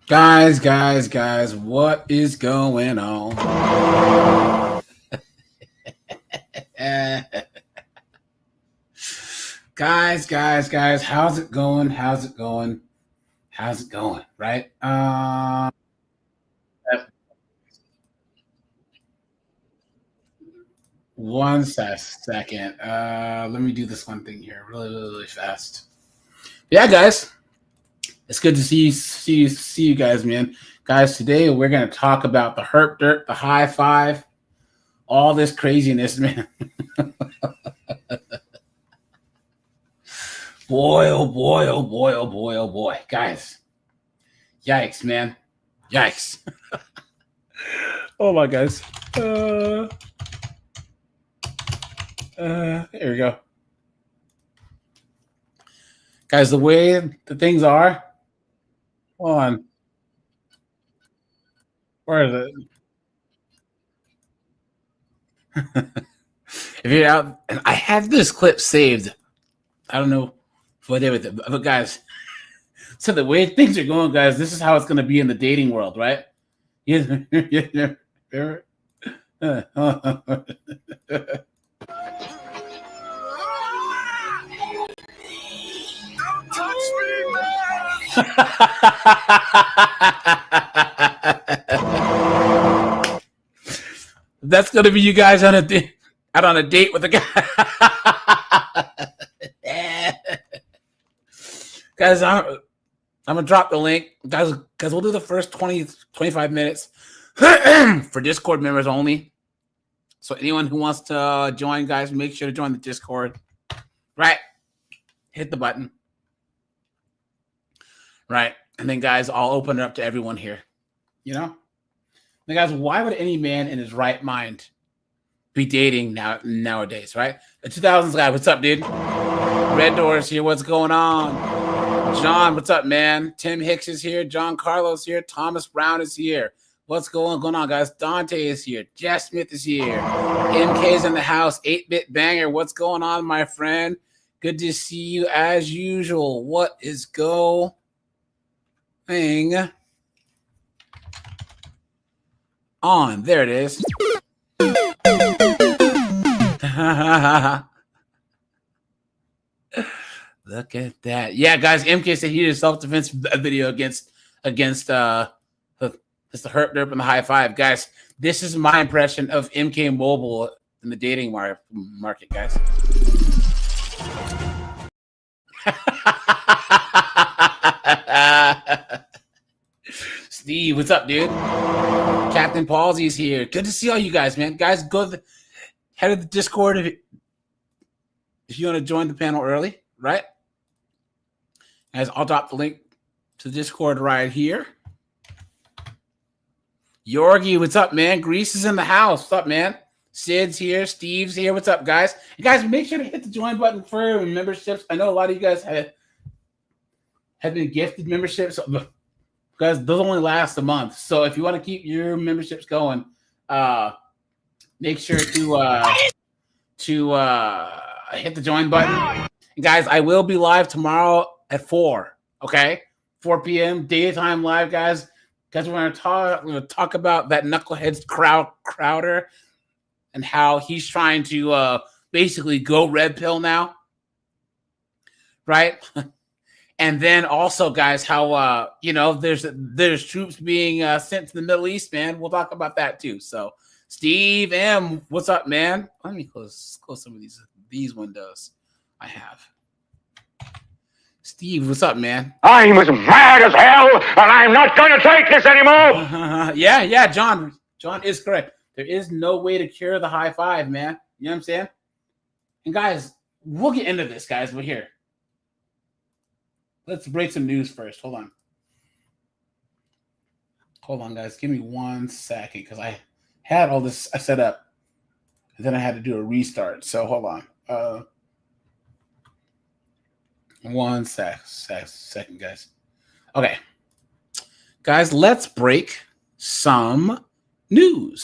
Guys, what is going on? Guys, how's it going? Right? One second. Let me do this one thing here really fast. Yeah, guys, it's good to see you guys, man. Guys, today we're gonna talk about the herp dirt, the high five, all this craziness, man. Boy, oh boy, oh boy, oh boy, oh boy, guys, yikes, man, yikes. Oh my guys. Here we go. Guys, the way the things are, hold on. Where is it? If you're out, and I have this clip saved. I don't know what they with it, but guys, so the way things are going, guys, this is how it's going to be in the dating world, right? Yeah. That's gonna be you guys out on a date with a guy. Guys, I'm gonna drop the link. Guys, we'll do the first 25 minutes for Discord members only. So anyone who wants to join, guys, make sure to join the Discord. Right? Hit the button. Right. And then, guys, I'll open it up to everyone here. You know? Now, guys, why would any man in his right mind be dating nowadays, right? The 2000s guy, what's up, dude? Red Doors here, what's going on? John, what's up, man? Tim Hicks is here. John Carlos here. Thomas Brown is here. What's going on, guys? Dante is here. Jeff Smith is here. MK's in the house. 8-Bit Banger, what's going on, my friend? Good to see you as usual. What is going on? There it is. Look at that. Yeah, guys, MK said he did a self-defense video against the herp derp and the high five. Guys, this is my impression of MK Mobile in the dating market, guys. Steve, what's up, dude? Captain Palsy's here. Good to see all you guys, man. Guys, go to the head of the Discord if you want to join the panel early, right? Guys, I'll drop the link to the Discord right here. Yorgi, what's up, man? Grease is in the house. What's up, man? Sid's here. Steve's here. What's up, guys? And guys, make sure to hit the join button for memberships. I know a lot of you guys have been gifted memberships. Guys, those only last a month. So if you want to keep your memberships going, make sure to hit the join button. And guys, I will be live tomorrow at 4. Okay, 4 p.m. daytime live, guys. Guys, we're gonna talk about that knucklehead Crowder and how he's trying to basically go red pill now, right? And then also, guys, how there's troops being sent to the Middle East, man. We'll talk about that too. So, Steve M, what's up, man? Let me close some of these windows I have. Steve, what's up, man? I'm as mad as hell, and I'm not going to take this anymore. Yeah, John is correct. There is no way to cure the high five, man. You know what I'm saying? And guys, we'll get into this, guys. We're here. Let's break some news first. Hold on, guys. Give me 1 second because I had all this set up, and then I had to do a restart. So hold on. 1 second, guys. Okay, guys, let's break some news.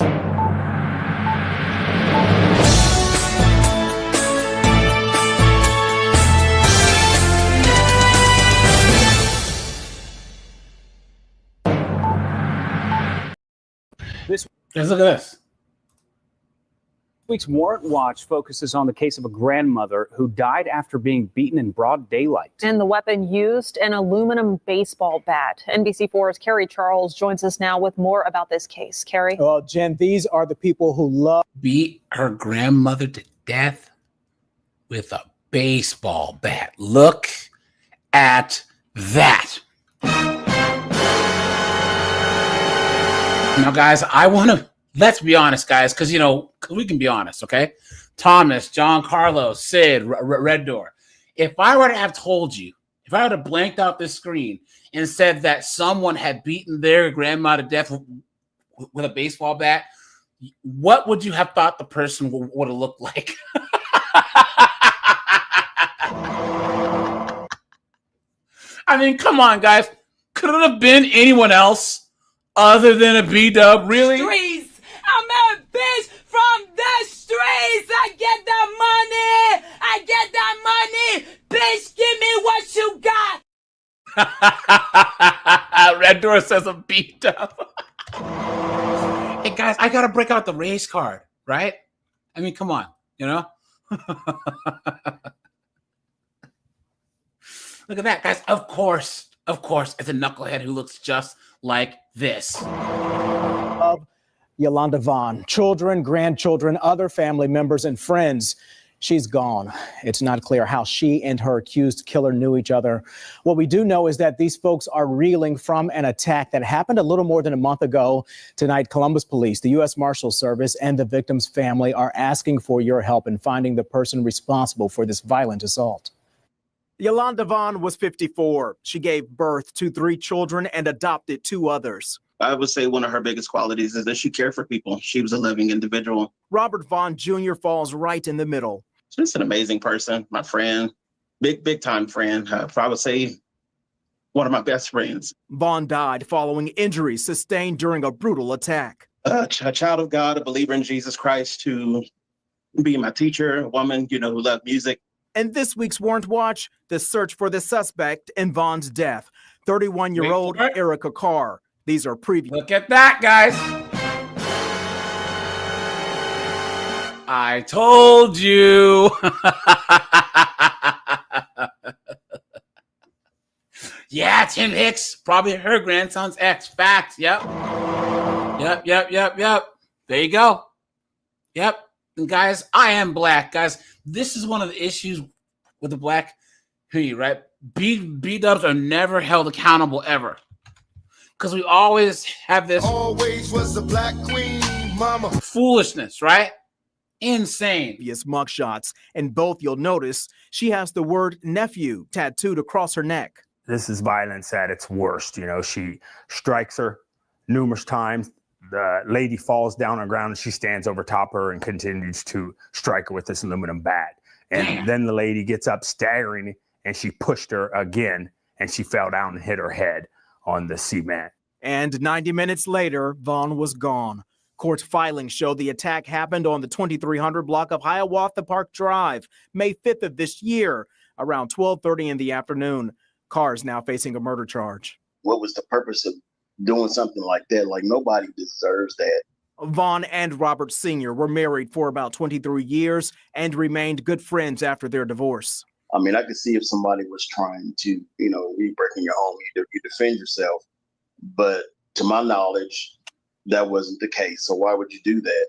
Let's look at this. Week's Warrant Watch focuses on the case of a grandmother who died after being beaten in broad daylight. And the weapon used, an aluminum baseball bat. NBC4's Carrie Charles joins us now with more about this case. Carrie? Well, Jen, these are the people who beat her grandmother to death with a baseball bat. Look at that. Now, guys, I want to, let's be honest, guys, because, we can be honest, okay? Thomas, John Carlos, Sid, Red Door. If I were to have told you, if I would have blanked out this screen and said that someone had beaten their grandma to death with a baseball bat, what would you have thought the person would have looked like? I mean, come on, guys. Could it have been anyone else other than a B-dub? Really? Streets. I'm a bitch from the streets. I get that money. I get that money. Bitch, give me what you got. Red Door says a B-dub. Hey, guys, I got to break out the race card, right? I mean, come on, Look at that, guys. Of course, it's a knucklehead who looks just like this. of Yolanda Vaughn, children, grandchildren, other family members, and friends. She's gone. It's not clear how she and her accused killer knew each other. What we do know is that these folks are reeling from an attack that happened a little more than a month ago. Tonight, Columbus Police, the U.S. Marshals Service, and the victim's family are asking for your help in finding the person responsible for this violent assault. Yolanda Vaughn was 54. She gave birth to 3 children and adopted 2 others. I would say one of her biggest qualities is that she cared for people. She was a living individual. Robert Vaughn Jr. falls right in the middle. She's an amazing person, my friend, big time friend. I would say one of my best friends. Vaughn died following injuries sustained during a brutal attack. A child of God, a believer in Jesus Christ, to be my teacher, a woman, who loved music. And this week's Warrant Watch, the search for the suspect in Vaughn's death, 31-year-old Erica Carr. These are previous. Look at that, guys. I told you. Yeah, Tim Hicks, probably her grandson's ex. Facts. Yep. There you go. Yep. And guys, I am black, guys. This is one of the issues with the black community, right? B-dubs are never held accountable ever. Because we always have this always was the black queen, mama. Foolishness, right? Insane. Yes, mugshots. And both, you'll notice, she has the word nephew tattooed across her neck. This is violence at its worst. She strikes her numerous times. The lady falls down on the ground and she stands over top of her and continues to strike her with this aluminum bat. And then the lady gets up staggering and she pushed her again and she fell down and hit her head on the cement. And 90 minutes later, Vaughn was gone. Court filings show the attack happened on the 2300 block of Hiawatha Park Drive, May 5th of this year, around 12:30 in the afternoon. Carr's now facing a murder charge. What was the purpose of doing something like that? Like, nobody deserves that. Vaughn and Robert Sr. were married for about 23 years and remained good friends after their divorce. I mean, I could see if somebody was trying to, you break in your home, you defend yourself. But to my knowledge, that wasn't the case. So why would you do that?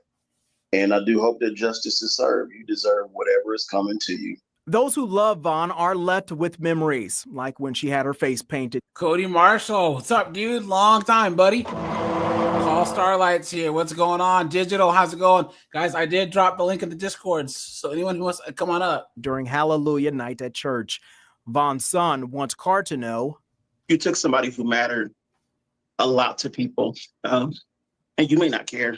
And I do hope that justice is served. You deserve whatever is coming to you. Those who love Vaughn are left with memories, like when she had her face painted. Cody Marshall, what's up, dude? Long time, buddy. Call Starlights here. What's going on? Digital, how's it going? Guys, I did drop the link in the Discords, so anyone who wants to come on up. During Hallelujah night at church, Vaughn's son wants Carr to know. You took somebody who mattered a lot to people, and you may not care.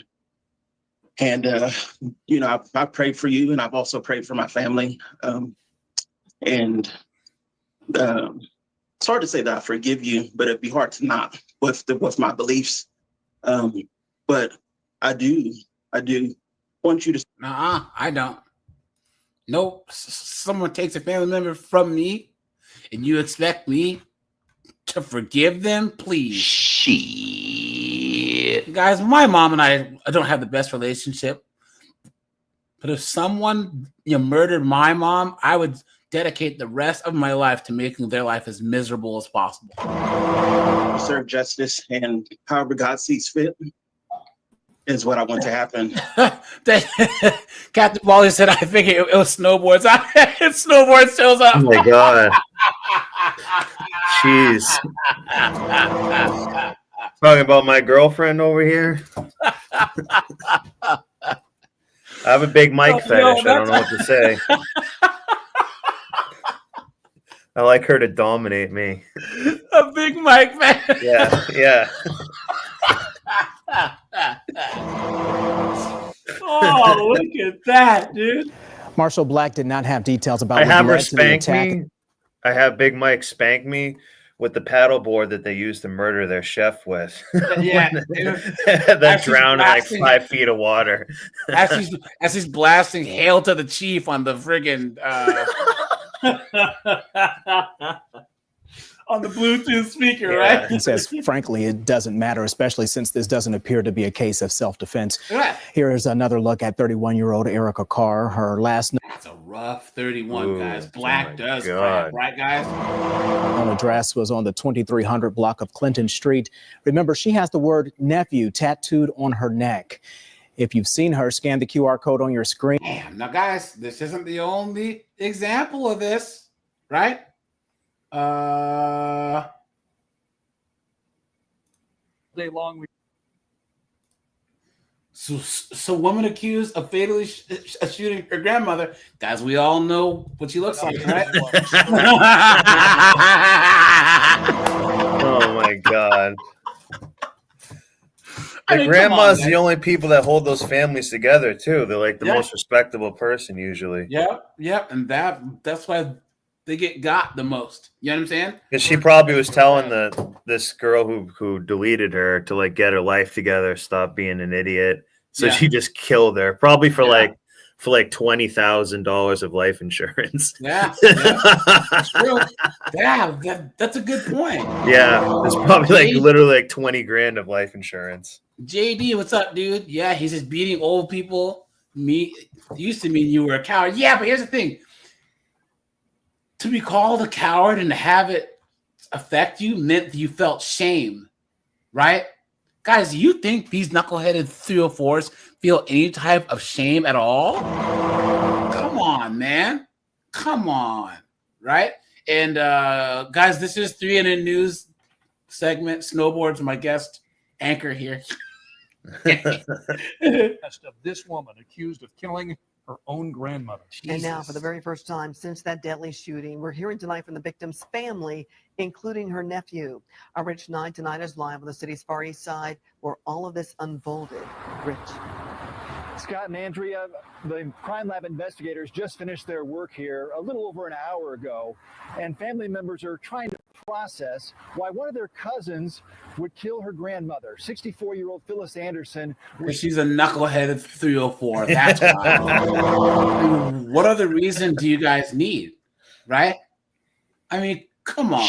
And, I prayed for you, and I've also prayed for my family. And it's hard to say that I forgive you, but it'd be hard to not with my beliefs. But I do want you to. I don't. Nope. Someone takes a family member from me, and you expect me to forgive them? Please. Shit. Guys, my mom and I don't have the best relationship. But if someone murdered my mom, I would dedicate the rest of my life to making their life as miserable as possible. Serve justice, and however God sees fit is what I want to happen. Captain Bally said, I think it was snowboards. Snowboard shows up. Oh my God. Jeez. Talking about my girlfriend over here. I have a big Mike fetish. I don't know what to say. I like her to dominate me. A big Mike fetish. Yeah. Oh, look at that, dude. Marshall Black did not have details about I have her led to the spank attack. me. I have Big Mike spank me with the paddle board that they used to murder their chef with. Yeah. Then drown in like 5 feet of water. As he's blasting "Hail to the Chief" on the friggin' on the Bluetooth speaker, right? He says, frankly, it doesn't matter, especially since this doesn't appear to be a case of self-defense. Yeah. Here is another look at 31-year-old Erica Carr. Her last That's a rough 31, Ooh, guys. Black does God. crack, right, guys? known address was on the 2300 block of Clinton Street. Remember, she has the word nephew tattooed on her neck. If you've seen her, scan the QR code on your screen. Damn. Now, guys, this isn't the only example of this, right? Day long. So woman accused of fatally shooting her grandmother. Guys, we all know what she looks like, right? Oh my God. I The mean, grandma's come on, the only people that hold those families together too. They're like the Yeah. most respectable person usually. Yep, and that's why they got the most. You know what I'm saying? Because she probably was telling this girl who deleted her to like get her life together, stop being an idiot. So Yeah. she just killed her, probably for Yeah. like $20,000 of life insurance. Yeah, that's true. Yeah, that's a good point. Yeah, it's probably like literally like 20 grand of life insurance. JD, what's up, dude? Yeah, he's just beating old people. Used to mean you were a coward. Yeah, but here's the thing. To be called a coward and to have it affect you meant that you felt shame, right? Guys, do you think these knuckleheaded 304s feel any type of shame at all? Come on, man. Come on, right? And guys, this is 3 in a News segment. Snowboard's my guest anchor here. Of this woman accused of killing her own grandmother. And now, for the very first time since that deadly shooting, we're hearing tonight from the victim's family, including her nephew. Our Rich 9 tonight is live on the city's Far East Side, where all of this unfolded. Rich. Scott and Andrea, the crime lab investigators just finished their work here a little over an hour ago, and family members are trying to process why one of their cousins would kill her grandmother, 64-year-old Phyllis Anderson. She's a knuckleheaded 304. That's why. What other reason do you guys need, right? I mean, come on.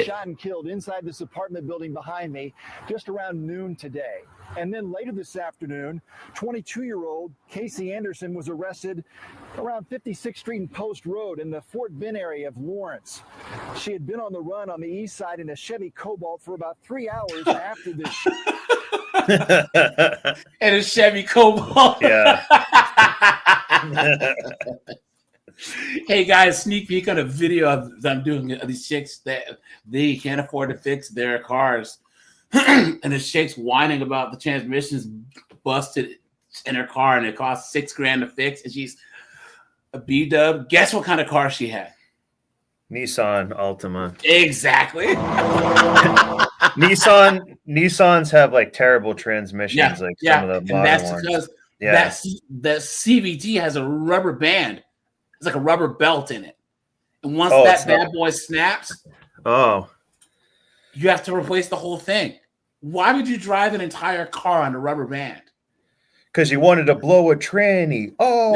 Shot and killed inside this apartment building behind me just around noon today. And then later this afternoon, 22-year-old Casey Anderson was arrested around 56th Street and Post Road in the Fort Bend area of Lawrence. She had been on the run on the east side in a Chevy Cobalt for about 3 hours after this. And a Chevy Cobalt. Yeah. Hey guys, sneak peek on a video that I'm doing of these chicks that they can't afford to fix their cars. And this chick's whining about the transmission's busted in her car and it costs $6,000 to fix. And she's a B-dub. Guess what kind of car she had? Nissan Altima. Exactly. Nissans have like terrible transmissions, some of the modern that's ones. because that CVT has a rubber band. It's like a rubber belt in it. And once that bad boy snaps, you have to replace the whole thing. Why would you drive an entire car on a rubber band? Because you wanted to blow a tranny. Oh.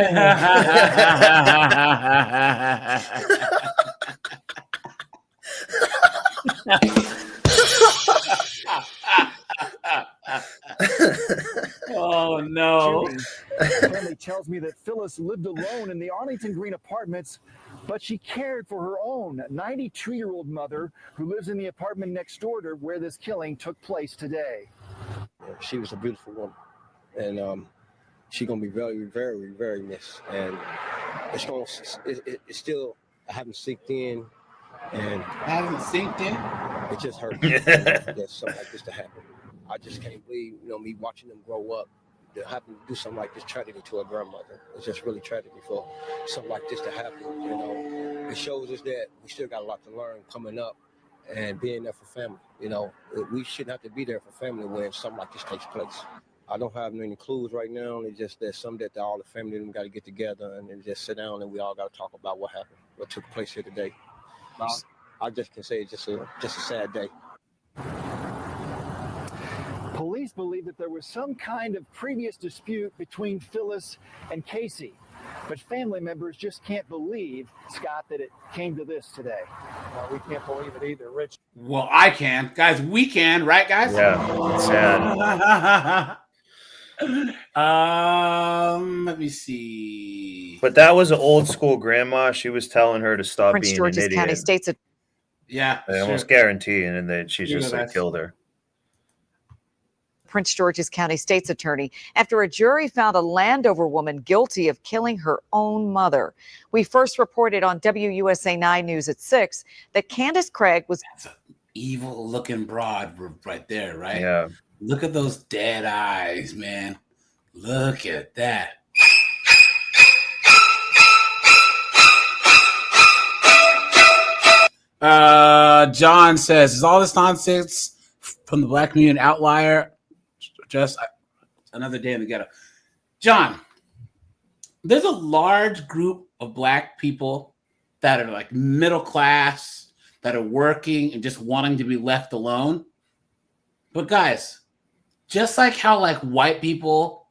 no. The family tells me that Phyllis lived alone in the Arlington Green apartments, but she cared for her own 92-year-old mother who lives in the apartment next door to where this killing took place today. She was a beautiful woman, and she's gonna be very, very, very missed. And it's still I haven't sinked in, and Hasn't sinked in. it just hurts. That something like this to happen. I just can't believe, me watching them grow up to happen to do something like this tragedy to a grandmother. It's just really tragedy for something like this to happen. It shows us that we still got a lot to learn coming up and being there for family. We shouldn't have to be there for family when something like this takes place. I don't have any clues right now. It's just there's some that all the family got to get together and then just sit down and we all got to talk about what happened, what took place here today. I just can say it's just a sad day. Police believe that there was some kind of previous dispute between Phyllis and Casey, but family members just can't believe, Scott, that it came to this today. Well, we can't believe it either, Rich. Well, I can, guys. We can, right, guys? Yeah, it's sad. Let me see. But that was an old school grandma. She was telling her to stop Prince being George's an idiot. County State's Yeah, I almost guarantee, and then she just that's- killed her. Prince George's County State's attorney after a jury found a Landover woman guilty of killing her own mother. We first reported on WUSA 9 News at 6 that Candace Craig was evil looking broad right there, right? Yeah. Look at those dead eyes, man. Look at that. John says, is all this nonsense from the black community an outlier? Just another day in the ghetto. John, there's a large group of black people that are like middle class, that are working and just wanting to be left alone. But guys, just like how like white people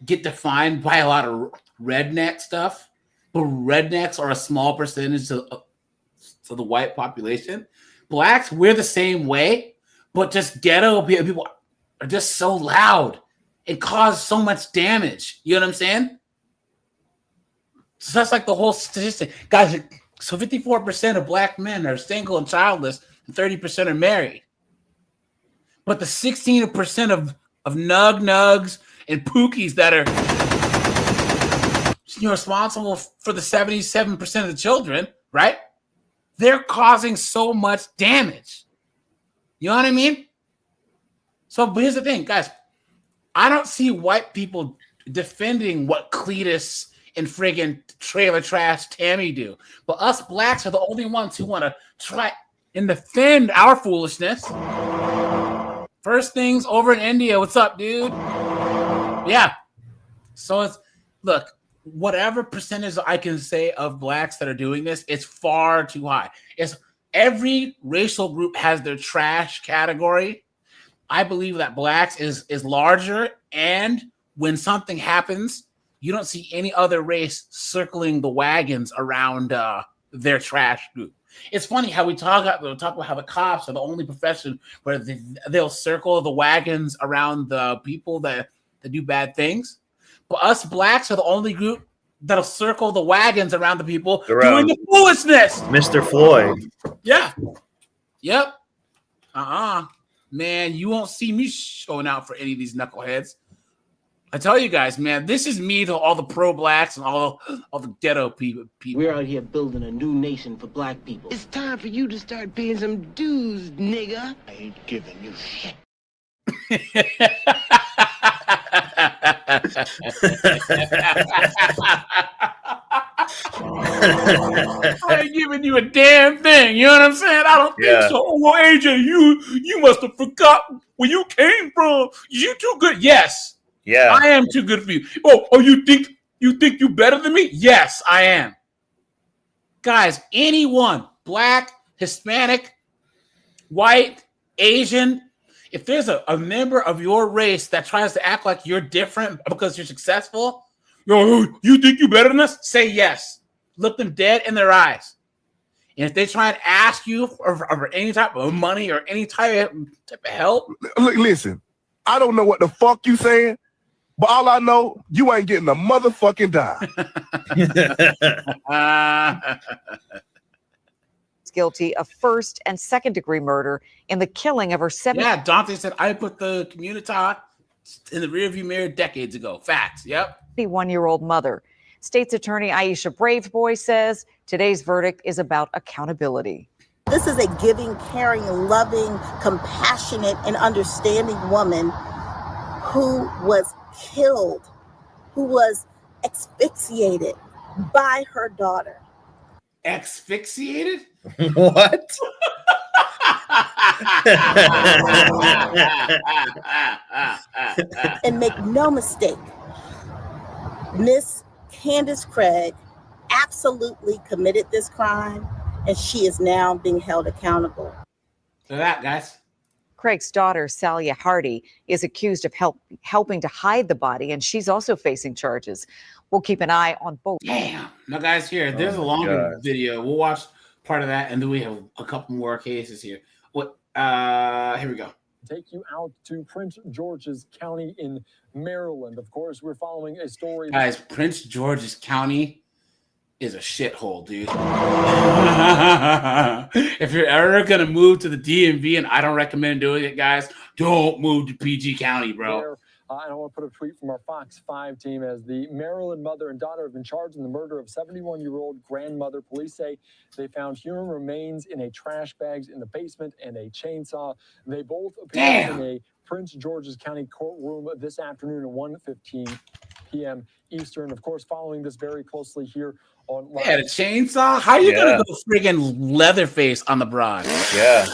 get defined by a lot of redneck stuff, but rednecks are a small percentage of the white population. Blacks, we're the same way, but just ghetto people are just so loud and cause so much damage. You know what I'm saying? So that's like the whole statistic. Guys, so 54% of black men are single and childless, and 30% are married. But the 16% of nugs and pookies that are responsible for the 77% of the children, right? They're causing so much damage. You know what I mean? So, but here's the thing, guys. I don't see white people defending what Cletus and friggin' Trailer Trash Tammy do. But us blacks are the only ones who want to try and defend our foolishness. First things over in India. What's up, dude? Yeah. So it's, look, whatever percentage I can say of blacks that are doing this, it's far too high. It's every racial group has their trash category. I believe that blacks is larger, and when something happens, you don't see any other race circling the wagons around their trash group. It's funny how we talk about how the cops are the only profession where they'll circle the wagons around the people that do bad things. But us blacks are the only group that'll circle the wagons around the people doing the foolishness. Mr. Floyd. Yeah. Yep. Man, you won't see me showing out for any of these knuckleheads. I tell you guys, man, this is me to all the pro-blacks and all the ghetto people. We're out here building a new nation for black people. It's time for you to start paying some dues, nigga. I ain't giving you shit. I ain't giving you a damn thing. You know what I'm saying? I don't think so. Oh, well, AJ, you must have forgotten where you came from. You too good. Yes. Yeah. I am too good for you. Oh, you think you better than me? Yes, I am. Guys, anyone, black, Hispanic, white, Asian, if there's a member of your race that tries to act like you're different because you're successful, you think you're better than us? Say yes. Look them dead in their eyes. And if they try and ask you for any type of money or any type of help, look, listen, I don't know what the fuck you saying, But all I know, you ain't getting a motherfucking dime. Guilty of first and second degree murder in the killing of her 7. Yeah, Dante said, I put the community in the rearview mirror decades ago. Facts. Yep. 51-year-old mother. State's Attorney Aisha Braveboy says today's verdict is about accountability. This is a giving, caring, loving, compassionate, and understanding woman who was killed, who was asphyxiated by her daughter. Asphyxiated? What? And make no mistake, Miss Candace Craig absolutely committed this crime, and she is now being held accountable. So that, guys. Craig's daughter, Salia Hardy, is accused of helping to hide the body, and she's also facing charges. We'll keep an eye on both. Damn. Now, guys, here, there's a longer video. We'll watch part of that, and then we have a couple more cases here. What? Here we go. Take you out to Prince George's County in Maryland. Of course, we're following a story. Guys, Prince George's County is a shithole, dude. If you're ever gonna move to the DMV, and I don't recommend doing it, guys, don't move to PG County, bro. And I want to put a tweet from our Fox 5 team as the Maryland mother and daughter have been charged in the murder of 71-year-old grandmother. Police say they found human remains in a trash bags in the basement and a chainsaw. They both appeared in a Prince George's County courtroom this afternoon at 1:15 p.m. Eastern. Of course, following this very closely here on live. Yeah, the chainsaw? How you gonna go friggin' Leatherface on the broad? Yeah.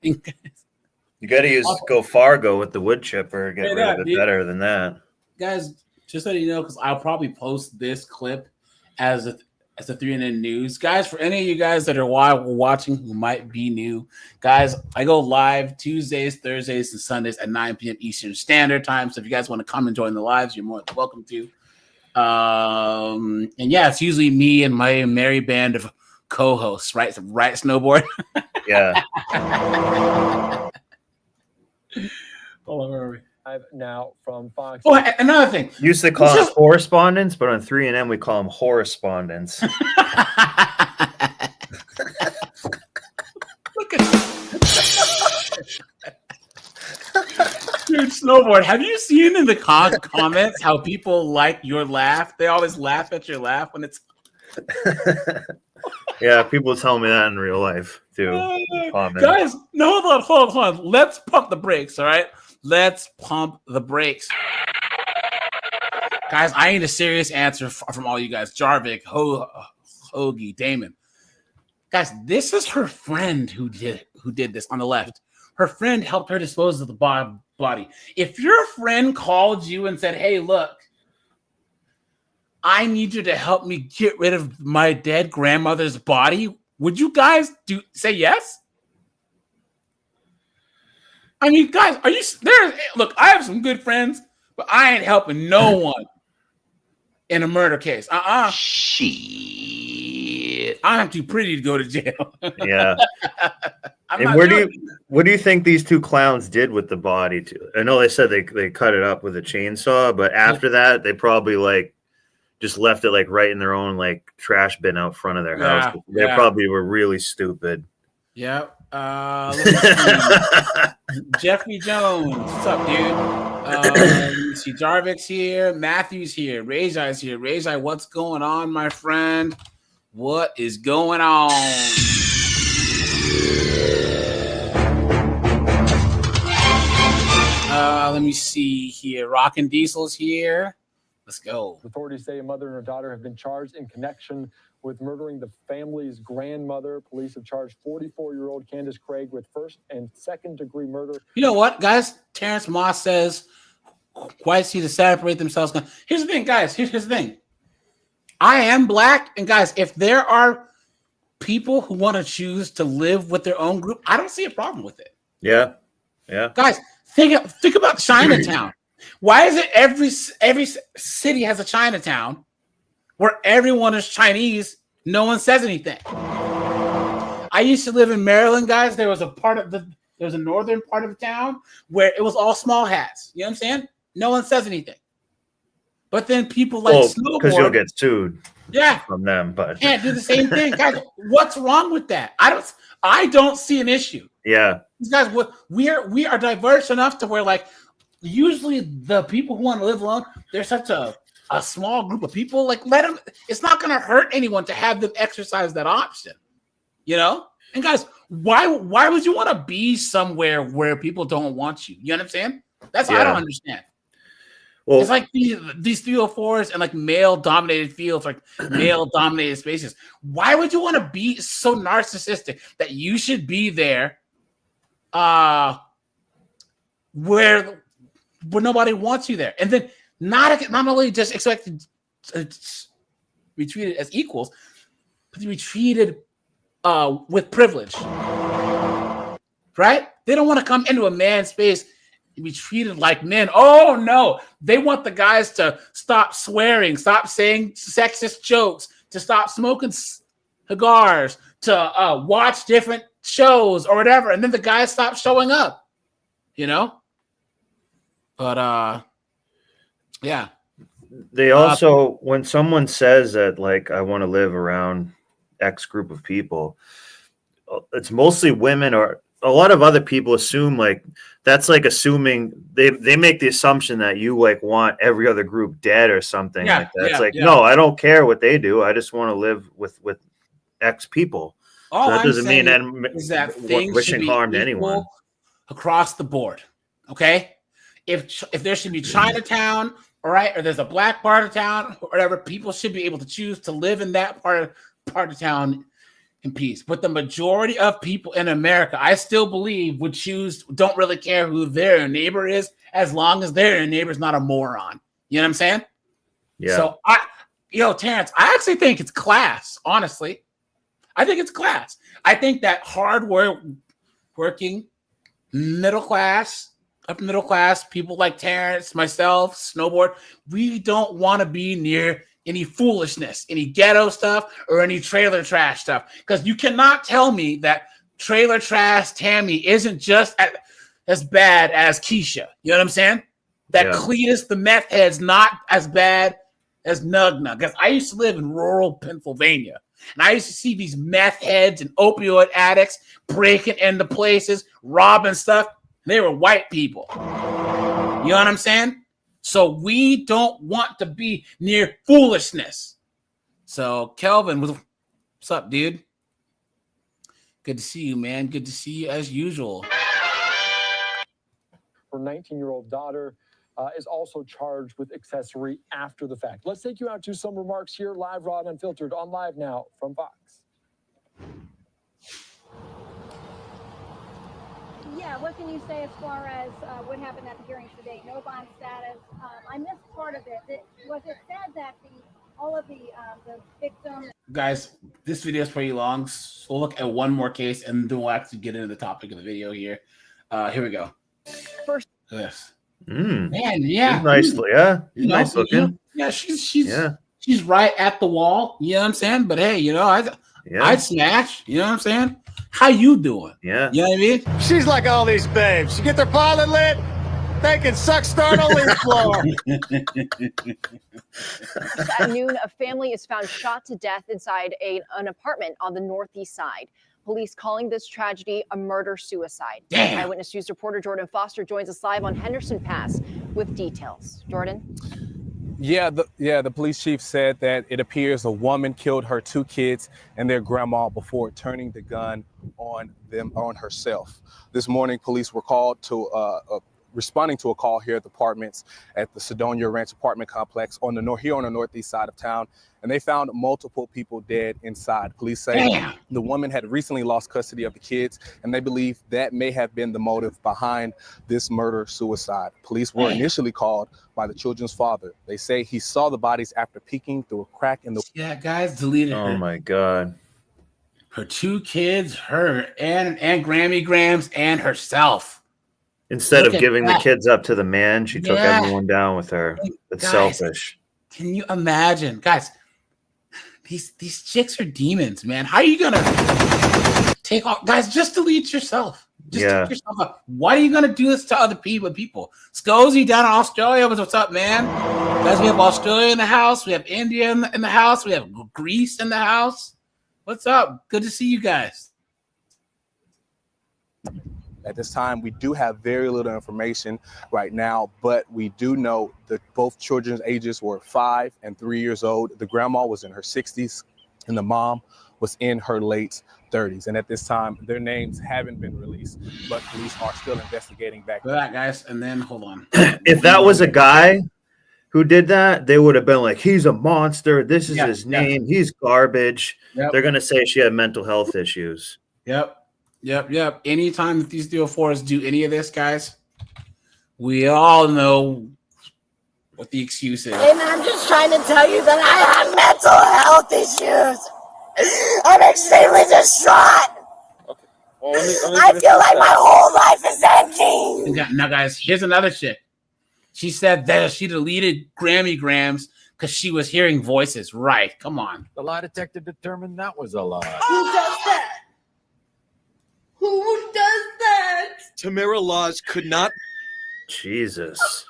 You got to go Fargo with the wood chipper. Get rid of it better than that. Guys, just so you know, because I'll probably post this clip as a 3NN news. Guys, for any of you guys that are watching who might be new, guys, I go live Tuesdays, Thursdays, and Sundays at 9 p.m. Eastern Standard Time. So if you guys want to come and join the lives, you're more than welcome to. And yeah, it's usually me and my merry band of co-hosts, right? Snowboard. Yeah. Hold on, where are we? Now from Fox. Oh, another thing. Used to call them correspondents, but on 3NM we call them horrespondents. Look at dude, Snowboard. Have you seen in the comments how people like your laugh? They always laugh at your laugh when it's. Yeah, people tell me that in real life too. Guys, no, hold on. Let's pump the brakes, all right? Let's pump the brakes. Guys, I need a serious answer from all you guys. Jarvik, Hoagie, Damon. Guys, this is her friend who did this on the left. Her friend helped her dispose of the body. If your friend called you and said, hey, look, I need you to help me get rid of my dead grandmother's body, would you guys say yes? I mean, guys, are you there? Look, I have some good friends, but I ain't helping no one in a murder case. Shit. I'm too pretty to go to jail. Yeah. And what do you think these two clowns did with the body too? I know they said they cut it up with a chainsaw, but after that, they probably just left it right in their own trash bin out front of their house. They probably were really stupid. Yeah. Jeffrey Jones, what's up, dude? See, Jarvik's here, Matthew's here, Rajai's here. Rajai, what's going on, my friend? What is going on? Let me see here. Rockin' Diesel's here. Let's go. Authorities say a mother and her daughter have been charged in connection with murdering the family's grandmother. Police have charged 44-year-old Candace Craig with first and second degree murder. You know what, guys? Terrence Moss says, quite see to separate themselves. Here's the thing, guys. Here's the thing. I am black. And guys, if there are people who want to choose to live with their own group, I don't see a problem with it. Yeah. Yeah. Guys, think about Chinatown. Why is it every city has a Chinatown where everyone is Chinese? No one says anything. I I used to live in Maryland, guys. There was a northern part of the town where it was all small hats. You know what I'm saying? No one says anything. But then people like snowboard, because you'll get sued. Yeah, from them, but can't do the same thing, guys. What's wrong with that? I don't see an issue. Yeah, these guys, we are diverse enough to where like usually the people who want to live alone, they're such a small group of people. Like let them. It's not going to hurt anyone to have them exercise that option, you know. And guys, why would you want to be somewhere where people don't want you? You know what I'm saying? That's what I don't understand. Well, it's like these 304s and like male-dominated fields, like male-dominated spaces. Why would you want to be so narcissistic that you should be there where nobody wants you there? And then not only just expected to be treated as equals, but to be treated with privilege. Right? They don't want to come into a man's space and be treated like men. Oh no, they want the guys to stop swearing, stop saying sexist jokes, to stop smoking cigars, to watch different shows or whatever, and then the guys stop showing up, you know. But yeah, they also when someone says that like I want to live around X group of people, it's mostly women or a lot of other people assume like that's like assuming they make the assumption that you like want every other group dead or something like that. It's like, no, I don't care what they do. I just want to live with X people. All so that I'm doesn't mean is that things wishing should be harm to equal anyone across the board. Okay, if there should be Chinatown, all right, or there's a black part of town or whatever, people should be able to choose to live in that part of town in peace. But the majority of people in America, I still believe, don't really care who their neighbor is as long as their neighbor's not a moron. You know what I'm saying? Yeah. So Terrence, I actually think it's class, honestly. I think it's class. I think that working middle class, upper middle class, people like Terrence, myself, Snowboard, we don't want to be near any foolishness, any ghetto stuff, or any trailer trash stuff. Because you cannot tell me that trailer trash Tammy isn't just as bad as Keisha. You know what I'm saying? That Cletus the meth head's not as bad as Nugna. Because I used to live in rural Pennsylvania, and I used to see these meth heads and opioid addicts breaking into places, robbing stuff. They were white people. You know what I'm saying? So we don't want to be near foolishness. So Kelvin, what's up, dude? Good to see you, man. Good to see you as usual. Her 19-year-old daughter is also charged with accessory after the fact. Let's take you out to some remarks here, live, raw, and unfiltered, on Live Now from Fox. Yeah, what can you say as far as what happened at the hearings today? No bond status. I missed part of it. Was it said that all of the victims? Guys, this video is pretty long, so we'll look at one more case, and then we'll actually get into the topic of the video here. Here we go. First, this. Man, yeah, he's nice. Yeah, he's nice looking. Yeah, she's right at the wall. You know what I'm saying? But hey, I'd smash. You know what I'm saying? How you doing? Yeah. You know what I mean? She's like all these babes. You get their pilot lit, they can suck start on the floor. At noon, a family is found shot to death inside an apartment on the northeast side. Police calling this tragedy a murder-suicide. Eyewitness News reporter Jordan Foster joins us live on Henderson Pass with details. Jordan? Yeah, the police chief said that it appears a woman killed her two kids and their grandma before turning the gun on herself. This morning, police were called to responding to a call here at the apartments at the Sedonia Ranch apartment complex on the northeast side of town, and they found multiple people dead inside. Police say the woman had recently lost custody of the kids, and they believe that may have been the motive behind this murder-suicide. Police were initially called by the children's father. They say he saw the bodies after peeking through a crack in the... Yeah, guys deleted her. Oh my God. Her two kids, her and Grammy Grams, and herself. Instead of giving the kids up to the man, she took everyone down with her. That's selfish. Can you imagine? Guys, these chicks are demons, man. How are you going to take off, guys. Just delete yourself. Just Yeah. take yourself out. Why are you gonna do this to other people? Scozy down in Australia. What's up, man? Guys, we have Australia in the house. We have India in the house. We have Greece in the house. What's up? Good to see you guys. At this time, we do have very little information right now, but we do know that both children's ages were 5 and 3 years old. The grandma was in her 60s, and the mom was in her late 30s. And at this time, their names haven't been released, but police are still investigating back. For that, guys, and then hold on. If that was a guy who did that, they would have been like, he's a monster. This is his name. He's garbage. Yep. They're going to say she had mental health issues. Yep. Anytime that these 304s do any of this, guys, we all know what the excuse is. And I'm just trying to tell you that I have mental health issues. I'm extremely distraught. I feel like my whole life is ending. Now, guys, here's another chick. She said that she deleted Grammy Grams because she was hearing voices. Right. Come on. The lie detector determined that was a lie. Who does that? Who does that? Tamara Laws could not. Jesus.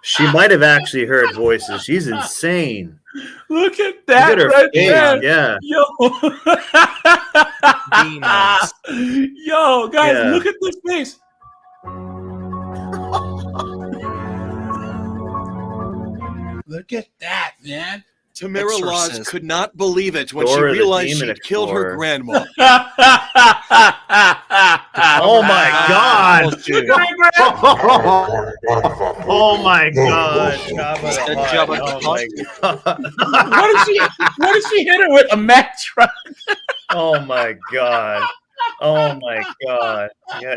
She might have actually heard voices. She's insane. Look at that. Look at her right face. there. Yeah. Yo, guys, Yeah. look at this face. Look at that, man. Tamara Laws Exorcist. could not believe it when Dora she the realized Demon she'd killed her Explorer. grandma. Oh my God. Oh my God. Jabba the Hutt. Oh my God. What did she hit her with? A Mack truck? Oh my God. Oh my God. Yeah.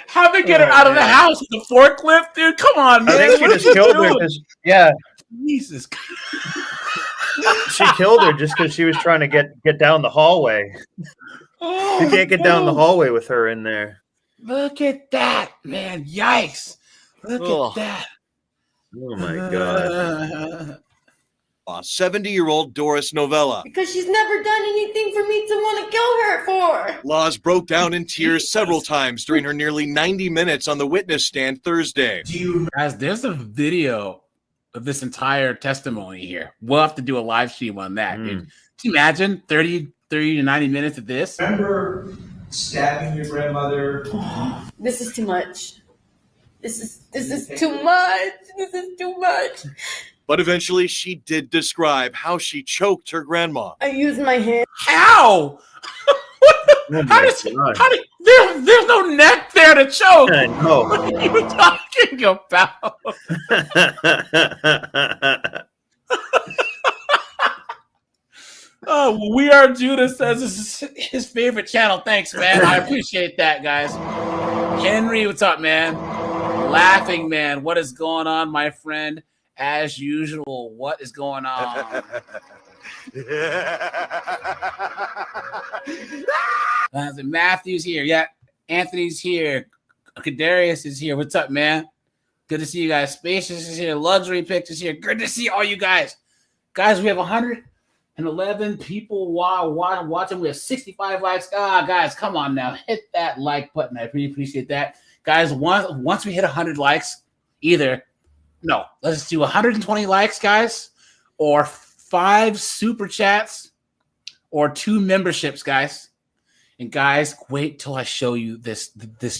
How'd they get her out of the house with the forklift, dude? Come on, man. I think she What just is she killed her doing? because, yeah, Jesus. she killed her just because she was trying to get down the hallway. Oh, You can't get down the hallway with her in there. Look at that, man. Yikes. Look at that. Oh my God. 70-year-old Doris Novella. Because she's never done anything for me to want to kill her for. Laws broke down in tears several times during her nearly 90 minutes on the witness stand Thursday. Guys, there's a video of this entire testimony here. We'll have to do a live stream on that, dude. Can you imagine 30 to 90 minutes of this? Remember stabbing your grandmother? This is too much. This is too much. This is too much. But eventually she did describe how she choked her grandma. I used my hand. Ow! There's no neck there to choke. I know. What are you talking about? Oh, We Are Judas says this is his favorite channel. Thanks, man. I appreciate that, guys. Henry, what's up, man? Laughing, man. What is going on, my friend? As usual, what is going on? Matthew's here. Yeah, Anthony's here. Kadarius is here. What's up, man? Good to see you guys. Spacious is here. Luxury Pictures here. Good to see all you guys. Guys, we have 111 people watching. We have 65 likes. Guys, come on now. Hit that like button. I really appreciate that. Guys, once we hit 100 likes, let's do 120 likes, guys, or 5 super chats, or 2 memberships, guys. And guys, wait till I show you this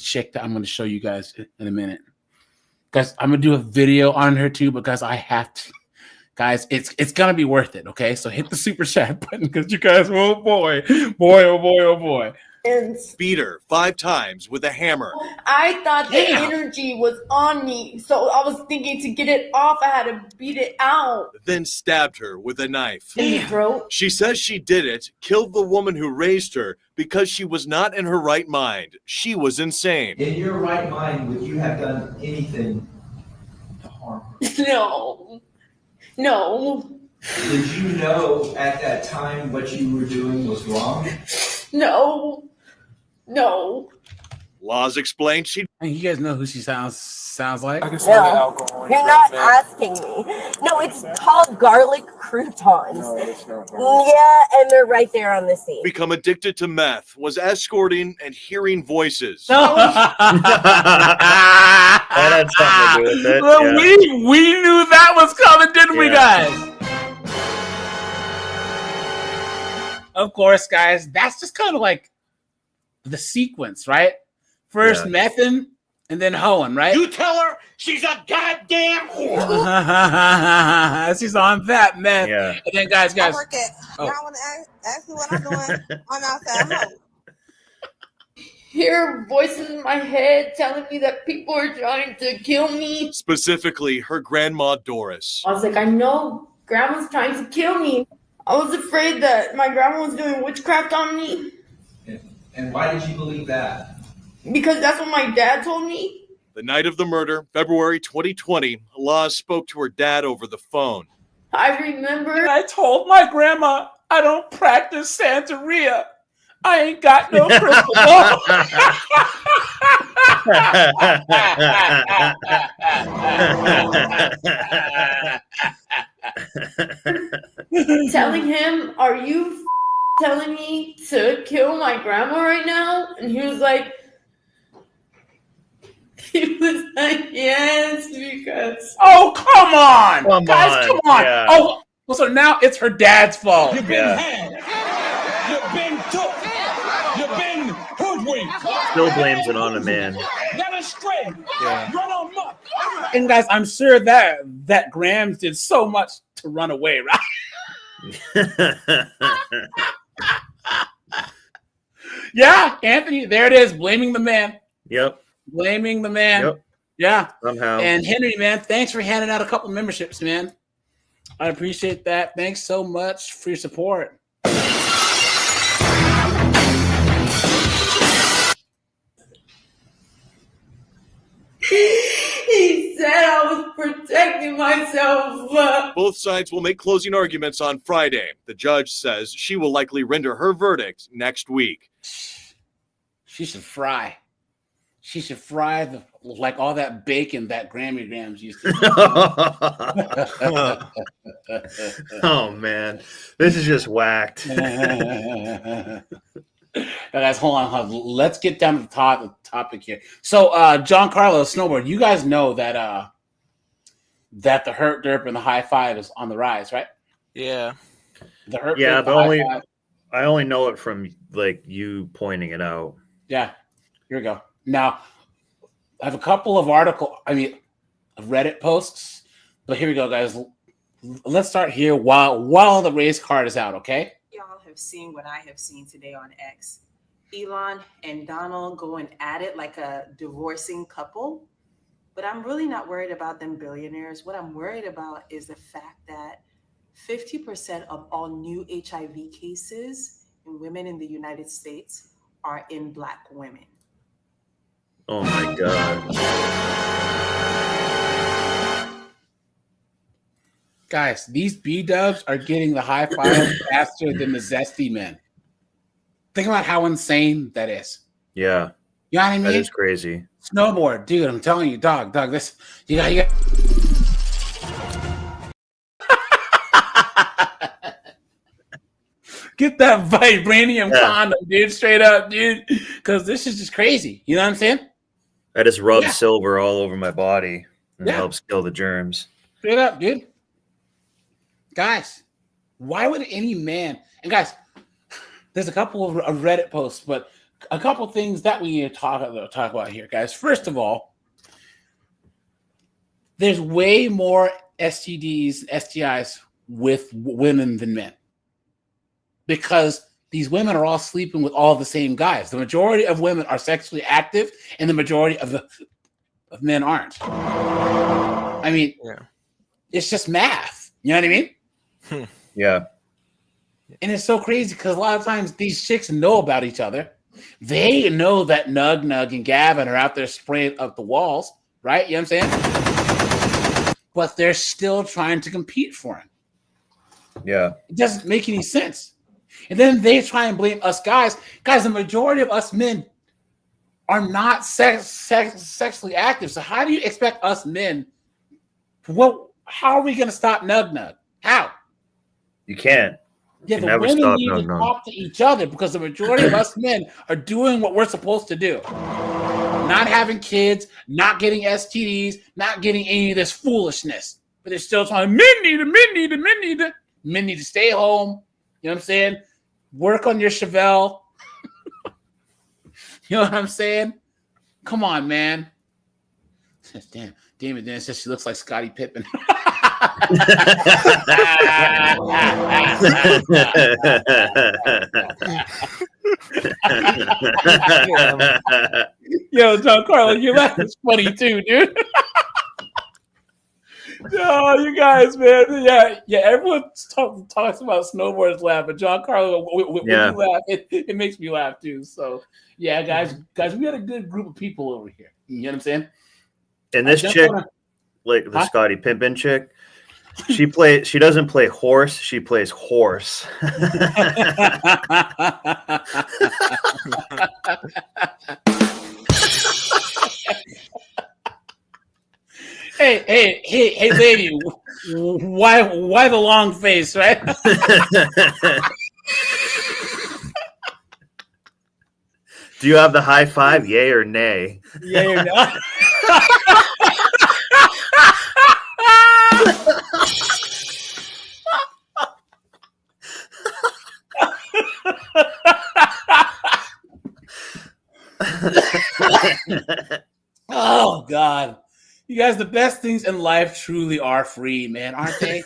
chick that I'm going to show you guys in a minute. Guys, I'm going to do a video on her too, because I have to. Guys, it's going to be worth it, okay? So hit the super chat button, because you guys, oh boy. And Beat her 5 times with a hammer. I thought the energy was on me, so I was thinking to get it off, I had to beat it out. Then stabbed her with a knife. In the throat. She says she did it, killed the woman who raised her because she was not in her right mind. She was insane. In your right mind, would you have done anything to harm her? No. Did you know at that time what you were doing was wrong? No. Laws explained she. And you guys know who she sounds like? I can smell the alcohol You're not asking me. No, it's called garlic croutons. No, it's not. Yeah, and they're right there on the scene. Become addicted to meth, was escorting and hearing voices. That had something to do with it. Well, Yeah. we knew that was coming, didn't we, guys? Of course, guys. That's just kind of like the sequence, right? First methin' and then hoeing, right? You tell her she's a goddamn whore. She's on that meth. Yeah. And then, guys. I work at. Y'all want to ask me what I'm doing? I'm outside home. Hear voices in my head telling me that people are trying to kill me. Specifically, her grandma Doris. I was like, I know grandma's trying to kill me. I was afraid that my grandma was doing witchcraft on me. And why did you believe that? Because that's what my dad told me. The night of the murder, February 2020, Laz spoke to her dad over the phone. I remember I told my grandma I don't practice Santeria. I ain't got no crystal ball. telling him, are you telling me to kill my grandma right now? And he was like, yes, because. Oh, come on. Guys, come on. Yeah. Oh, well, so now it's her dad's fault. You've been had. You've been took. You've been hoodwinked. Still blames it on a man. Led astray. Yeah. Run on muck. And guys, I'm sure that Grams did so much to run away, right? Yeah, Anthony, there it is, blaming the man. Yep. Blaming the man. Yep. Yeah. Somehow. And Henry, man, thanks for handing out a couple memberships, man. I appreciate that. Thanks so much for your support. He said I was protecting myself. Both sides will make closing arguments on Friday. The judge says she will likely render her verdict next week. She should fry. She should fry like all that bacon that Grammy Grams used to. Oh man, this is just whacked. Guys, hold on. Let's get down to the topic here. So, John Carlos Snowboard, you guys know that that the Hurt Derp and the High Five is on the rise, right? Yeah. The Hurt Yeah, Derp, but the High Five. I only know it from like you pointing it out. Yeah, here we go. Now, I have a couple of Reddit posts, but here we go, guys. Let's start here while the race card is out, okay? Y'all have seen what I have seen today on X. Elon and Donald going at it like a divorcing couple. But I'm really not worried about them billionaires. What I'm worried about is the fact that 50% of all new HIV cases in women in the United States are in Black women. Oh my God. Guys, these B-dubs are getting the high five faster than the zesty men. Think about how insane that is. Yeah. You know what I mean? That is crazy. Snowboard, dude, I'm telling you, dog, this, you got. Get that vibranium condom, dude, straight up, dude, because this is just crazy. You know what I'm saying? I just rub silver all over my body and it helps kill the germs. Straight up, dude. Guys, why would any man, and guys, there's a couple of Reddit posts, but a couple things that we need to talk about here, guys. First of all, there's way more STDs, STIs with women than men because these women are all sleeping with all the same guys. The majority of women are sexually active, and the majority of men aren't. I mean, it's just math. You know what I mean? Yeah. And it's so crazy because a lot of times these chicks know about each other. They know that Nug and Gavin are out there spraying up the walls, right? You know what I'm saying? But they're still trying to compete for him. Yeah. It doesn't make any sense. And then they try and blame us guys. Guys, the majority of us men are not sexually active. So how do you expect us men Well, how are we going to stop nug? How? You can't. Yeah, You the never women stop need to nug. talk to each other because the majority of us men are doing what we're supposed to do. Not having kids, not getting STDs, not getting any of this foolishness. But they're still trying, men need it. Men need to stay home. You know what I'm saying? Work on your Chevelle. You know what I'm saying? Come on, man. Damn, Damon then says she looks like Scottie Pippen. Yo, John Carlin, your laugh is funny too, dude. No, you guys, man. Yeah. Everyone talks about snowboarders laugh, but John Carlin, when you laugh, it makes me laugh too. So, yeah, guys, we had a good group of people over here. You know what I'm saying? And this chick, like the Scottie Pippen chick, she doesn't play horse, she plays horse. Hey, lady, why the long face, right? Do you have the high five, yay or nay? Yay or nay? Oh, God. You guys, the best things in life truly are free, man, aren't they?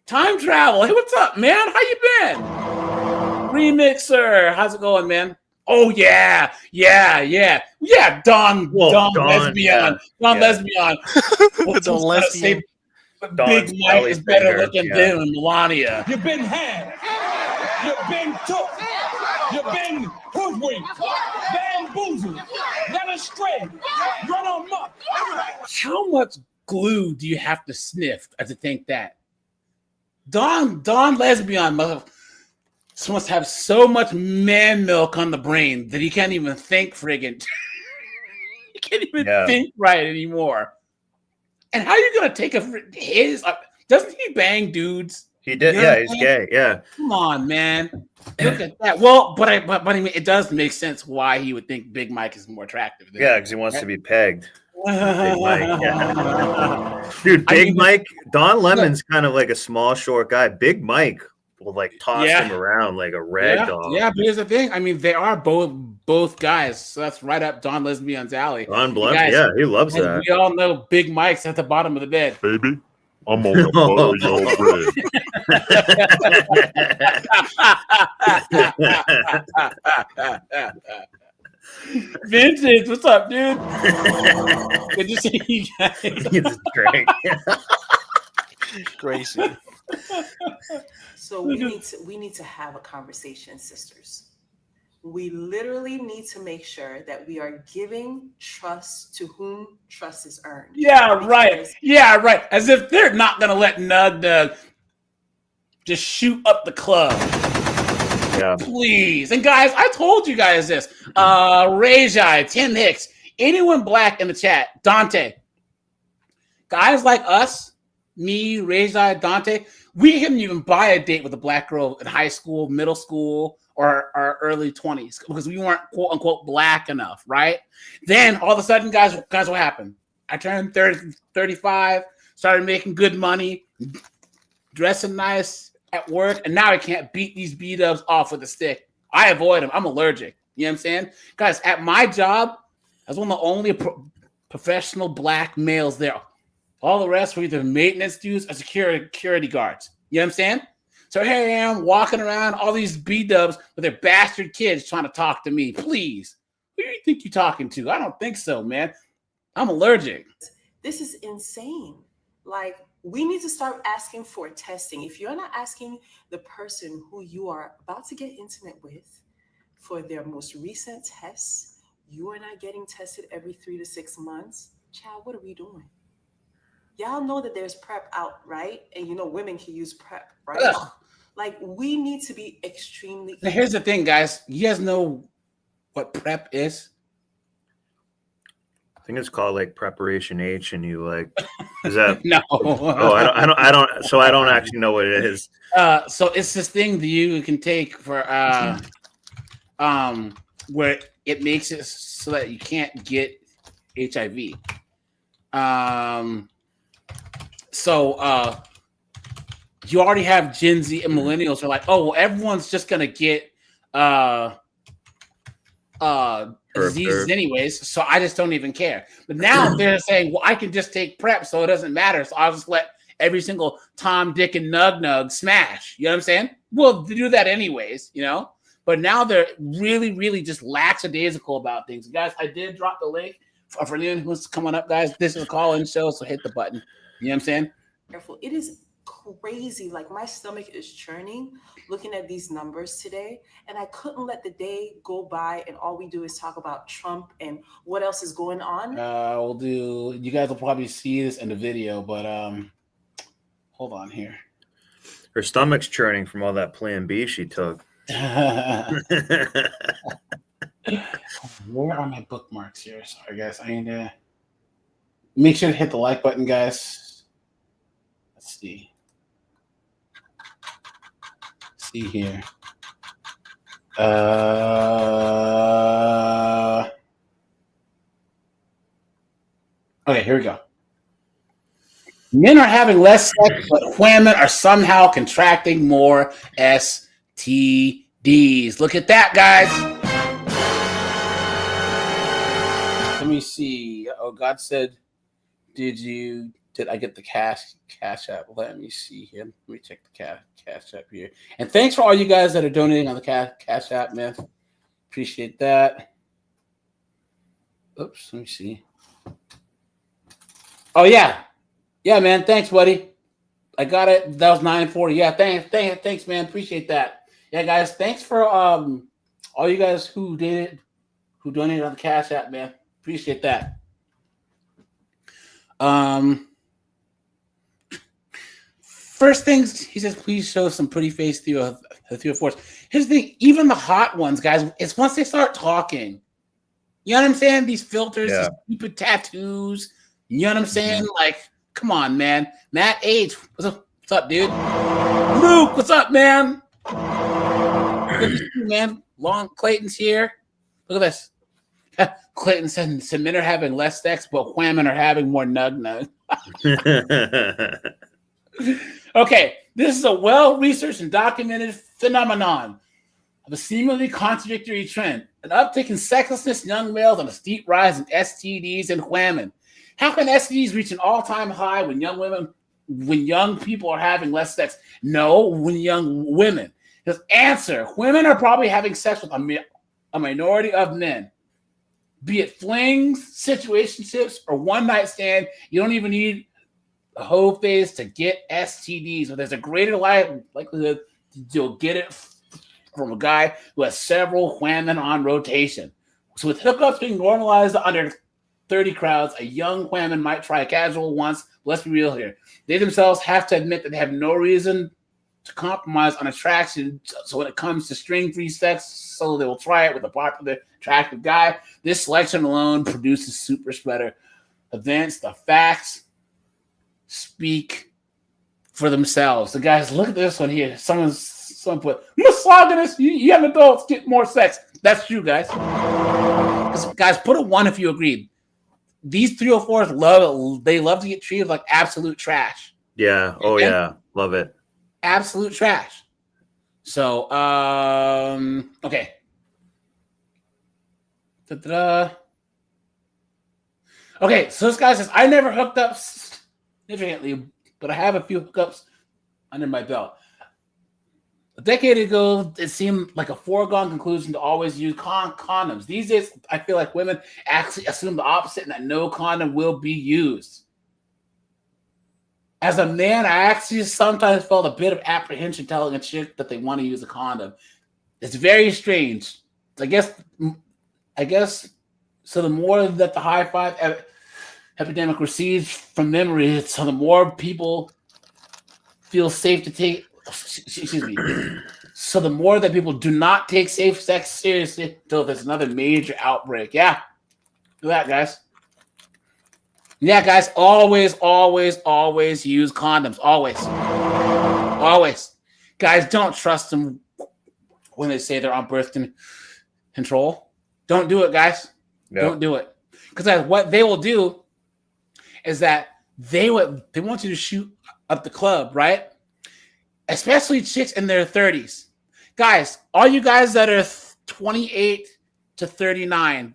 Time travel. Hey, what's up, man? How you been? Remixer. How's it going, man? Oh, yeah. Don Lesbian. Don Lesbian. Don Lesbian. Big Mike is better looking than Melania. You've been had. You've been took. You've been hoodwinked, bamboozled, led astray, run amok. How much glue do you have to sniff to think that? Don Lesbian must have so much man milk on the brain that he can't even think friggin'. He can't even think right anymore. And how are you gonna take his? Doesn't he bang dudes? He did. Yeah, he's gay. Yeah. Come on, man. Look at that. Well, but I mean, it does make sense why he would think Big Mike is more attractive. Yeah, because he wants to be pegged. Big Mike, yeah. Dude, Big Mike. Don Lemon's kind of like a small, short guy. Big Mike will like toss him around like a rag doll. Yeah, but here's the thing. I mean, they are both guys, so that's right up Don Lesbian's alley. Don Blunt, he loves that. We all know Big Mike's at the bottom of the bed. Baby, I'm on the butter your bread. Vintage, what's up, dude? Good to see you guys. It's great. Gracie. So we need to have a conversation, sisters. We literally need to make sure that we are giving trust to whom trust is earned. Yeah, right. As if they're not gonna let Nug just shoot up the club. Yeah. Please. And guys, I told you guys this. Rajai, Tim Hicks, anyone black in the chat, Dante. Guys like us, me, Rajai, Dante, we couldn't even buy a date with a black girl in high school, middle school, or our early 20s because we weren't quote unquote black enough, right? Then all of a sudden, guys, what happened? I turned 30, 35, started making good money, dressing nice at work, and now I can't beat these B-dubs off with a stick. I avoid them. I'm allergic. You know what I'm saying? Guys, at my job, I was one of the only professional black males there. All the rest were either maintenance dudes or security guards. You know what I'm saying? So here I am walking around, all these B-dubs with their bastard kids trying to talk to me. Please. Who do you think you're talking to? I don't think so, man. I'm allergic. This is insane. Like, we need to start asking for testing. If you're not asking the person who you are about to get intimate with for their most recent tests, you are not getting tested every 3 to 6 months. Child, what are we doing? Y'all know that there's PrEP out, right? And you know women can use PrEP, right? Ugh. Like, we need to be extremely... Now, here's the thing, guys. You guys know what PrEP is? I think it's called like Preparation H, and you like Is that no? Oh, I don't. So I don't actually know what it is. So it's this thing that you can take for where it makes it so that you can't get HIV. So you already have Gen Z and millennials are like, oh, well, everyone's just gonna get diseases anyways, so I just don't even care. But now they're saying, well, I can just take PrEP, so it doesn't matter. So I'll just let every single Tom, Dick, and Nug smash. You know what I'm saying? Well, they do that anyways, you know. But now they're really, really just lackadaisical about things. Guys, I did drop the link for anyone who's coming up, guys. This is a call-in show, so hit the button. You know what I'm saying? Careful. It is crazy. Like my stomach is churning looking at these numbers today, and I couldn't let the day go by and all we do is talk about Trump and what else is going on. We'll do. You guys will probably see this in the video, but hold on here. Her stomach's churning from all that Plan B she took. Where are my bookmarks here? Sorry, guys. I need to make sure to hit the like button, guys. Let's see. See here. Okay, here we go. Men are having less sex, but women are somehow contracting more STDs. Look at that, guys. Let me see. Oh, God said, did I get the cash app? Let me see here. Let me check the cash app here. And thanks for all you guys that are donating on the cash app, man. Appreciate that. Oops, let me see. Oh, yeah. Yeah, man. Thanks, buddy. I got it. That was 940. Yeah, thanks, man. Appreciate that. Yeah, guys. Thanks for all you guys who donated on the cash app, man. Appreciate that. First things, he says, please show some pretty face through a 304s. Here's the thing, even the hot ones, guys, it's once they start talking. You know what I'm saying? These filters, these stupid tattoos. You know what I'm saying? Mm-hmm. Like, come on, man. Matt H, what's up, dude? Luke, what's up, man? Good to see you, man. Long Clayton's here. Look at this. Clayton said some men are having less sex, but women are having more nug. Okay, this is a well-researched and documented phenomenon of a seemingly contradictory trend. An uptick in sexlessness in young males and a steep rise in STDs and women. How can STDs reach an all-time high when young people are having less sex? No, when young women. His answer, women are probably having sex with a minority of men. Be it flings, situationships, or one-night stand, you don't even need a whole phase to get STDs. But there's a greater likelihood you'll get it from a guy who has several women on rotation. So with hookups being normalized under 30 crowds, a young woman might try a casual once. But let's be real here. They themselves have to admit that they have no reason to compromise on attraction. So when it comes to string-free sex, so they will try it with a popular, attractive guy. This selection alone produces super spreader events. The facts speak for themselves. So guys, look at this one here. Someone put misogynist. Young adults get more sex. That's true, guys. Guys, put a 1 if you agree. These 304s love to get treated like absolute trash. Yeah. Oh, okay? Yeah. Love it. Absolute trash. So, okay. Okay, so this guy says, I never hooked up significantly, but I have a few hookups under my belt. A decade ago, it seemed like a foregone conclusion to always use condoms. These days, I feel like women actually assume the opposite and that no condom will be used. As a man, I actually sometimes felt a bit of apprehension telling a chick that they want to use a condom. It's very strange. I guess. So the more that the high five epidemic recedes from memory, so the more people feel safe to take. Excuse me. So the more that people do not take safe sex seriously until there's another major outbreak. Yeah, do that, guys. Yeah, guys, always use condoms. Always. Guys, don't trust them when they say they're on birth control. Don't do it, guys. Yep. Don't do it. Because what they will do is that they want you to shoot up the club, right? Especially chicks in their 30s. Guys, all you guys that are 28 to 39,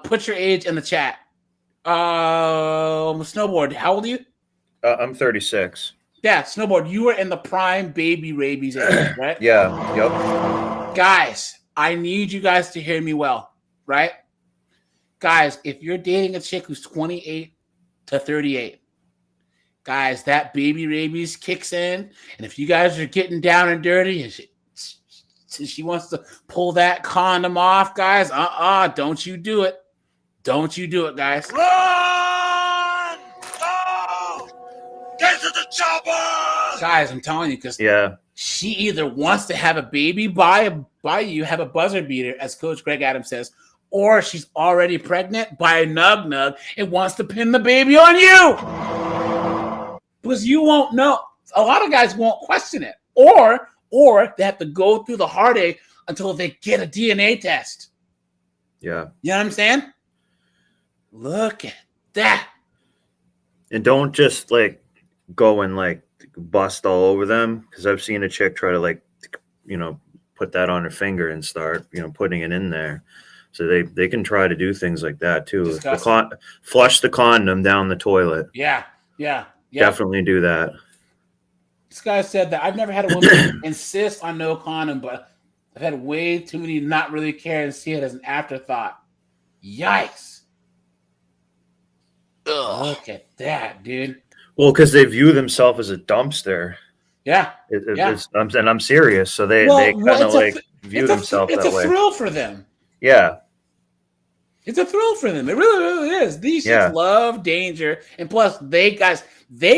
put your age in the chat. Snowboard, how old are you? I'm 36. Yeah, Snowboard, you were in the prime baby rabies age, right? Yeah, yep. Guys, I need you guys to hear me well, right? Guys, if you're dating a chick who's 28 to 38, guys, that baby rabies kicks in. And if you guys are getting down and dirty and she wants to pull that condom off, guys, don't you do it. Don't you do it, guys. Run! Go! Get to the chopper! Guys, I'm telling you, because she either wants to have a baby by you, have a buzzer beater, as Coach Greg Adams says, or she's already pregnant by a nug and wants to pin the baby on you. Because you won't know. A lot of guys won't question it. Or they have to go through the heartache until they get a DNA test. Yeah. You know what I'm saying? Look at that. And don't just like go and like bust all over them, because I've seen a chick try to like, put that on her finger and start, putting it in there. So they can try to do things like that too. Flush the condom down the toilet. Yeah. Definitely do that. This guy said that I've never had a woman insist on no condom, but I've had way too many not really care and see it as an afterthought. Yikes. Ugh. Look at that, dude. Well, because they view themselves as a dumpster. Yeah. I'm serious. So they kind of view themselves that way. It's a thrill for them. Yeah. It's a thrill for them. It really, really is. These chicks love danger. And plus, they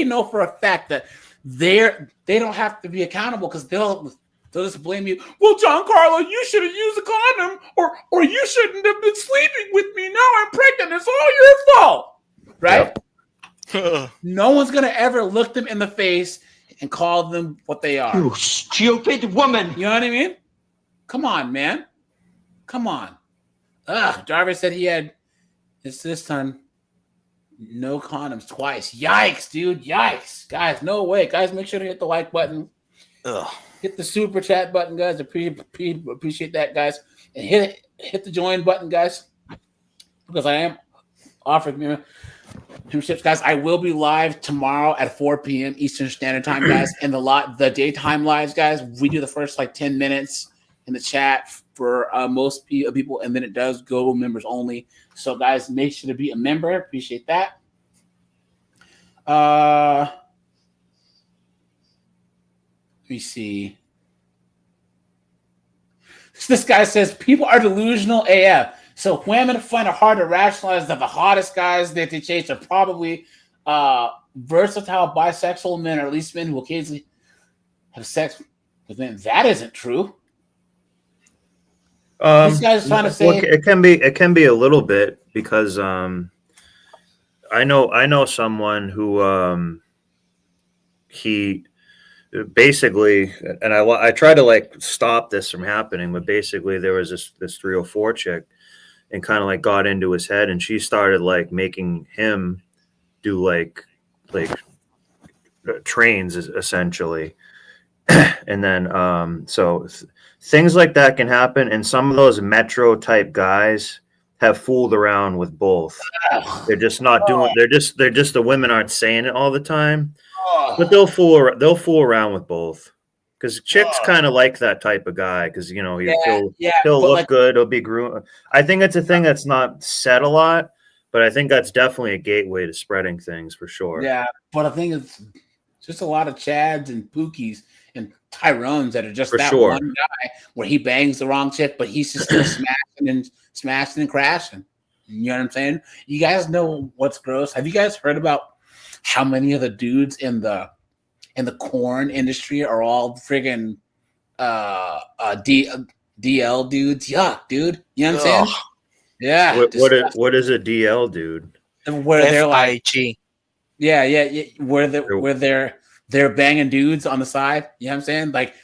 know for a fact that they don't have to be accountable, because they'll just blame you. Well, Giancarlo, you should have used a condom, or you shouldn't have been sleeping with me. Now I'm pregnant. It's all your fault. Right? Yep. No one's going to ever look them in the face and call them what they are. You stupid woman. You know what I mean? Come on, man. Come on. Jarvis said he had this time no condoms twice. Yikes, dude. Yikes. Guys, no way. Guys, make sure to hit the like button. Hit the super chat button, guys. Appreciate that, guys. And hit the join button, guys. Because I am offering memberships, guys. I will be live tomorrow at 4 p.m. Eastern Standard Time, guys. And the daytime lives, guys, we do the first 10 minutes in the chat for most people, and then it does go members only. So, guys, make sure to be a member. Appreciate that. Let me see. This guy says people are delusional AF. So women find it hard to rationalize that the hottest guys that they chase are probably versatile bisexual men, or at least men who occasionally have sex with men. That isn't true. This guy's trying to say it can be a little bit, because I know someone who he basically, and I try to stop this from happening, but basically there was this 304 chick, and kind of got into his head, and she started making him do trains essentially. And then so things like that can happen, and some of those metro type guys have fooled around with both. They're just not doing. They're just the women aren't saying it all the time, but they'll fool around with both, because chicks kind of like that type of guy, because he'll look good, he'll be groomed. I think it's a thing that's not said a lot, but I think that's definitely a gateway to spreading things for sure. Yeah, but I think it's just a lot of Chads and Pookies and Tyrones that are just one guy where he bangs the wrong chick, but he's just still smashing and crashing. You know what I'm saying? You guys know what's gross? Have you guys heard about how many of the dudes in the corn industry are all friggin' DL dudes? Yuck, dude. You know what I'm saying? Yeah. What is a DL dude? where they're like, FIG. yeah, where they're banging dudes on the side. You know what I'm saying? Like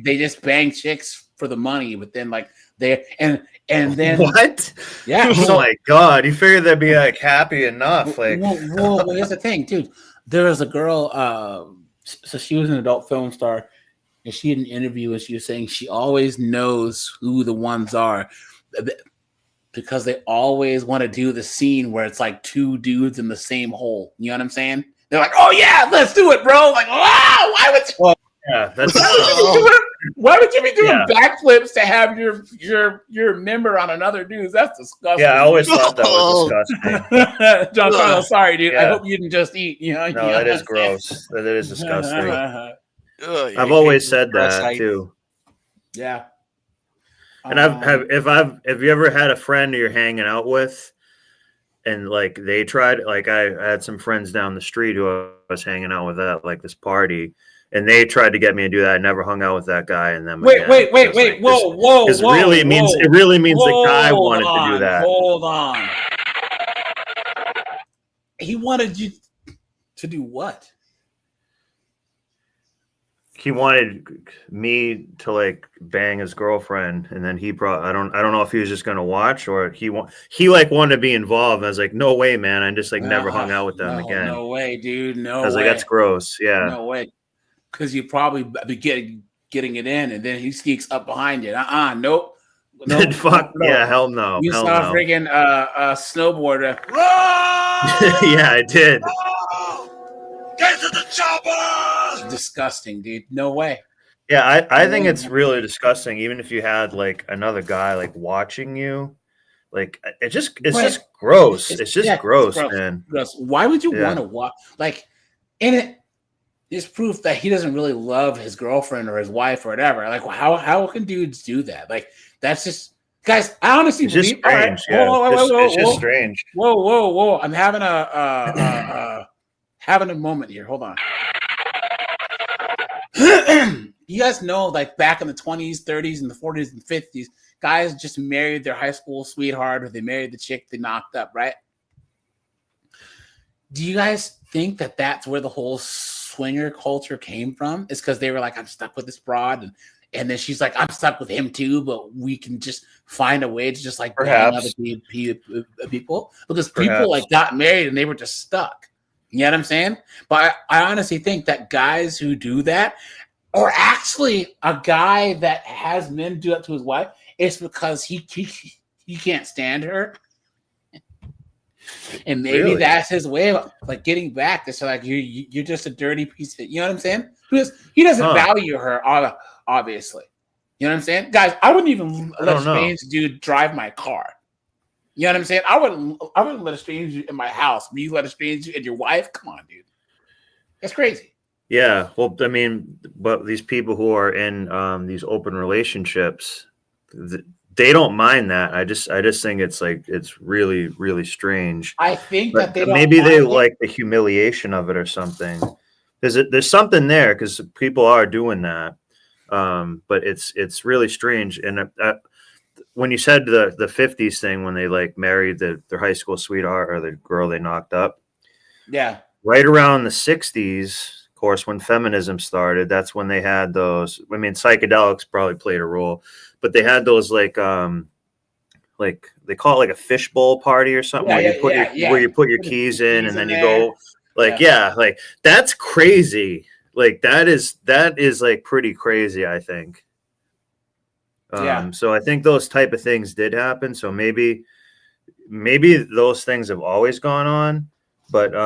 they just bang chicks for the money, but then like they and then what? Yeah. Oh my god! You figured they'd be like happy enough? Like, well, here's the thing, dude. There was a girl. So she was an adult film star, and she had an interview, and she was saying she always knows who the ones are, because they always want to do the scene where it's like two dudes in the same hole. You know what I'm saying? They're like, "Oh yeah, let's do it, bro!" Like, wow, why would you? Well, yeah, that's why would you be doing backflips to have your member on another dude's? That's disgusting. Yeah, I always thought that was disgusting. John Carlos, sorry, dude. Yeah. I hope you didn't just eat. You know, No, that is gross. That is disgusting. Ugh, I've always said gross that height. too. Yeah. And have you ever had a friend you're hanging out with, and like they tried, like I had some friends down the street who I was hanging out with at like this party, and they tried to get me to do that. I never hung out with that guy, and then wait, whoa! It really means the guy wanted to do that. Hold on. He wanted you to do what? He wanted me to like bang his girlfriend, and then he brought. I don't know if he was just gonna watch or he like wanted to be involved. I was like, no way, man. I just like never hung out with them again. No way, dude. No way. I was like, that's gross. Yeah. No way. Because you probably be getting it in, and then he sneaks up behind you. Nope. Fuck yeah, hell no. You hell saw no. freaking snowboarder. Yeah, I did. Get to the chopper! Disgusting, dude. No way. Yeah, I think it's really disgusting. Even if you had like another guy like watching you, like it's just gross. It's just gross, man. Gross. Why would you want to watch? Like, in it is proof that he doesn't really love his girlfriend or his wife or whatever. Like, how can dudes do that? Like, that's just, guys. I honestly believe it's strange. It's just strange. Whoa! I'm having having a moment here. Hold on. You guys know, like back in the 20s, 30s, and the 40s and 50s, guys just married their high school sweetheart, or they married the chick they knocked up, right? Do you guys think that that's where the whole swinger culture came from? It's because they were like, I'm stuck with this broad, and then she's like, I'm stuck with him too, but we can just find a way to just like bang other people, because people like got married and they were just stuck. You know what I'm saying? But I honestly think that guys who do that, or actually a guy that has men do that to his wife, it's because he can't stand her. And maybe that's his way of like getting back. It's like you're just a dirty piece of, you know what I'm saying? He doesn't value her, obviously. You know what I'm saying? Guys, I wouldn't even let a strange dude drive my car. You know what I'm saying? I wouldn't let a stranger in my house. But you let a stranger and your wife? Come on, dude. That's crazy. Yeah. Well, I mean, but these people who are in these open relationships, they don't mind that. I just think it's like it's really, really strange. I think that they don't maybe they like the humiliation of it or something. There's something there because people are doing that. But it's really strange. And when you said the 50s thing, when they like married their high school sweetheart or the girl they knocked up. Yeah. Right around the 60s, of course, when feminism started, that's when they had those. I mean, psychedelics probably played a role, but they had those like they call it like a fishbowl party or something, where you put your keys in and then you go like, like that's crazy. Like that is like pretty crazy, I think. So I think those type of things did happen. So maybe those things have always gone on, but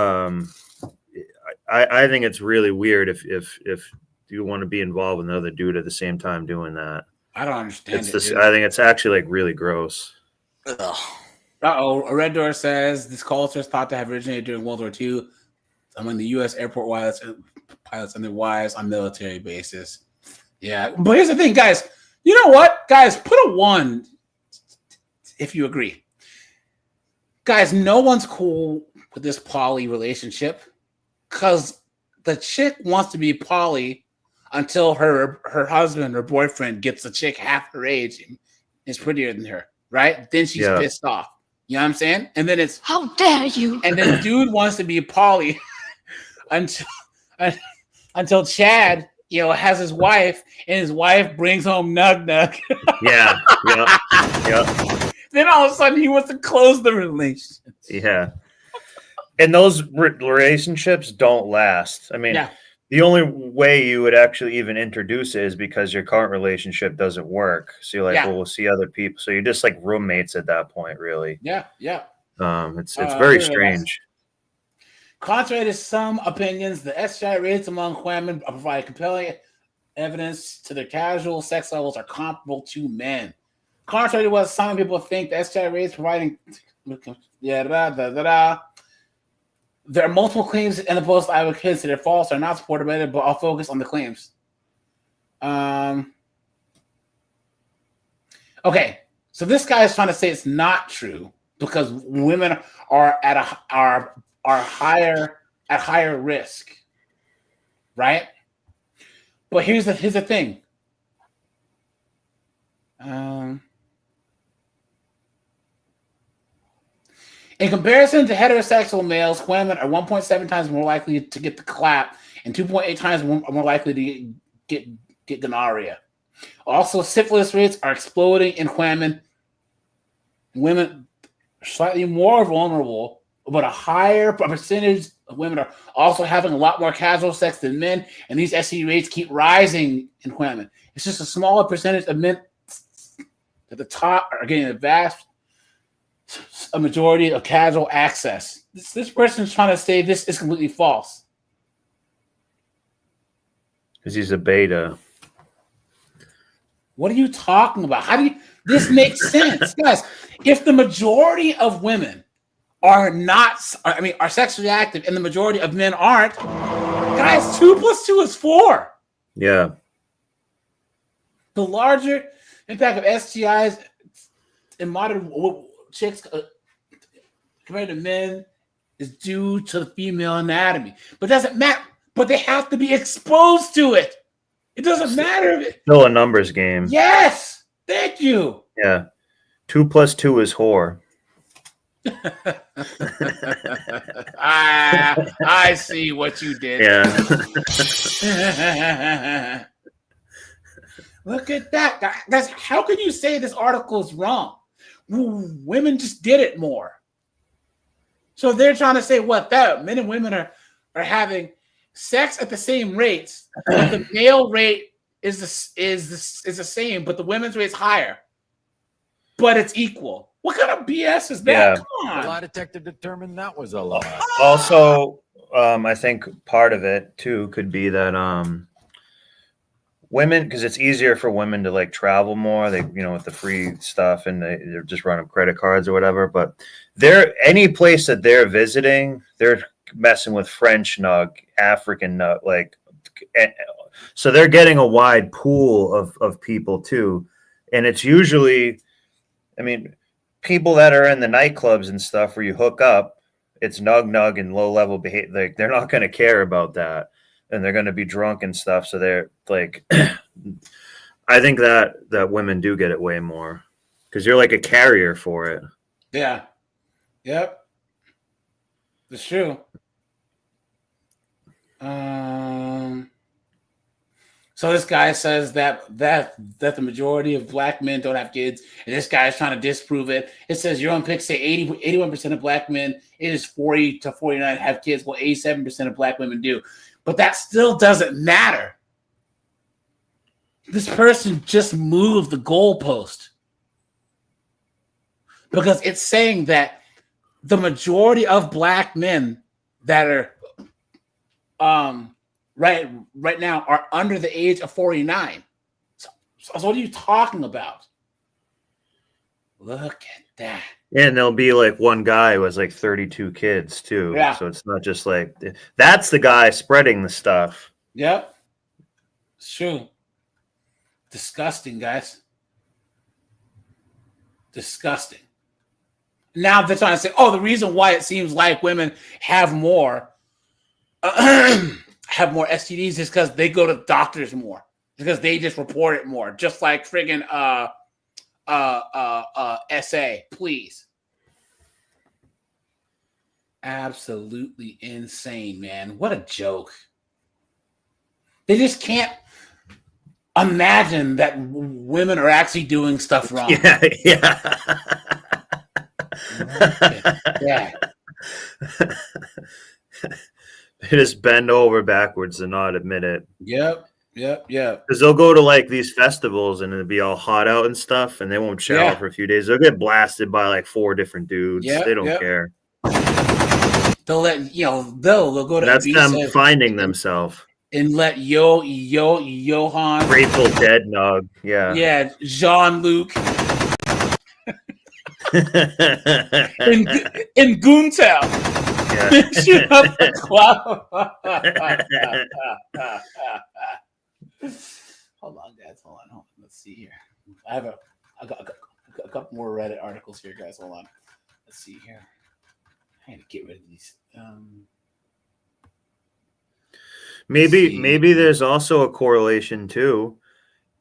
I think it's really weird if you want to be involved with another dude at the same time doing that. I don't understand. I think it's actually like really gross. A Red Door says this culture is thought to have originated during World War II among the U.S. airport pilots and their wives on military bases. Yeah, but here's the thing, guys. You know what, guys? Put a 1 if you agree. Guys, no one's cool with this poly relationship because the chick wants to be poly until her husband or boyfriend gets a chick half her age and is prettier than her, right? Then she's pissed off. You know what I'm saying? And then it's how dare you? And then dude wants to be poly until Chad, has his wife, and his wife brings home nug. Yeah. Then all of a sudden he wants to close the relationship. Yeah. And those relationships don't last. I mean, Yeah. the only way you would actually even introduce it is because your current relationship doesn't work. So you're like, well, we'll see other people. So you're just like roommates at that point, really. Yeah. It's very strange. Contrary to some opinions, the STI rates among women provide compelling evidence to their casual sex levels are comparable to men. Contrary to what some people think, the STI rates providing there are multiple claims in the post I would consider false or not supported by it, but I'll focus on the claims. Okay, so this guy is trying to say it's not true because women are at higher risk, right? But here's the thing. In comparison to heterosexual males, women are 1.7 times more likely to get the clap and 2.8 times more likely to get gonorrhea. Also, syphilis rates are exploding in women. Women are slightly more vulnerable, but a higher percentage of women are also having a lot more casual sex than men, and these STD rates keep rising in women. It's just a smaller percentage of men at the top are getting a majority of casual access. This person is trying to say this is completely false. Because he's a beta. What are you talking about? This makes sense? Guys, if the majority of women are sexually active and the majority of men aren't, guys, 2 + 2 is 4. Yeah. The larger impact of STIs in modern chicks compared to men is due to the female anatomy. But doesn't matter. But they have to be exposed to it. It doesn't matter. Still a numbers game. Yes. Thank you. Yeah. 2 + 2 is whore. I see what you did. Yeah. Look at that. Guys, how can you say this article is wrong? Women just did it more. So they're trying to say that men and women are having sex at the same rates, but the male rate is the same, but the women's rate is higher. But it's equal. What kind of BS is that? Yeah. Come on. The lie detector determined that was a lie. Also, I think part of it too could be that women, because it's easier for women to like travel more, they with the free stuff, and they're just running credit cards or whatever. But any place that they're visiting, they're messing with French nug, African nug, so they're getting a wide pool of people too. And it's usually, people that are in the nightclubs and stuff where you hook up, it's nug and low level behavior. Like, they're not going to care about that, and they're going to be drunk and stuff. So they're like, I think that women do get it way more because you're like a carrier for it. Yeah. Yep. It's true. So this guy says that the majority of black men don't have kids, and this guy is trying to disprove it. It says your own picks say 81% of black men, it is 40 to 49 have kids, while 87% of black women do. But that still doesn't matter. This person just moved the goalpost because it's saying that the majority of black men that are right now are under the age of 49. So what are you talking about? Look at that. And there'll be like one guy who has like 32 kids too. Yeah. So it's not just like that's the guy spreading the stuff. Yep. It's true. Disgusting, guys. Disgusting. Now they're trying to say, the reason why it seems like women have more STDs is because they go to doctors more, because they just report it more, just like friggin' SA, please. Absolutely insane, man. What a joke. They just can't imagine that women are actually doing stuff wrong. Yeah. Yeah. They just bend over backwards and not admit it. Yep. Because they'll go to like these festivals and it'll be all hot out and stuff, and they won't shower for a few days. They'll get blasted by like 4 different dudes. They don't care. They'll let they'll go to That's them Ibiza finding themselves. and let Johan Grateful Dead nog. Yeah. Jean-Luc in Goontown. Shoot up the cloud. Hold on, guys. Hold on. Let's see here. I got a couple more Reddit articles here, guys. Hold on. Let's see here. I had to get rid of these. Maybe there's also a correlation too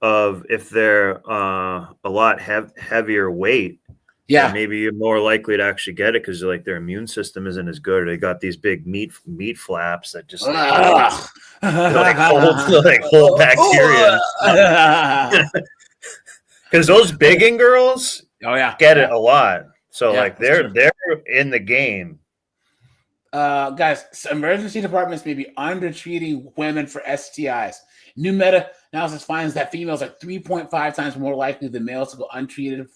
of if they're a lot heavier weight. Yeah, maybe you're more likely to actually get it because like their immune system isn't as good. They got these big meat flaps that just hold bacteria. Because those bigging girls, get it a lot. So like they're in the game. Guys, emergency departments may be undertreating women for STIs. New meta-analysis finds that females are 3.5 times more likely than males to go untreated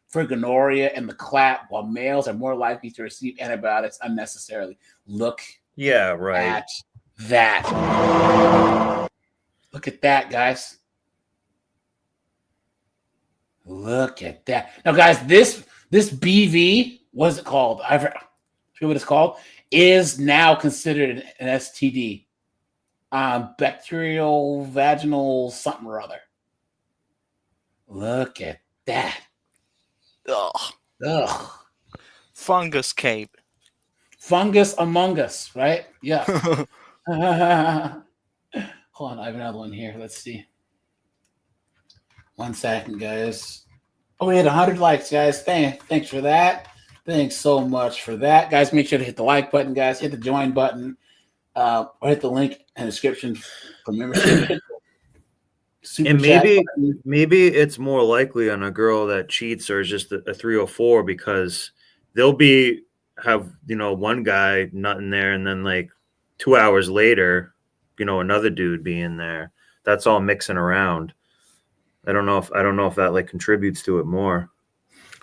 for gonorrhea and the clap, while males are more likely to receive antibiotics unnecessarily. Look at that. Look at that, guys. Look at that. Now, guys, this BV, what's it called? I forget what it's called, is now considered an STD. Bacterial vaginal something or other. Look at that. Ugh. Fungus cape. Fungus among us, right? Yeah. Hold on, I have another one here. Let's see. 1 second, guys. Oh, we had 100 likes, guys. Thanks for that. Thanks so much for that, guys. Make sure to hit the like button, guys. Hit the join button, or hit the link in the description for membership. And maybe it's more likely on a girl that cheats or is just a 304 because they'll have one guy nutting there and then like 2 hours later, another dude be in there. That's all mixing around. I don't know if that like contributes to it more.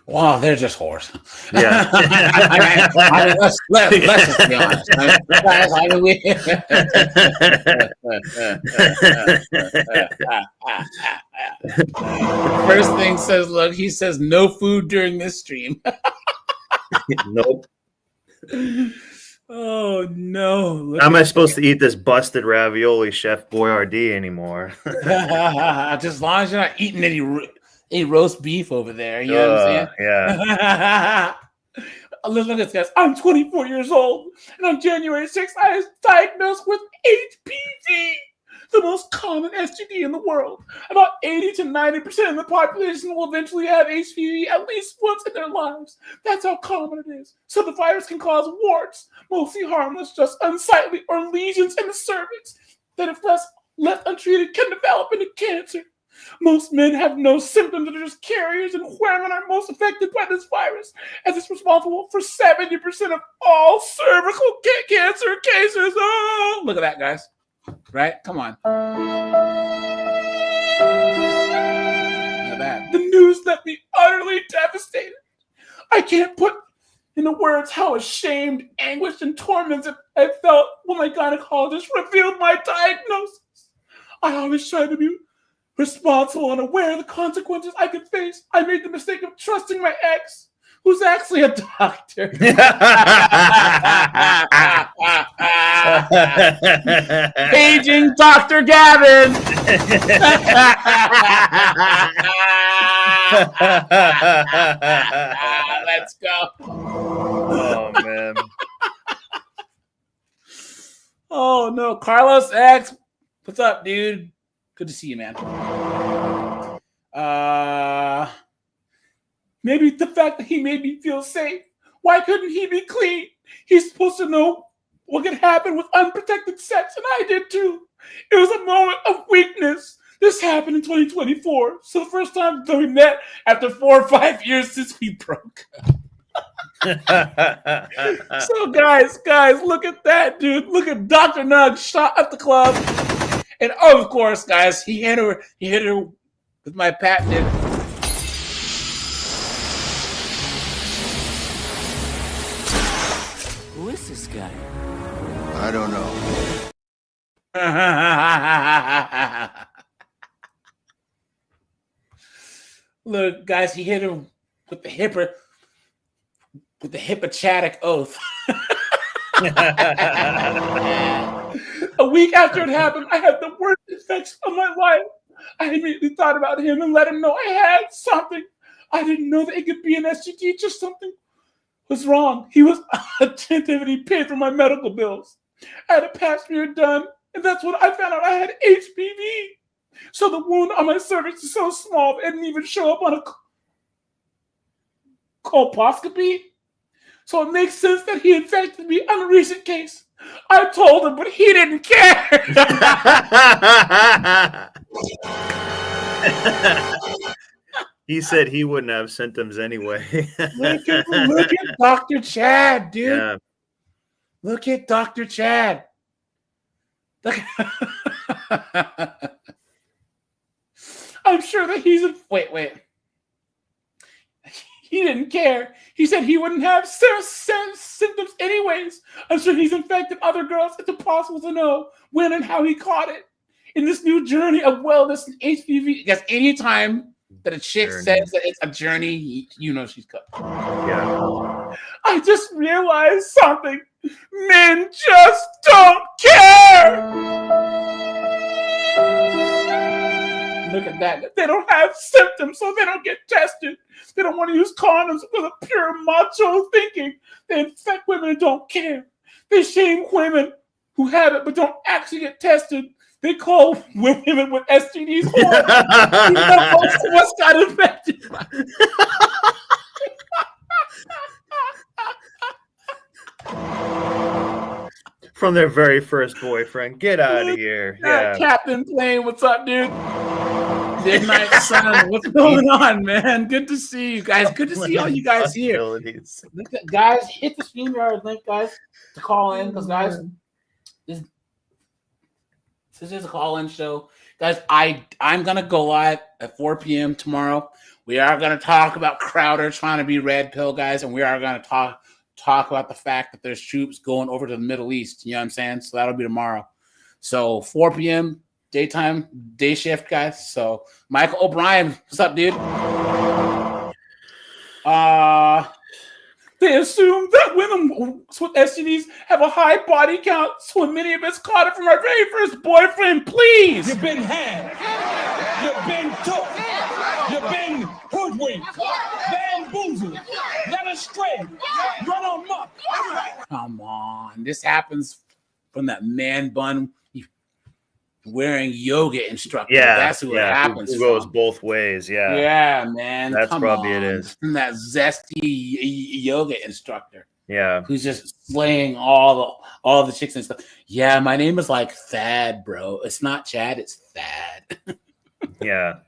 Wow, they're just whores. Yeah. Let's just be honest. First thing says, look, he says no food during this stream. Nope. Oh no! How am I supposed to eat this busted ravioli, Chef Boyardee anymore? Just as long as you're not eating any roast beef over there, you know what I'm saying? Yeah. Look at this, guys. I'm 24 years old, and on January 6th, I was diagnosed with HPV, the most common STD in the world. About 80 to 90% of the population will eventually have HPV at least once in their lives. That's how common it is. So the virus can cause warts, mostly harmless, just unsightly, or lesions in the cervix that, if left untreated, can develop into cancer. Most men have no symptoms and are just carriers, and women are most affected by this virus, as it's responsible for 70% of all cervical cancer cases. Oh, look at that, guys. Right? Come on. Look at that. The news left me utterly devastated. I can't put into words how ashamed, anguished, and tormented I felt when my gynecologist revealed my diagnosis. I always try to be responsible and aware of the consequences I could face. I made the mistake of trusting my ex, who's actually a doctor. Paging Dr. Gavin. Let's go. Oh, man. Oh, no. Carlos X. What's up, dude? Good to see you, man. Maybe the fact that he made me feel safe. Why couldn't he be clean? He's supposed to know what can happen with unprotected sex, and I did too. It was a moment of weakness. This happened in 2024. So the first time that we met after 4 or 5 years since we broke up. So guys, look at that, dude. Look at Dr. Nug shot at the club. And of course, guys, he hit her with my patented. Who is this guy? I don't know. Look, guys, he hit him with the Hippocratic oath. A week after it happened, I had the worst infection of my life. I immediately thought about him and let him know I had something. I didn't know that it could be an STD, just something was wrong. He was attentive and he paid for my medical bills. I had a pap smear done, and that's when I found out I had HPV. So the wound on my cervix is so small, it didn't even show up on a colposcopy. So it makes sense that he infected me on a recent case. I told him, but he didn't care. He said he wouldn't have symptoms anyway. Look at Dr. Chad, dude. Yeah. Look at Dr. Chad. I'm sure that he's wait. He didn't care. He said he wouldn't have symptoms anyways. I'm sure he's infected other girls. It's impossible to know when and how he caught it. In this new journey of wellness and HPV, because anytime that a chick says that it's a journey, you know she's cooked. Yeah. I just realized something. Men just don't care. Look at that. They don't have symptoms, so they don't get tested. They don't want to use condoms because of pure macho thinking. They infect women and don't care. They shame women who have it but don't actually get tested. They call women with STDs horrible. Even though most of us got infected. From their very first boyfriend. Get out of here. Yeah. Captain Plane, what's up, dude? Midnight Sun, what's going on, man? Good to see you guys. Good to see all you guys here. Guys, hit the StreamYard link, guys, to call in, because guys, this is a call-in show. Guys, I'm gonna go live at 4 p.m. tomorrow. We are gonna talk about Crowder trying to be red pill, guys, and we are gonna talk about the fact that there's troops going over to the Middle East. You know what I'm saying? So that'll be tomorrow. So 4 p.m. daytime, day shift, guys. So Michael O'Brien, what's up, dude? They assume that women with STDs have a high body count, so many of us caught it from our very first boyfriend. Please. You've been had. You've been took. You've been hoodwinked. Bamboozled. Led astray. Run amok. Come on. This happens from that man bun wearing yoga instructor. Yeah, that's who it happens. It goes both ways. Yeah. Yeah, man. That's Come probably on. it is. From that zesty yoga instructor. Yeah. Who's just slaying all the chicks and stuff. Yeah, my name is like Thad, bro. It's not Chad, it's Thad. Yeah.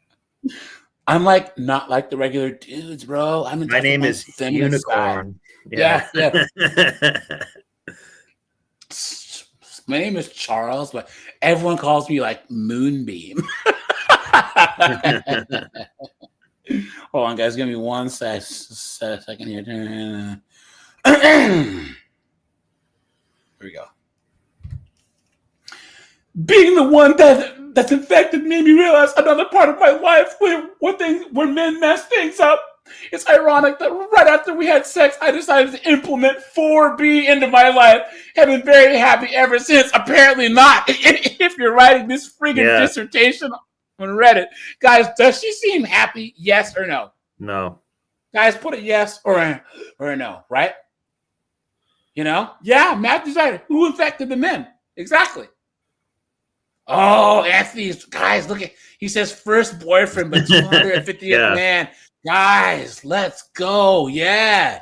I'm like not like the regular dudes, bro. My name is Unicorn. Yeah. My name is Charles, but everyone calls me like Moonbeam. Hold on, guys. Give me one second here. Here we go. Being the one that's infected made me realize another part of my life where men mess things up. It's ironic that right after we had sex, I decided to implement 4B into my life. Have been very happy ever since. Apparently not. If you're writing this friggin' dissertation on Reddit. Guys, does she seem happy? Yes or no? No. Guys, put a yes or a no, right? You know? Yeah, Matt decided. Who infected the men? Exactly. Oh, Anthony's guys, look at he says first boyfriend, but 250th man. Guys, let's go. Yeah.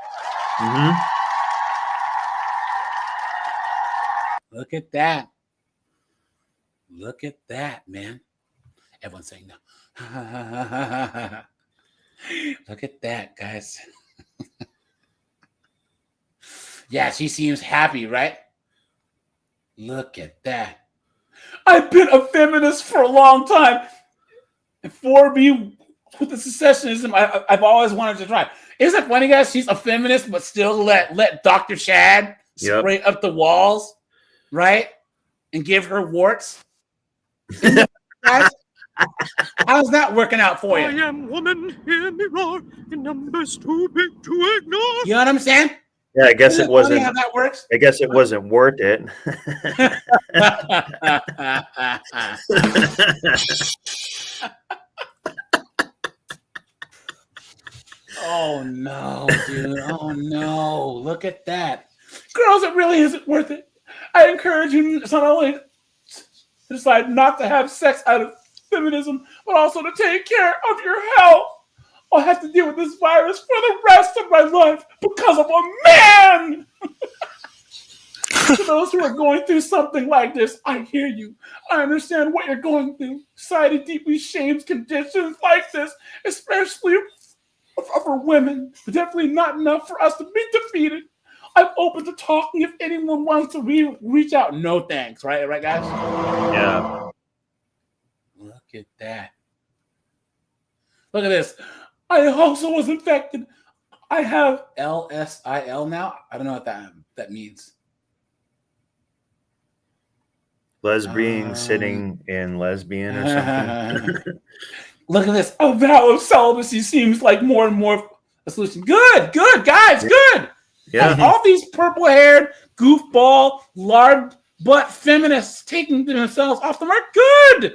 Look at that. Look at that, man. Everyone's saying no. Look at that, guys. Yeah, she seems happy, right? Look at that. I've been a feminist for a long time. And for me, with the secessionism, I've always wanted to try. Isn't it funny, guys? She's a feminist, but still let Dr. Chad spray up the walls, right? And give her warts. Guys, how's that working out for you? I am woman, hear me roar, in numbers too big to ignore. You know what I'm saying? Yeah, I guess it wasn't. How that works? I guess it wasn't worth it. Oh no, dude. Oh no. Look at that. Girls, it really isn't worth it. I encourage you not only to decide not to have sex out of feminism, but also to take care of your health. I'll have to deal with this virus for the rest of my life because of a man. To those who are going through something like this, I hear you. I understand what you're going through. Society deeply shames conditions like this, especially for women. But definitely not enough for us to be defeated. I'm open to talking if anyone wants to reach out. No thanks, right, guys? Yeah. Look at that. Look at this. I also was infected. I have LSIL now. I don't know what that means. Lesbian sitting in lesbian or something. Look at this. A vow of celibacy seems like more and more a solution. Good, guys, good. Yeah. All these purple-haired, goofball, lard butt feminists taking themselves off the mark. Good.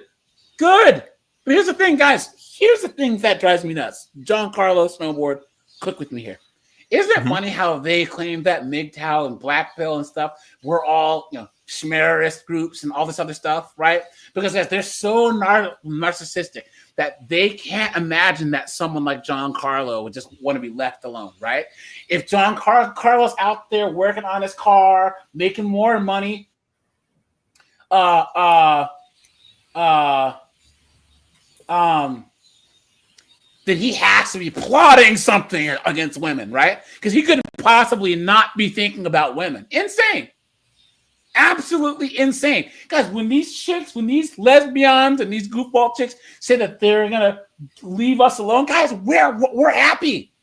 But here's the thing, guys. Here's the thing that drives me nuts. John Carlos Snowboard, click with me here. Isn't it funny how they claim that MGTOW and Black Pill and stuff were all, schmerist groups and all this other stuff, right? Because they're so narcissistic that they can't imagine that someone like John Carlo would just want to be left alone, right? If John Carlo's out there working on his car, making more money, then he has to be plotting something against women, right? Because he couldn't possibly not be thinking about women. Insane. Absolutely insane. Guys, when these lesbians and these goofball chicks say that they're going to leave us alone, guys, we're happy.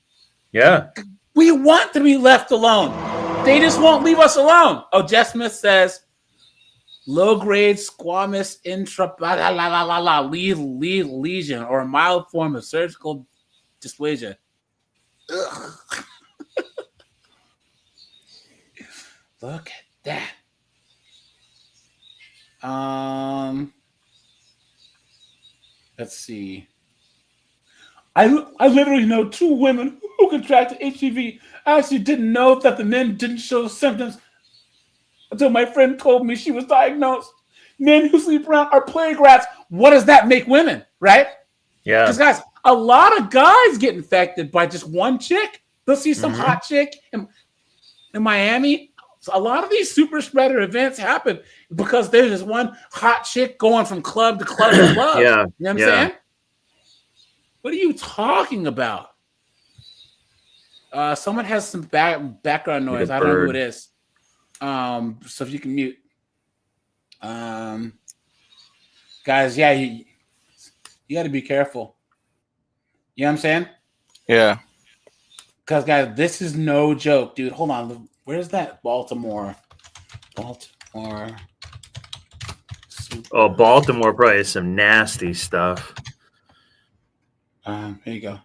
Yeah. We want to be left alone. They just won't leave us alone. Oh, Jess Smith says, low-grade squamous lesion or a mild form of surgical dysplasia. Ugh. Look at that. Let's see. I literally know 2 women who contracted HIV. I actually didn't know that the men didn't show symptoms until my friend told me she was diagnosed. Men who sleep around are plague rats. What does that make women, right? Yeah. Because, guys, a lot of guys get infected by just one chick. They'll see some hot chick in Miami. So a lot of these super spreader events happen because there's this one hot chick going from club to club to club. Yeah. You know what I'm saying? What are you talking about? Someone has some background noise. I don't know who it is. So if you can mute. Guys, yeah, you got to be careful. You know what I'm saying? Yeah. Because, guys, this is no joke, dude. Hold on. Where's that Baltimore? Oh, Baltimore probably has some nasty stuff. Here you go.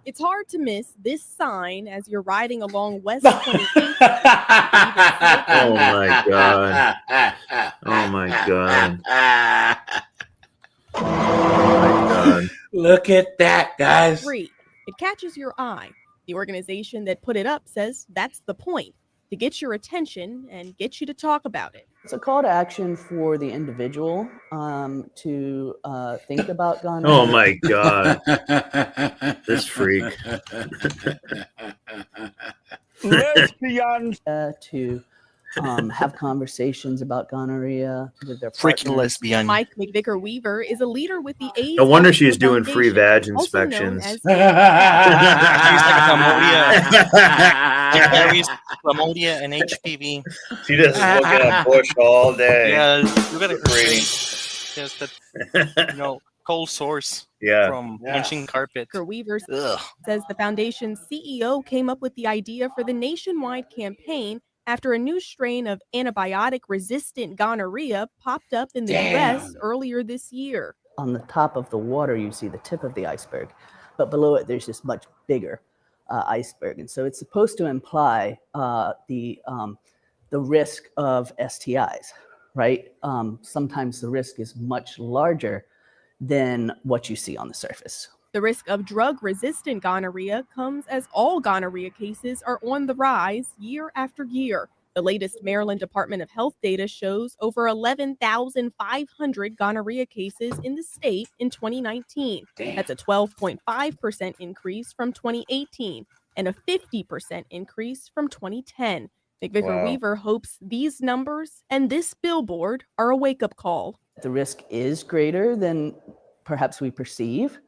It's hard to miss this sign as you're riding along West 25th. Oh my god! Oh my god! Oh my god! Look at that, guys. 3. It catches your eye. The organization that put it up says that's the point, to get your attention and get you to talk about it. It's a call to action for the individual to think about gonorrhea. Oh my God. This freak. Lesbians. To have conversations about gonorrhea with their Freaking partners. lesbian. Mike McVicker Weaver is a leader with the AIDS. No wonder she's Health doing free vag Foundation, also known inspections. as- She's like a chlamydia. She carries chlamydia and HPV. She just looking at Bush all day. Yeah, look at her Pretty. face. Just that, cold sores from munching carpet. Weaver Ugh. says the foundation's CEO came up with the idea for the nationwide campaign after a new strain of antibiotic-resistant gonorrhea popped up in the U.S. earlier this year. On the top of the water, you see the tip of the iceberg, but below it, there's this much bigger iceberg. And so it's supposed to imply the risk of STIs, right? Sometimes the risk is much larger than what you see on the surface. The risk of drug-resistant gonorrhea comes as all gonorrhea cases are on the rise year after year. The latest Maryland Department of Health data shows over 11,500 gonorrhea cases in the state in 2019. That's a 12.5% increase from 2018 and a 50% increase from 2010. McVicker Weaver hopes these numbers and this billboard are a wake-up call. The risk is greater than perhaps we perceive,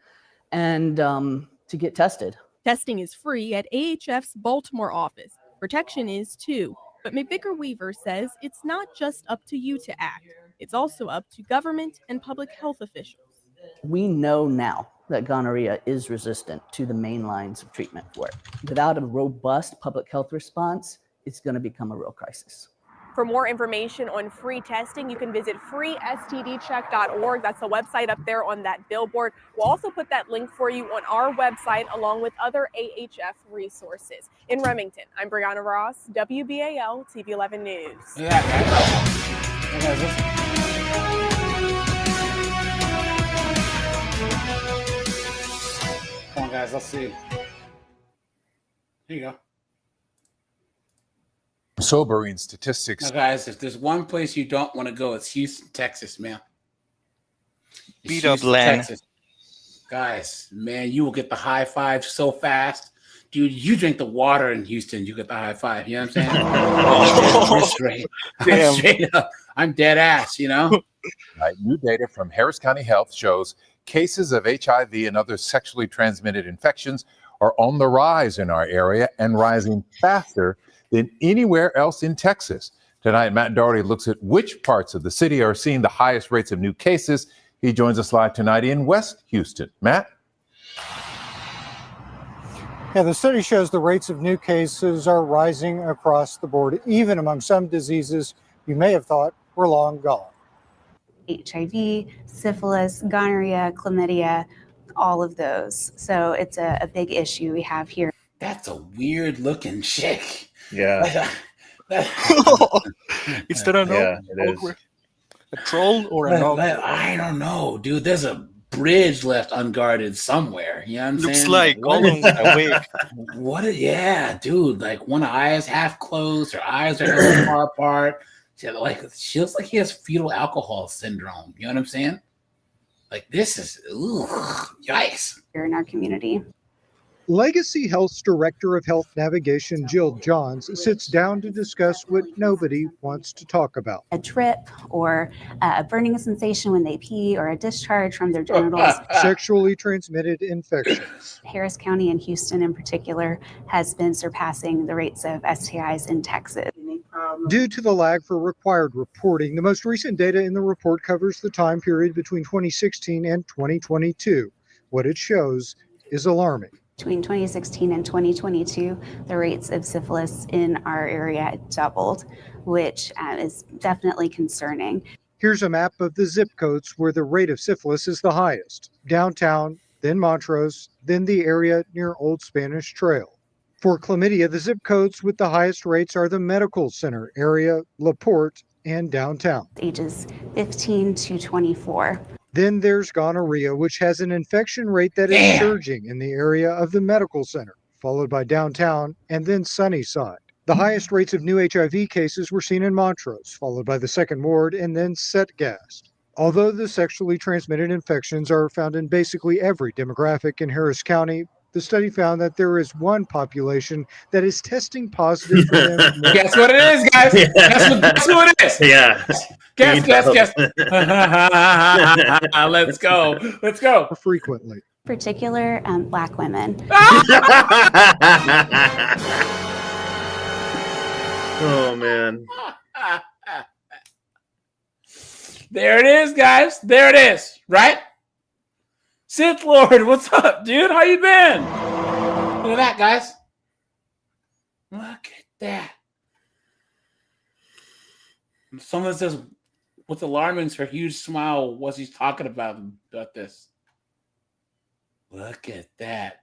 and to get tested. Testing is free at AHF's Baltimore office. Protection is too. But McVicker Weaver says it's not just up to you to act. It's also up to government and public health officials. We know now that gonorrhea is resistant to the main lines of treatment for it. Without a robust public health response, it's going to become a real crisis. For more information on free testing, you can visit freestdcheck.org. That's the website up there on that billboard. We'll also put that link for you on our website along with other AHF resources. In Remington, I'm Brianna Ross, WBAL TV 11 News. Come on, guys, let's see. Here you go. Sobering statistics. Now, guys, if there's one place you don't want to go, it's Houston, Texas, man. Beat up land. Texas. Guys, man, you will get the high five so fast. Dude, you drink the water in Houston, you get the high five. You know what I'm saying? I'm straight. I'm straight up. I'm dead ass, you know? New data from Harris County Health shows cases of HIV and other sexually transmitted infections are on the rise in our area and rising faster than anywhere else in Texas. Tonight, Matt Doherty looks at which parts of the city are seeing the highest rates of new cases. He joins us live tonight in West Houston. Matt? Yeah, the study shows the rates of new cases are rising across the board, even among some diseases you may have thought were long gone. HIV, syphilis, gonorrhea, chlamydia, all of those. So it's a big issue we have here. That's a weird looking chick. Yeah. Is that a troll or a dog? I don't know, dude. There's a bridge left unguarded somewhere. You know what I'm Looks saying? like Gollum awake. Yeah, dude. Like one eye is half closed, her eyes are hella far apart. She looks like he has fetal alcohol syndrome. You know what I'm saying? Like this is yikes. Here in our community. Legacy Health's Director of Health Navigation, Jill Johns, sits down to discuss what nobody wants to talk about. A drip or a burning sensation when they pee or a discharge from their genitals. Sexually transmitted infections. Harris County and Houston in particular has been surpassing the rates of STIs in Texas. Due to the lag for required reporting, the most recent data in the report covers the time period between 2016 and 2022. What it shows is alarming. Between 2016 and 2022, the rates of syphilis in our area doubled, which is definitely concerning. Here's a map of the zip codes where the rate of syphilis is the highest. Downtown, then Montrose, then the area near Old Spanish Trail. For chlamydia, the zip codes with the highest rates are the Medical Center area, LaPorte, and downtown. Ages 15 to 24. Then there's gonorrhea, which has an infection rate that is surging in the area of the Medical Center, followed by downtown and then Sunnyside. The highest rates of new HIV cases were seen in Montrose, followed by the second ward, and then Setgast. Although the sexually transmitted infections are found in basically every demographic in Harris County, the study found that there is one population that is testing positive for them. Guess what it is, guys? Guess who it is? Yeah. Guess. Let's go. Let's go. Frequently. Particular Black women. Oh, man. There it is, guys. There it is. Right? Sith Lord, what's up, dude? How you been? Look at that, guys. Look at that. Someone says, what's alarming is her huge smile. What's he talking about this? Look at that.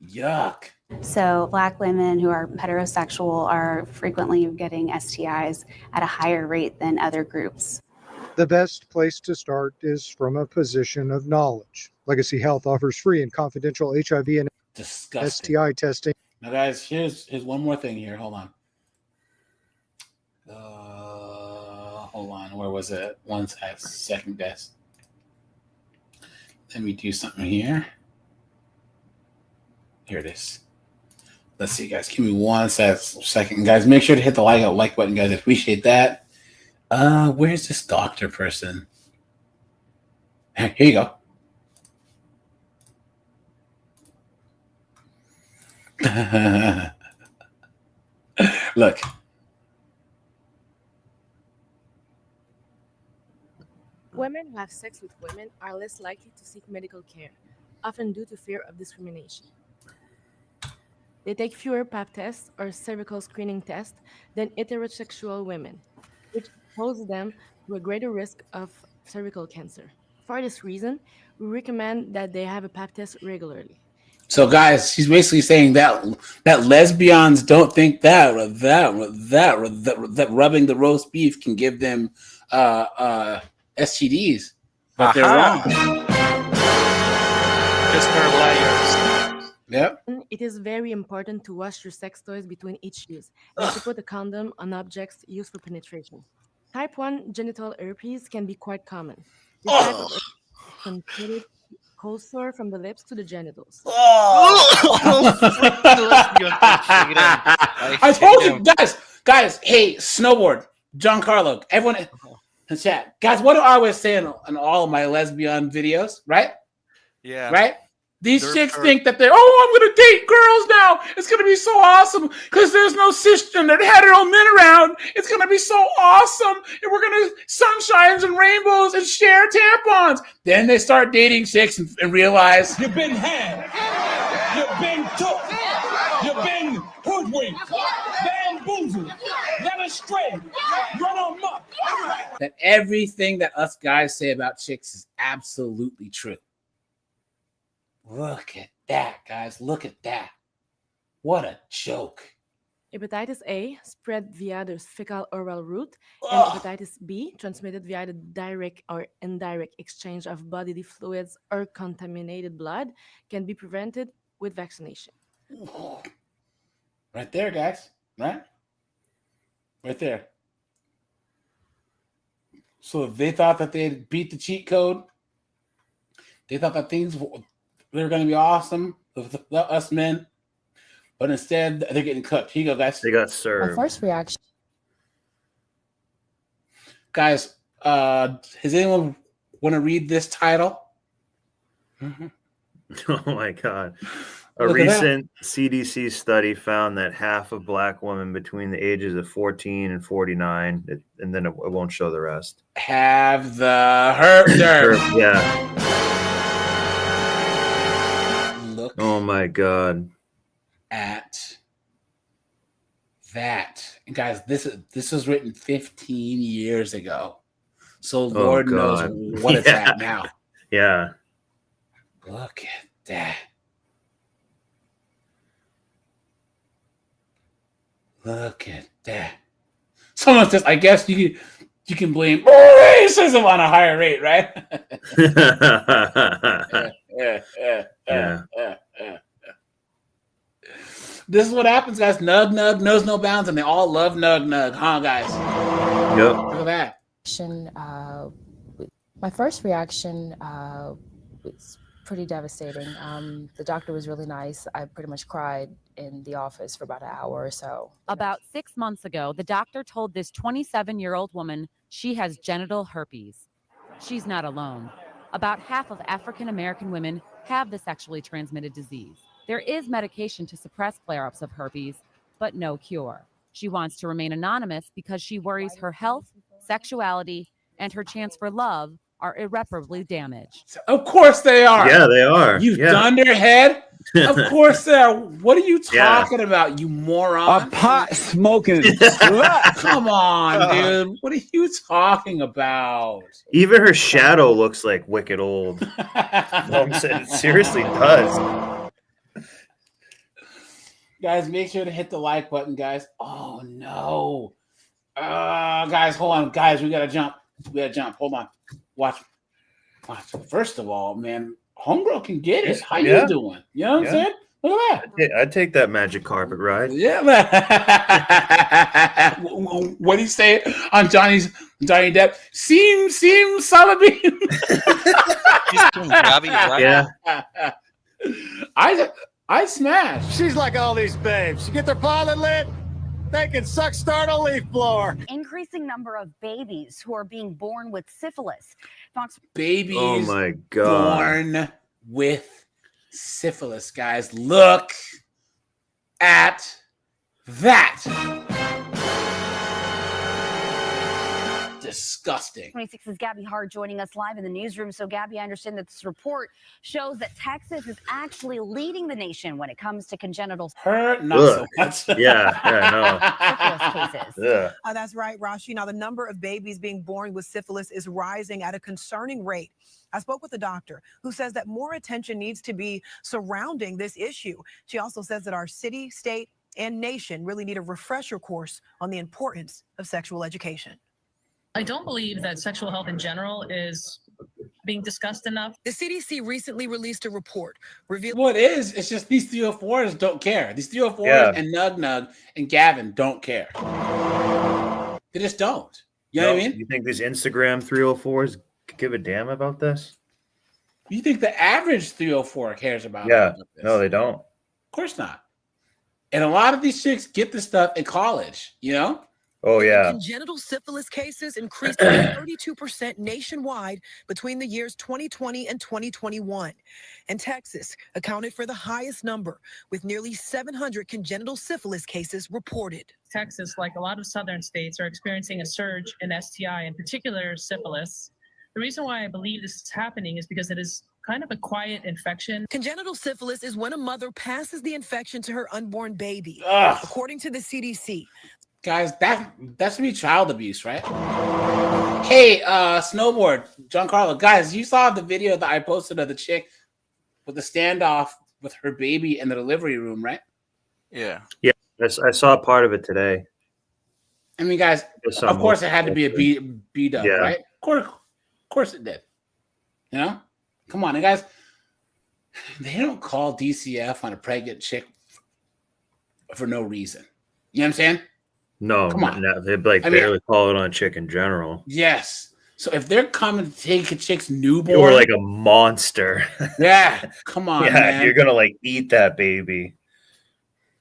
Yuck. So Black women who are heterosexual are frequently getting STIs at a higher rate than other groups. The best place to start is from a position of knowledge. Legacy Health offers free and confidential HIV and STI testing. Now, guys, here's one more thing here. Hold on. Hold on. Where was it? One second, guys. Let me do something here. Here it is. Let's see, guys. Give me one second. Guys, make sure to hit the like button, guys. I appreciate that. Where's this doctor person? Here you go. Look. Women who have sex with women are less likely to seek medical care, often due to fear of discrimination. They take fewer pap tests or cervical screening tests than heterosexual women, which exposes them to a greater risk of cervical cancer. For this reason, we recommend that they have a pap test regularly. So, guys, she's basically saying that lesbians don't think that rubbing the roast beef can give them STDs, but they're wrong. Just for layers. Yep. It is very important to wash your sex toys between each use and to put a condom on objects used for penetration. Type 1 genital herpes can be quite common. This type of herpes is transmitted cold sore from the lips to the genitals. I told you, guys. Hey, snowboard, John Carlo, everyone in the chat, guys. What do I always say in all of my lesbian videos? Right? Yeah. Right. These chicks think that I'm going to date girls now. It's going to be so awesome because there's no cisgender hetero men around. It's going to be so awesome. And we're going to sunshines and rainbows and share tampons. Then they start dating chicks and realize. You've been had. You've been took. You've been hoodwinked. Bamboozled. Led astray. Run amok. That everything that us guys say about chicks is absolutely true. Look at that, guys. Look at that. What a joke. Hepatitis A spread via the fecal oral route, and hepatitis B transmitted via the direct or indirect exchange of bodily fluids or contaminated blood can be prevented with vaccination. Right there, guys. Right there. So they thought that they had beat the cheat code. They thought that things were going to be awesome with us men, but instead they're getting cooked. Here you go, guys. They got served. My first reaction, guys. Does anyone want to read this title? Oh my God. A recent CDC study found that half of Black women between the ages of 14 and 49, and then it won't show the rest, have the herp. Yeah. Oh my God. At that. And guys, this was written 15 years ago. So Lord knows what it's at now. Yeah. Look at that. Look at that. Someone says, I guess you can blame racism on a higher rate, right? Yeah. This is what happens, guys. Nug nug knows no bounds, and they all love nug nug, huh, guys? Yep. Look at that. My first reaction was pretty devastating. The doctor was really nice. I pretty much cried in the office for about an hour or so. About 6 months ago, the doctor told this 27-year-old woman she has genital herpes. She's not alone. About half of African American women have the sexually transmitted disease. There is medication to suppress flare-ups of herpes, but no cure. She wants to remain anonymous because she worries her health, sexuality, and her chance for love are irreparably damaged. Of course they are. Yeah, they are. You've Yeah. done their head. Of course they are. What are you talking about, you moron? A pot smoking. Come on, dude. What are you talking about? Even her shadow looks like wicked old. You know what I'm saying? It seriously does. Guys, make sure to hit the like button, guys. Oh, no. Guys, hold on. Guys, we got to jump. We got to jump. Hold on. Watch. First of all, man, homegirl can get it. How you doing? You know what I'm saying? Look at that. I'd take that magic carpet ride. Yeah, man. What do you say on Johnny Depp? Seem Salabean. Yeah. I smashed. She's like all these babes. You get their pilot lit, they can suck start a leaf blower. Increasing number of babies who are being born with syphilis. Babies Oh my God. born with syphilis, guys. Look at that. Disgusting. 26's Gabby Hart joining us live in the newsroom. So, Gabby, I understand that this report shows that Texas is actually leading the nation when it comes to congenital. Her, not so much. Syphilis cases. Yeah. That's right, Rashi. Now, the number of babies being born with syphilis is rising at a concerning rate. I spoke with a doctor who says that more attention needs to be surrounding this issue. She also says that our city, state, and nation really need a refresher course on the importance of sexual education. I don't believe that sexual health in general is being discussed enough. The CDC recently released a report revealing What is? It's just these 304s don't care. These 304s Yeah. and Nug Nug and Gavin don't care. They just don't. You know what I mean? You think these Instagram 304s give a damn about this? You think the average 304 cares about Yeah. this? No, they don't. Of course not. And a lot of these chicks get this stuff in college, you know? Oh, yeah. congenital syphilis cases increased by 32% nationwide between the years 2020 and 2021. And Texas accounted for the highest number, with nearly 700 congenital syphilis cases reported. Texas, like a lot of southern states, are experiencing a surge in STI, in particular syphilis. The reason why I believe this is happening is because it is kind of a quiet infection. Congenital syphilis is when a mother passes the infection to her unborn baby. Ugh. According to the CDC, Guys, that's gonna be child abuse, right? Hey, snowboard, Giancarlo. Guys, you saw the video that I posted of the chick with the standoff with her baby in the delivery room, right? Yeah. Yeah. I saw part of it today. I mean, guys, of course it had to be a beat up, Yeah. right? Of course it did. You know? Come on, and guys, they don't call DCF on a pregnant chick for no reason. You know what I'm saying? No, Come on. no, they'd like barely call it on a chick in general. Yes. So if they're coming to take a chick's newborn, You're like a monster. yeah, come on, Yeah, man. you're gonna like eat that baby.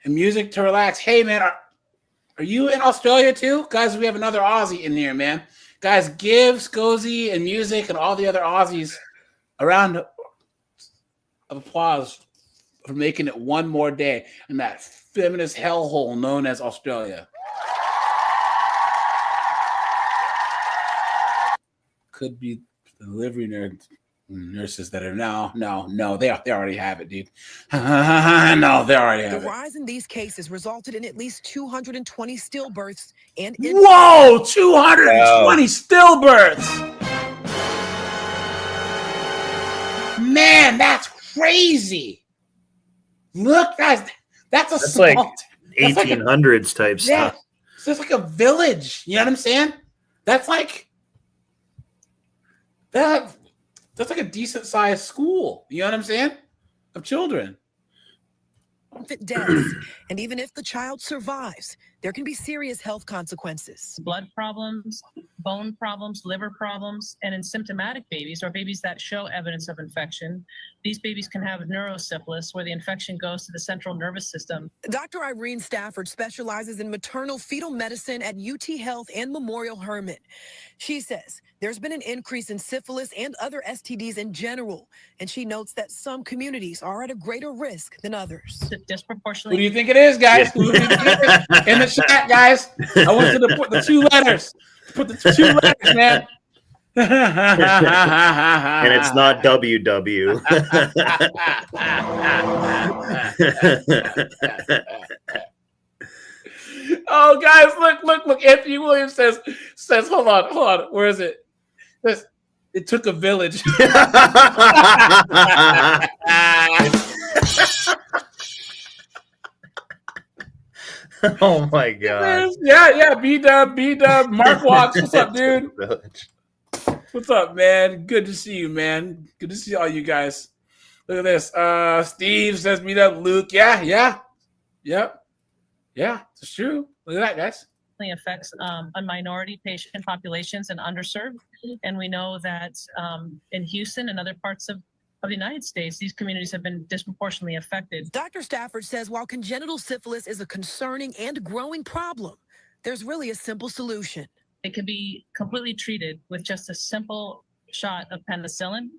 And music to relax. Hey, man, are you in Australia too? Guys, we have another Aussie in here, man. Guys, give Scozy and music and all the other Aussies a round of applause for making it one more day in that feminist hellhole known as Australia. Could be the delivery nurses that are no, they already have it, dude. No, they already have the it. rise in these cases resulted in at least 220 stillbirths and Whoa, 220 stillbirths. Man, that's crazy. Look, guys, that's like small- that's like a- 1800s type yeah, stuff. so it's like a village. You know what I'm saying? That's like that. That's like a decent sized school. You know what I'm saying? Of children. infant deaths. And even if the child survives, there can be serious health consequences. Blood problems, bone problems, liver problems, and in symptomatic babies or babies that show evidence of infection, these babies can have neurosyphilis where the infection goes to the central nervous system. Dr. Irene Stafford specializes in maternal fetal medicine at UT Health and Memorial Hermann. She says there's been an increase in syphilis and other STDs in general, and she notes that some communities are at a greater risk than others. Disproportionately. Who do you think it is, guys? Who do you think it is? In the chat, guys. I want you to put the 2 letters. Put the 2 letters, man. And it's not WW. Oh, guys, look. Anthony Williams says, hold on. Where is it? It took a village. Oh my God. Yeah. B-Dub. Mark Watts. What's up, dude? What's up, man? Good to see you, man. Good to see all you guys. Look at this. Steve says B-Dub. Luke. Yeah. Yep. Yeah, it's true. Look at that, guys. Affects on minority patient populations and underserved. And we know that in Houston and other parts of the United States, these communities have been disproportionately affected. Dr. Stafford says while congenital syphilis is a concerning and growing problem, there's really a simple solution. It can be completely treated with just a simple shot of penicillin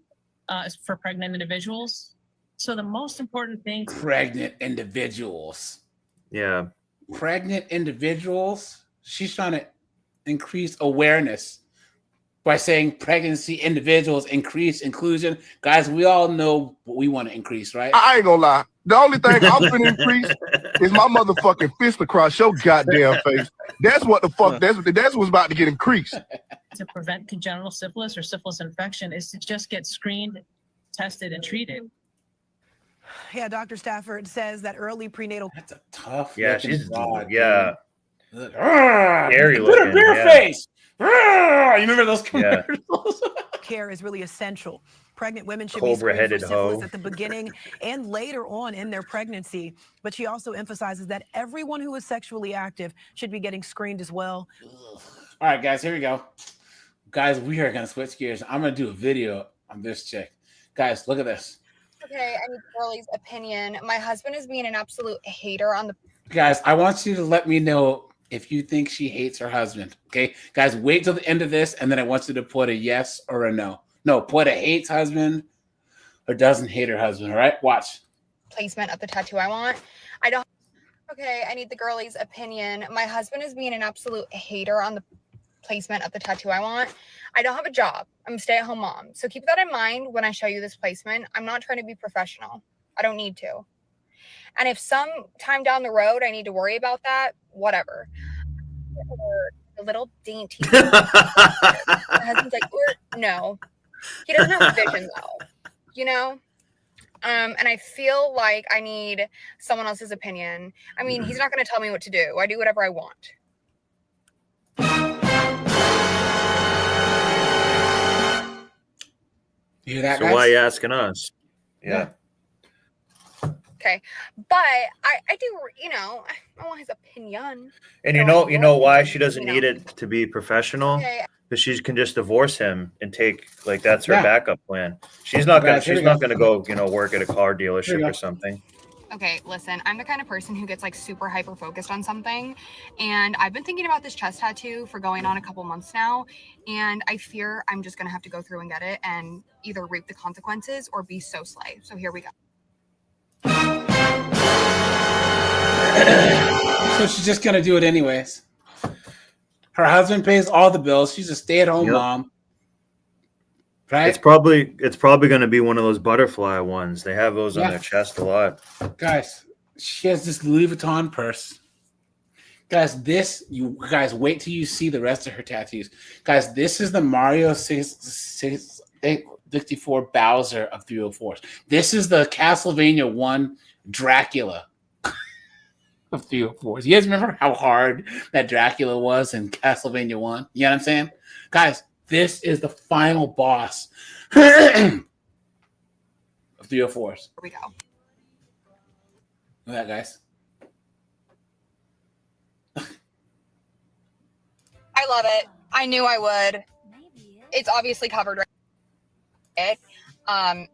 for pregnant individuals. So the most important thing... Pregnant individuals. Yeah. Pregnant individuals. She's trying to increase awareness by saying pregnancy individuals, increase inclusion. Guys, we all know what we want to increase, right? I ain't gonna lie. The only thing I'm gonna increase is my motherfucking fist across your goddamn face. That's what the fuck. That's what's about to get increased. To prevent congenital syphilis or syphilis infection is to just get screened, tested, and treated. Yeah, Dr. Stafford says that early prenatal. That's a tough. Yeah, she's dog, yeah. Scary Put looking, a beer face. You remember those commercials? Care is really essential. Pregnant women should Cobra-headed be screened for syphilis hoe. at the beginning and later on in their pregnancy. But she also emphasizes that everyone who is sexually active should be getting screened as well. All right, guys, here we go. Guys, we are going to switch gears. I'm going to do a video on this chick. Guys, look at this. Okay, I need Curly's opinion. My husband is being an absolute hater on the... Guys, I want you to let me know if you think she hates her husband. Okay, guys, wait till the end of this, and then I want you to put a yes or a no. No, put a hates husband or doesn't hate her husband. All right, watch. Placement of the tattoo I want. I don't... Okay, I need the girlie's opinion. My husband is being an absolute hater on the placement of the tattoo I want. I don't have a job. I'm a stay-at-home mom. So keep that in mind when I show you this placement. I'm not trying to be professional. I don't need to. And if some time down the road I need to worry about that, whatever. A little dainty. My husband's like, no. He doesn't have vision though, you know? And I feel like I need someone else's opinion. I mean, he's not going to tell me what to do. I do whatever I want. You hear that, So guys? why are you asking us? Yeah. Okay. But I do, you know, I want his opinion. And you know why she doesn't need it to be professional? Okay. Because she can just divorce him and take that's her Yeah. backup plan. She's not gonna Guys, here she's we not go. gonna go, work at a car dealership or something. Okay, listen, I'm the kind of person who gets like super hyper focused on something. And I've been thinking about this chest tattoo for going on a couple months now. And I fear I'm just going to have to go through and get it and either reap the consequences or be so slay. So here we go. So she's just going to do it anyways. Her husband pays all the bills. She's a stay-at-home mom. Right? It's probably gonna be one of those butterfly ones. They have those on Yeah. their chest a lot. Guys, she has this Louis Vuitton purse. Guys, you guys wait till you see the rest of her tattoos. Guys, this is the Mario 64 Bowser of 304s. This is the Castlevania 1 Dracula of 304s. You guys remember how hard that Dracula was in Castlevania 1? You know what I'm saying? Guys, this is the final boss of 304s. Here we go. Look at that, guys. I love it. I knew I would. It's obviously covered right. I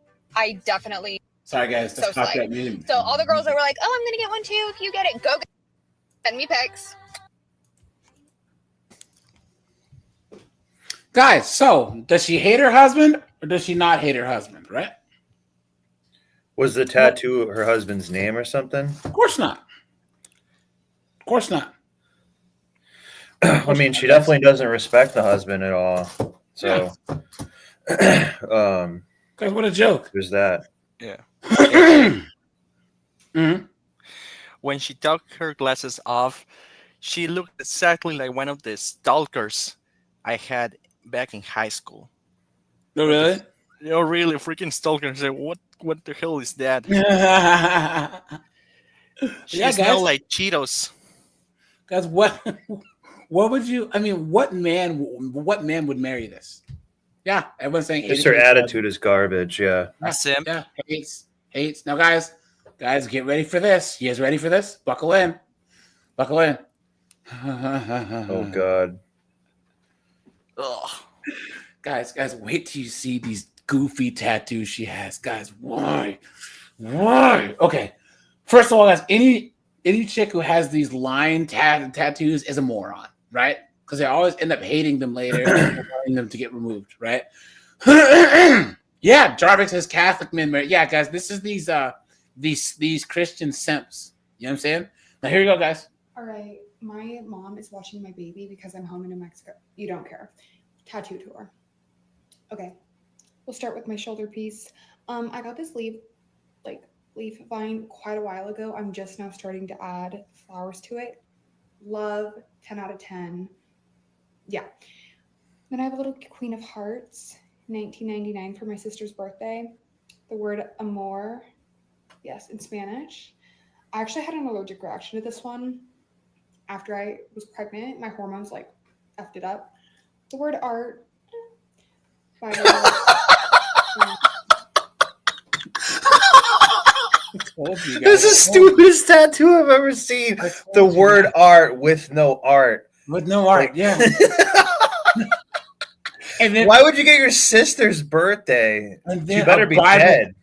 definitely. Sorry, guys. So slight. So all the girls that were like, "Oh, I'm gonna get one too. If you get it, go send me pics." Guys, so does she hate her husband or does she not hate her husband? Right? Was the tattoo her husband's name or something? Of course not. Of course not. I mean, she definitely doesn't respect the husband at all. So, guys, what a joke. There's that. Yeah. Mm-hmm. When she took her glasses off, she looked exactly like one of the stalkers I had back in high school. Oh, really? You're really freaking stalkers. Like, what the hell is that? She smelled like Cheetos. Guys, what would you? I mean, what man would marry this? Yeah, everyone's saying Just her attitude is garbage. Yeah. Simp. Yeah, hates. Now, guys, get ready for this. You guys ready for this? Buckle in. Oh God. Ugh. Guys, wait till you see these goofy tattoos she has. Guys, why? Okay. First of all, guys, any chick who has these line tattoos is a moron, right? Because they always end up hating them later and wanting them to get removed, right? Yeah, Jarvik says Catholic men marry. Yeah, guys, this is these Christian simps. You know what I'm saying? Now here you go, guys. All right, my mom is watching my baby because I'm home in New Mexico. You don't care. Tattoo tour. Okay, we'll start with my shoulder piece. I got this leaf vine quite a while ago. I'm just now starting to add flowers to it. Love, 10 out of 10. Yeah. Then I have a little Queen of Hearts, 1999 for my sister's birthday. The word amor, yes, in Spanish. I actually had an allergic reaction to this one after I was pregnant. My hormones effed it up. The word art, Bible. This is the stupidest tattoo I've ever seen. The word art with no art. With no art, yeah. And then, why would you get your sister's birthday? She better be dead.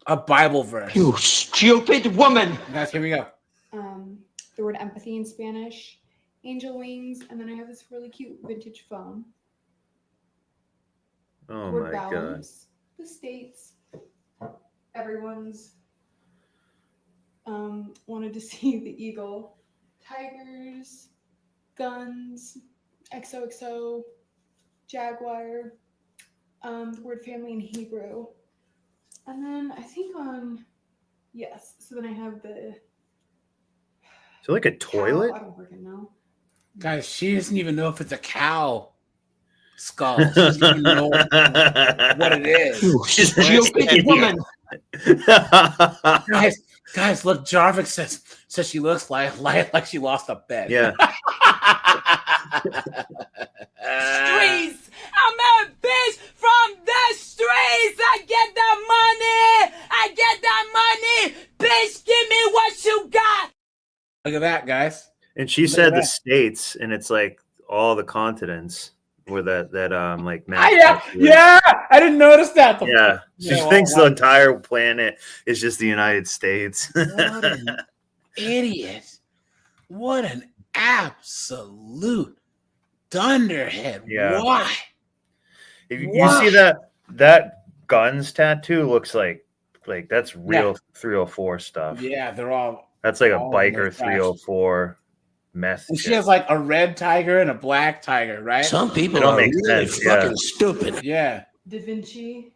A Bible verse. You stupid woman. Guys, here we go. The word empathy in Spanish, angel wings, and then I have this really cute vintage phone. Oh Word my balance, the states, everyone's wanted to see the eagle, tigers, guns, XOXO, jaguar, the word family in Hebrew, and then I think so then I have the. Is it like a toilet? I don't freaking know. Guys, she doesn't even know if it's a cow skull. She doesn't even know what it is. You stupid woman. Guys, look, Jarvik says she looks like she lost a bet. Yeah. Streets. I'm a bitch from the streets. I get that money. Bitch, give me what you got. Look at that, guys. And she said the states, and it's like all the continents where that like map. Yeah, I didn't notice that. Yeah, she thinks the entire planet is just the United States. What an idiot! What an absolute dunderhead! Yeah. Why? If you see that guns tattoo looks like that's real 304 stuff. Yeah, they're all. That's like a all biker 304 meth. And she shit. has like a red tiger and a black tiger, right? Some people are really fucking stupid. Yeah. Da Vinci,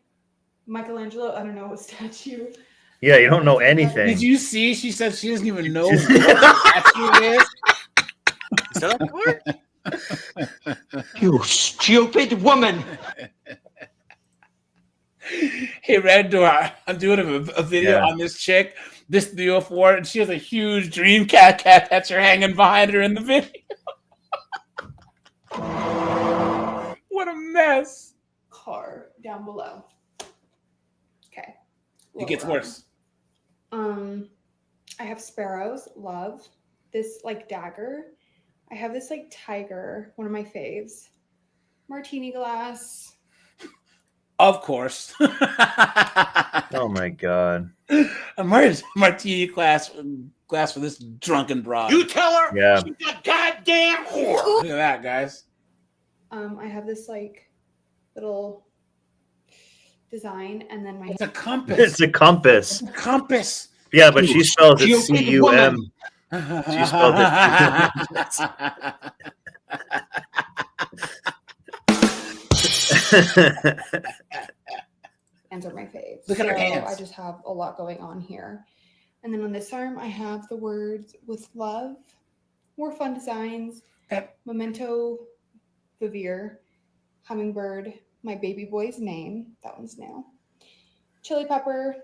Michelangelo, I don't know what statue. Yeah, you don't know anything. Did you see? She said she doesn't even know what statue is. Is that a court? You stupid woman. Hey, Red Door, I'm doing a video Yeah. on this chick, this 304, and she has a huge dream cat catcher hanging behind her in the video. What a mess. Car down below. Okay. It gets worse. I I have sparrows, love. This like dagger. I have this like tiger, one of my faves. Martini glass. Of course. Oh my god. A martini glass for this drunken broad. You tell her Yeah. she's a goddamn whore. Look at that, guys. I have this like little design, and then my It's a compass. It's a compass. It's a compass. Yeah, but she spells it Stupid CUM. woman. She spelled it. hands are my faves. Look at her So hands. I just have a lot going on here. And then on this arm, I have the words with love, more fun designs, memento vivere, hummingbird, my baby boy's name. That one's new. Chili pepper,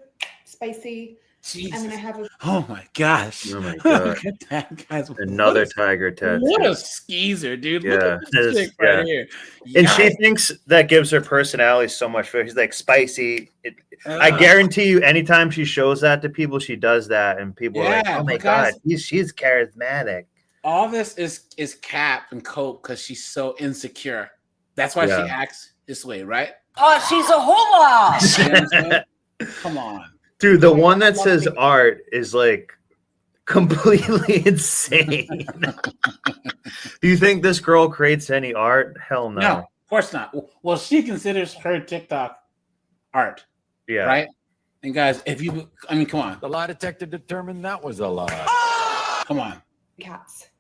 spicy. Jesus. And then I have a Oh my gosh. Oh my god. Look at that, guys. Another tiger tattoo. What a skeezer, dude. Look Yeah, at this chick right here. And she Yes. thinks that gives her personality so much. She's like spicy. I Ugh. guarantee you, anytime she shows that to people, she does that, and people are like, Yeah, "Oh my but guys- god, she's charismatic." All this is cap and cope because she's so insecure. That's why Yeah. she acts this way, right? Oh, she's a hula. You know what I'm saying? Come on. Dude, the one that says art is like completely insane. Do you think this girl creates any art? Hell no. No, of course not. Well, she considers her TikTok art, Yeah. right? And guys, come on. The lie detector determined that was a lie. Come on. cats.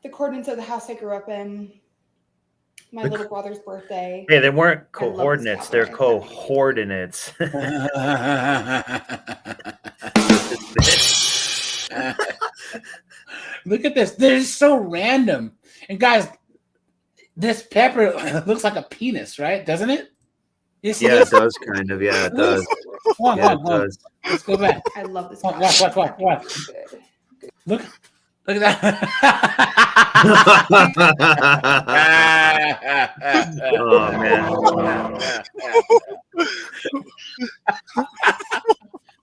The coordinates of the house I grew up in. My little brother's birthday. Hey, they weren't I love this coordinates, cat they're right coordinates. Look at this. They're so random. And guys, this pepper looks like a penis, right? Doesn't it? You see Yeah, this? it does kind of. Yeah, it does. Hold on, Yeah, hold on, it hold on. does. Let's go back. I love this. Watch. Look at that. Oh man.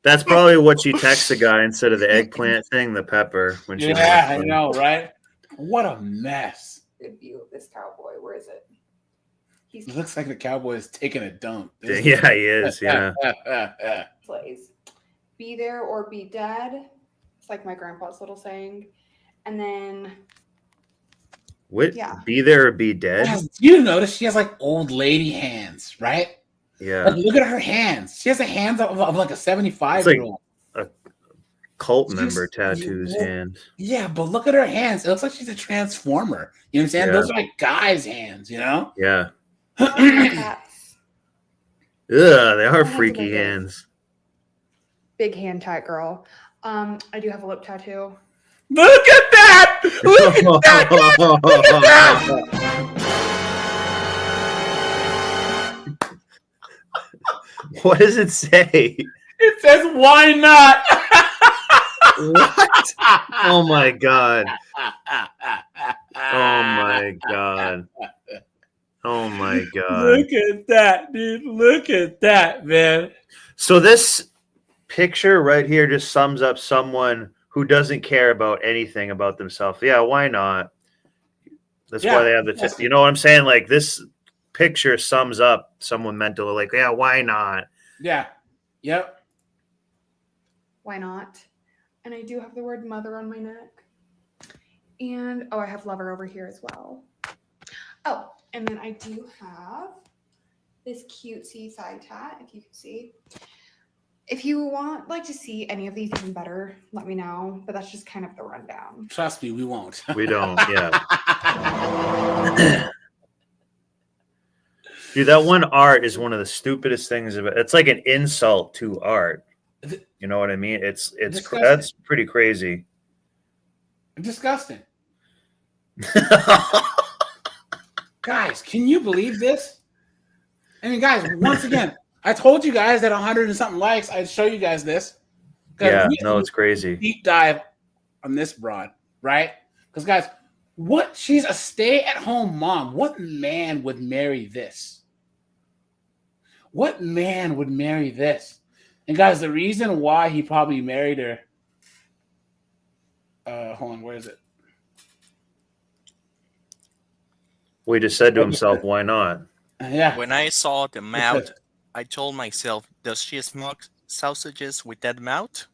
That's probably what she texts the guy instead of the eggplant thing, the pepper. When she Yeah, I know, right? What a mess. Good view of this cowboy. Where is it? It looks like the cowboy is taking a dump. Yeah, he is. Yeah. Plays. Be there or be dead. It's like my grandpa's little saying. And then What? Yeah. Be there or be dead? You notice she has like old lady hands, right? Yeah. Like, look at her hands. She has the hands of like a 75-year-old. A cult member tattoos hands. Yeah, but look at her hands. It looks like she's a transformer. You know what I'm saying? Yeah. Those are like guys' hands, you know? Yeah. cats. Ugh, they are have to freaky look at- hands. Big hand tight girl. I do have a lip tattoo. Look at that! Look at that! Look at that! What does it say? It says, "Why not?" What? Oh my god. Oh my god. Oh my god. Look at that, dude. Look at that, man. So this picture right here just sums up someone who doesn't care about anything about themselves. Yeah, why not? That's why they have the you know what I'm saying? Like this picture sums up someone mentally like, yeah, why not? Yeah. Yep. Why not? And I do have the word mother on my neck. And I have lover over here as well. Oh, and then I do have this cutesy side tat, if you can see. If you want to see any of these even better, let me know. But that's just kind of the rundown. Trust me, we won't. We don't, yeah. Dude, that one art is one of the stupidest things of it. It's like an insult to art. You know what I mean? It's Disgusting. that's pretty crazy. Disgusting. Guys, can you believe this? I mean, guys, once again, I told you guys that 100 and something likes, I'd show you guys this. Yeah, no, it's crazy. Deep dive on this broad, right? Because, guys, she's a stay-at-home mom. What man would marry this? What man would marry this? And guys, the reason why he probably married her. Hold on, where is it? Well, he just said to himself, "Why not?" Yeah. When I saw the mouth, I told myself, "Does she smoke sausages with that mouth?"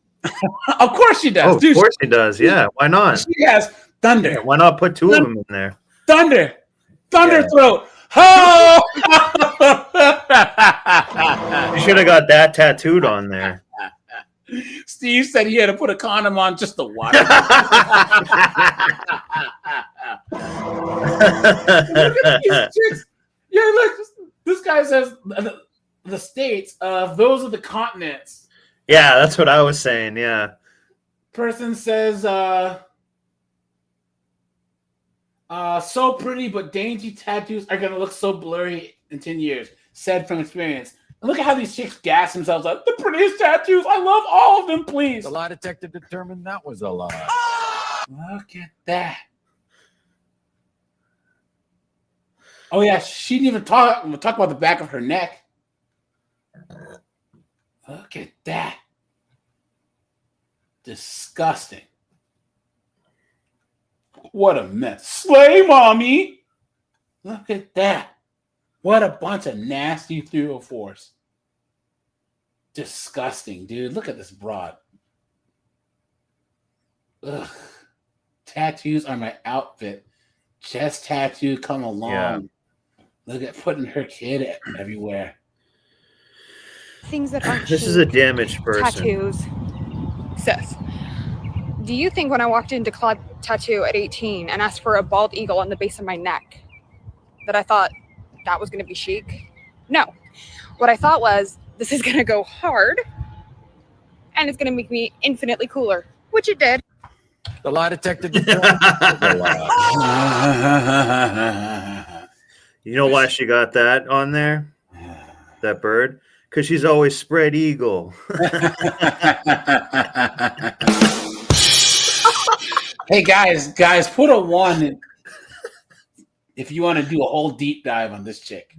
Of course she does. Oh, of course he does. Yeah, why not? She has thunder. Yeah, why not put two of them in there? Thunder. Yeah. Throat. Oh! You should have got that tattooed on there. Steve said he had to put a condom on just to watch. Look at these chicks. Yeah, look. This guy says the states. Those are the continents. Yeah, that's what I was saying. Yeah. Person says, so pretty but dainty tattoos are gonna look so blurry in 10 years. Said from experience. And look at how these chicks gas themselves up. The prettiest tattoos. I love all of them, please. The lie detector determined that was a lie. Look at that. Oh yeah, she didn't even talk about the back of her neck. Look at that. Disgusting. What a mess. Slay, mommy. Look at that. What a bunch of nasty 304s. Disgusting, dude. Look at this broad. Ugh. Tattoos are my outfit. Chest tattoo come along. Yeah. Look at putting her kid everywhere. Things that aren't This is cheap. a damaged person. Tattoos. Sis, do you think when I walked into Club Tattoo at 18 and asked for a bald eagle on the base of my neck that I thought that was going to be chic? No. What I thought was, this is going to go hard and it's going to make me infinitely cooler, which it did. The lie detector determined that was a lie. You know why she got that on there? That bird? Because she's always spread eagle. Hey guys, put a 1 if you want to do a whole deep dive on this chick.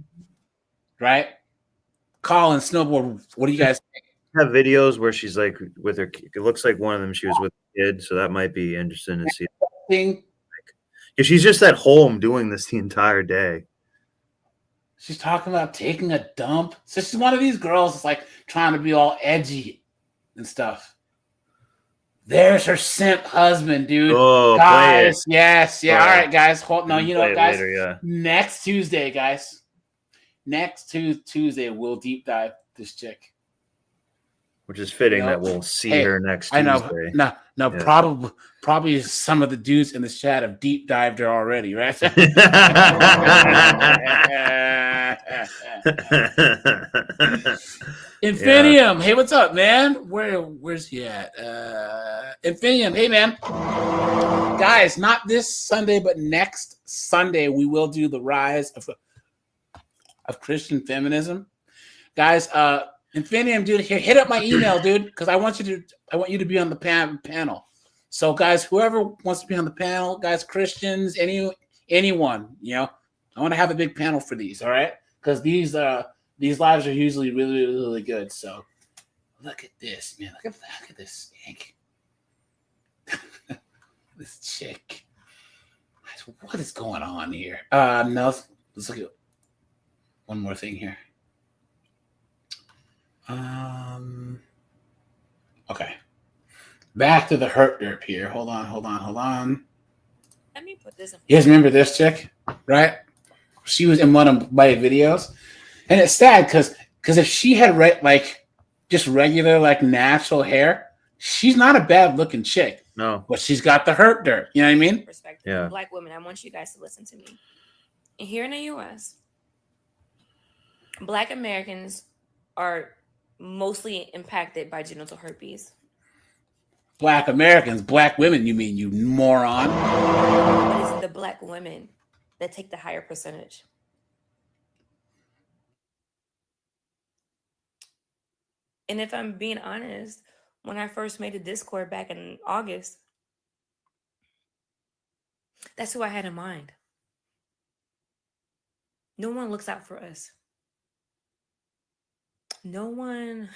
Right? Colin, Snowboard, what do you guys think? Have videos where she's like with her. It looks like one of them she was with a kid, so that might be interesting to see. Yeah, she's just at home doing this the entire day. She's talking about taking a dump. So she's one of these girls that's like trying to be all edgy and stuff. There's her simp husband, dude. Oh, guys, play it. yes, yeah. Play All it. right, guys. Hold no, you know Play what, it guys? later, yeah. Next Tuesday, guys. Next Tuesday, we'll deep dive this chick. Which is fitting You know? that we'll see Hey, her next I know. Tuesday. No, Yeah. probably some of the dudes in this chat have deep dived her already, right? Infinium, hey, what's up, man? Where's he at? Infinium, hey, man. Guys, not this Sunday, but next Sunday, we will do the rise of Christian feminism. Guys, Infinium, dude, hit up my email, dude, because I want you to be on the panel. So, guys, whoever wants to be on the panel, guys, Christians, anyone, you know, I want to have a big panel for these, all right? Because these lives are usually really, really, really good. So, look at this, man. Look at this stink. This chick. What is going on here? No, let's look at one more thing here. Okay. Back to the hurt derp here. Hold on. Let me put this in. You guys remember this chick, right? She was in one of my videos, and it's sad because if she had just regular like natural hair, she's not a bad looking chick. No, but she's got the hurt dirt. You know what I mean? Perspective Yeah. from Black women. I want you guys to listen to me. And here in the U.S., Black Americans are mostly impacted by genital herpes. Black Americans, Black women. You mean, you moron? But it's the Black women that take the higher percentage. And if I'm being honest, when I first made a Discord back in August, that's who I had in mind. No one looks out for us. No one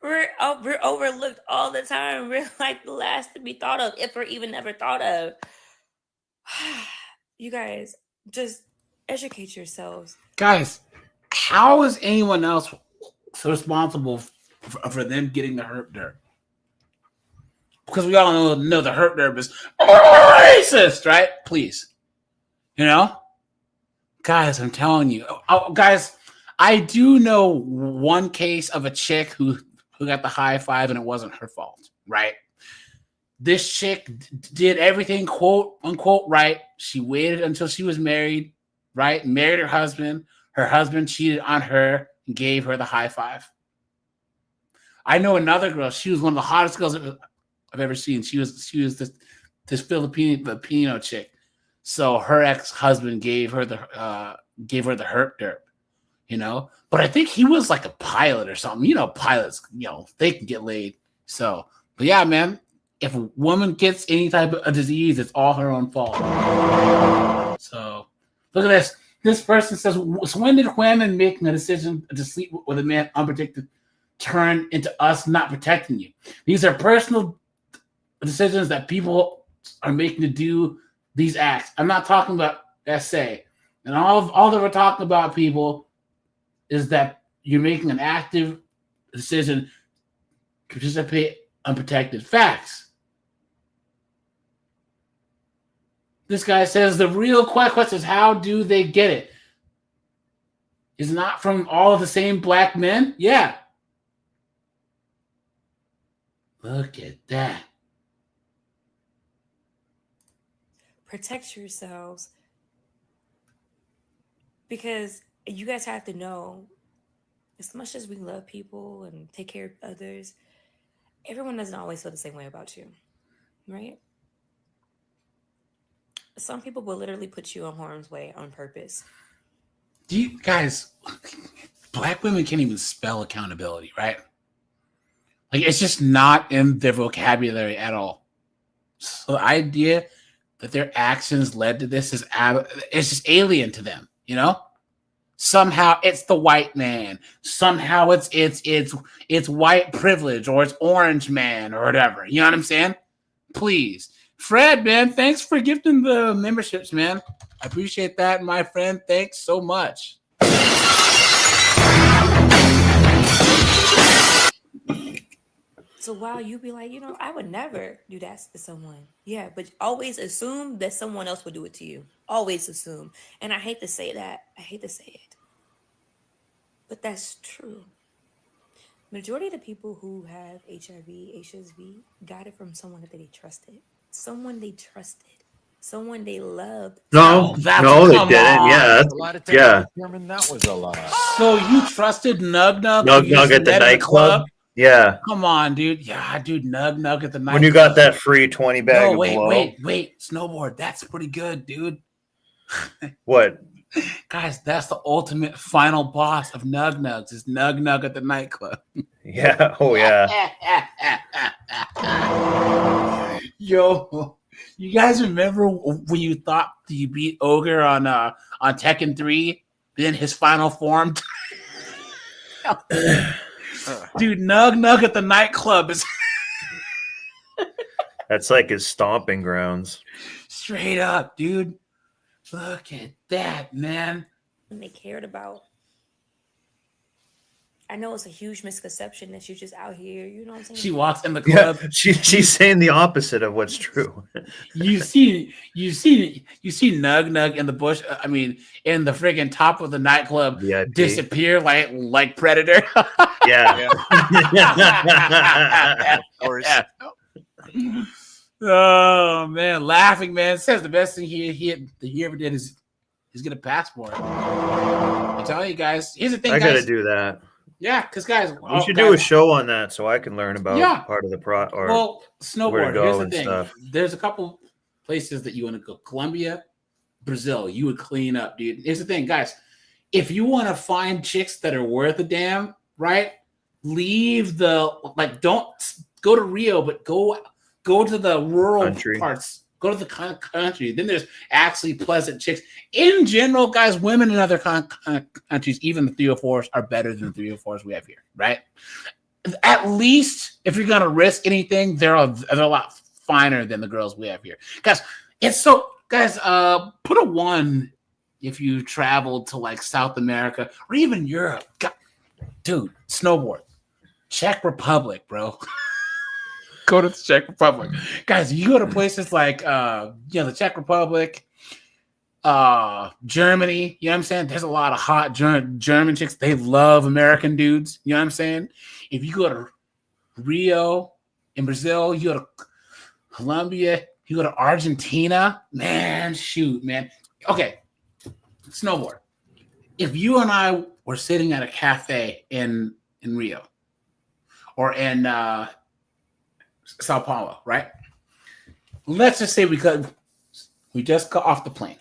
We're overlooked all the time. We're like the last to be thought of, if we're even ever thought of. You guys, just educate yourselves. Guys, how is anyone else so responsible for them getting the herp derp? Because we all know the herp derp is racist, right? Please. You know? Guys, I'm telling you. Oh, guys, I do know one case of a chick who got the high five and it wasn't her fault, right? This chick did everything quote unquote right. She waited until she was married, right? Married her husband. Her husband cheated on her and gave her the high five. I know another girl. She was one of the hottest girls I've ever seen. She was this Filipino chick. So her ex-husband gave her the herp derp, you know. But I think he was like a pilot or something. You know, pilots, you know, they can get laid. So, but yeah, man, if a woman gets any type of disease, it's all her own fault. So look at this. This person says, so when did women making a decision to sleep with a man unprotected turn into us not protecting you? These are personal decisions that people are making to do these acts. I'm not talking about SA. And all that we're talking about, people, is that you're making an active decision to participate unprotected. Facts. This guy says the real question is, how do they get it? Is it not from all of the same black men? Yeah. Look at that. Protect yourselves, because you guys have to know, as much as we love people and take care of others, everyone doesn't always feel the same way about you, right? Some people will literally put you in harm's way on purpose. Do you guys, black women can't even spell accountability, right? Like, it's just not in their vocabulary at all. So the idea that their actions led to this is it's just alien to them, you know? Somehow it's the white man. Somehow it's white privilege, or it's orange man, or whatever. You know what I'm saying? Please. Fred, man, thanks for gifting the memberships, man. I appreciate that, my friend. Thanks so much. So while you be like, you know, I would never do that to someone. Yeah, but always assume that someone else would do it to you. Always assume. And I hate to say that. I hate to say it. But that's true. Majority of the people who have HIV, HSV, got it from someone that they trusted. Someone they trusted. Someone they loved. No, they didn't. Yeah, A lot of yeah. determined that was a lie. So you trusted Nug Nug? Nug Nug at the nightclub? Yeah. Come on, dude. Yeah, dude, Nug Nug at the nightclub. When you got that free 20 bag No, of wait, blow. wait. Snowboard. That's pretty good, dude. What? Guys, that's the ultimate final boss of Nug Nugs, is Nug Nug at the nightclub. Yeah. Oh, yeah. Yo, you guys remember when you thought you beat Ogre on Tekken 3, then his final form? Dude, Nug Nug at the nightclub is That's like his stomping grounds. straight up, dude. Look at that, man. And they cared about. I know it's a huge misconception that you're just out here, you know what I'm saying? She walks in the club. Yeah, she's saying the opposite of what's true. You see Nug Nug in the bush. I mean, in the friggin' top of the nightclub, VIP. disappear like Predator. Yeah. Of course. Oh man, laughing man says the best thing he ever did is get a passport. I tell you guys, here's the thing. I gotta guys. do that. Yeah, because guys, We should do a show on that so I can learn about part of the well, where to snowboard. go Here's the and thing. stuff. There's a couple places that you want to go. Colombia, Brazil. You would clean up, dude. Here's the thing, guys. If you want to find chicks that are worth a damn, right? Leave don't go to Rio, but go to the rural parts Go to the country. Then there's actually pleasant chicks. In general, guys, women in other countries, even the 304s, are better than the 304s we have here, right? At least if you're gonna risk anything, they're a lot finer than the girls we have here. Guys, put a 1 if you traveled to like South America or even Europe. God, dude, snowboard. Czech Republic, bro. Go to the Czech Republic. Guys, you go to places like the Czech Republic, Germany, you know what I'm saying? There's a lot of hot German chicks. They love American dudes, you know what I'm saying? If you go to Rio in Brazil, you go to Colombia, you go to Argentina, man, shoot, man. Okay, snowboard. If you and I were sitting at a cafe in Rio or in Sao Paulo, right? Let's just say we just got off the plane.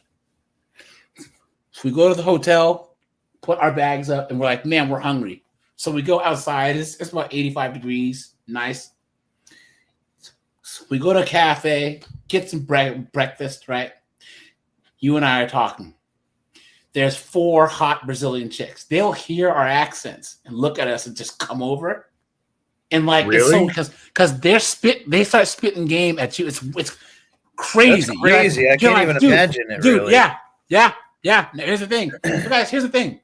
So we go to the hotel, put our bags up, and we're like, man, we're hungry. So we go outside. It's about 85 degrees. Nice. So we go to a cafe, get some breakfast, right? You and I are talking. There's 4 hot Brazilian chicks. They'll hear our accents and look at us and just come over. And like, really? It's so because they start spitting game at you. It's crazy. That's crazy. I can't even imagine it. Dude, really. yeah. Now, here's the thing, so guys. Here's the thing.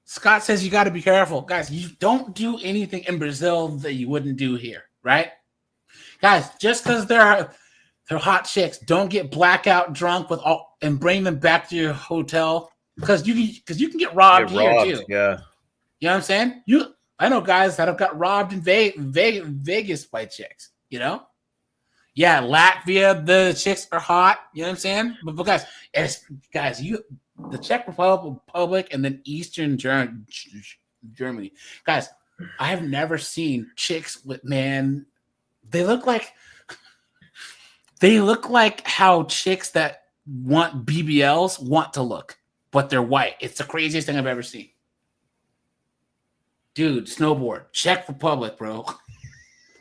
Scott says you got to be careful, guys. You don't do anything in Brazil that you wouldn't do here, right? Guys, just because they're hot chicks, don't get blackout drunk and bring them back to your hotel because you can get robbed here too. Yeah, you know what I'm saying? I know guys that have got robbed in Vegas by chicks, you know? Yeah, Latvia, the chicks are hot, you know what I'm saying? But guys, the Czech Republic and then Eastern Germany. Guys, I have never seen chicks with, man, they look like how chicks that want BBLs want to look, but they're white. It's the craziest thing I've ever seen. Dude, snowboard, Czech Republic, bro.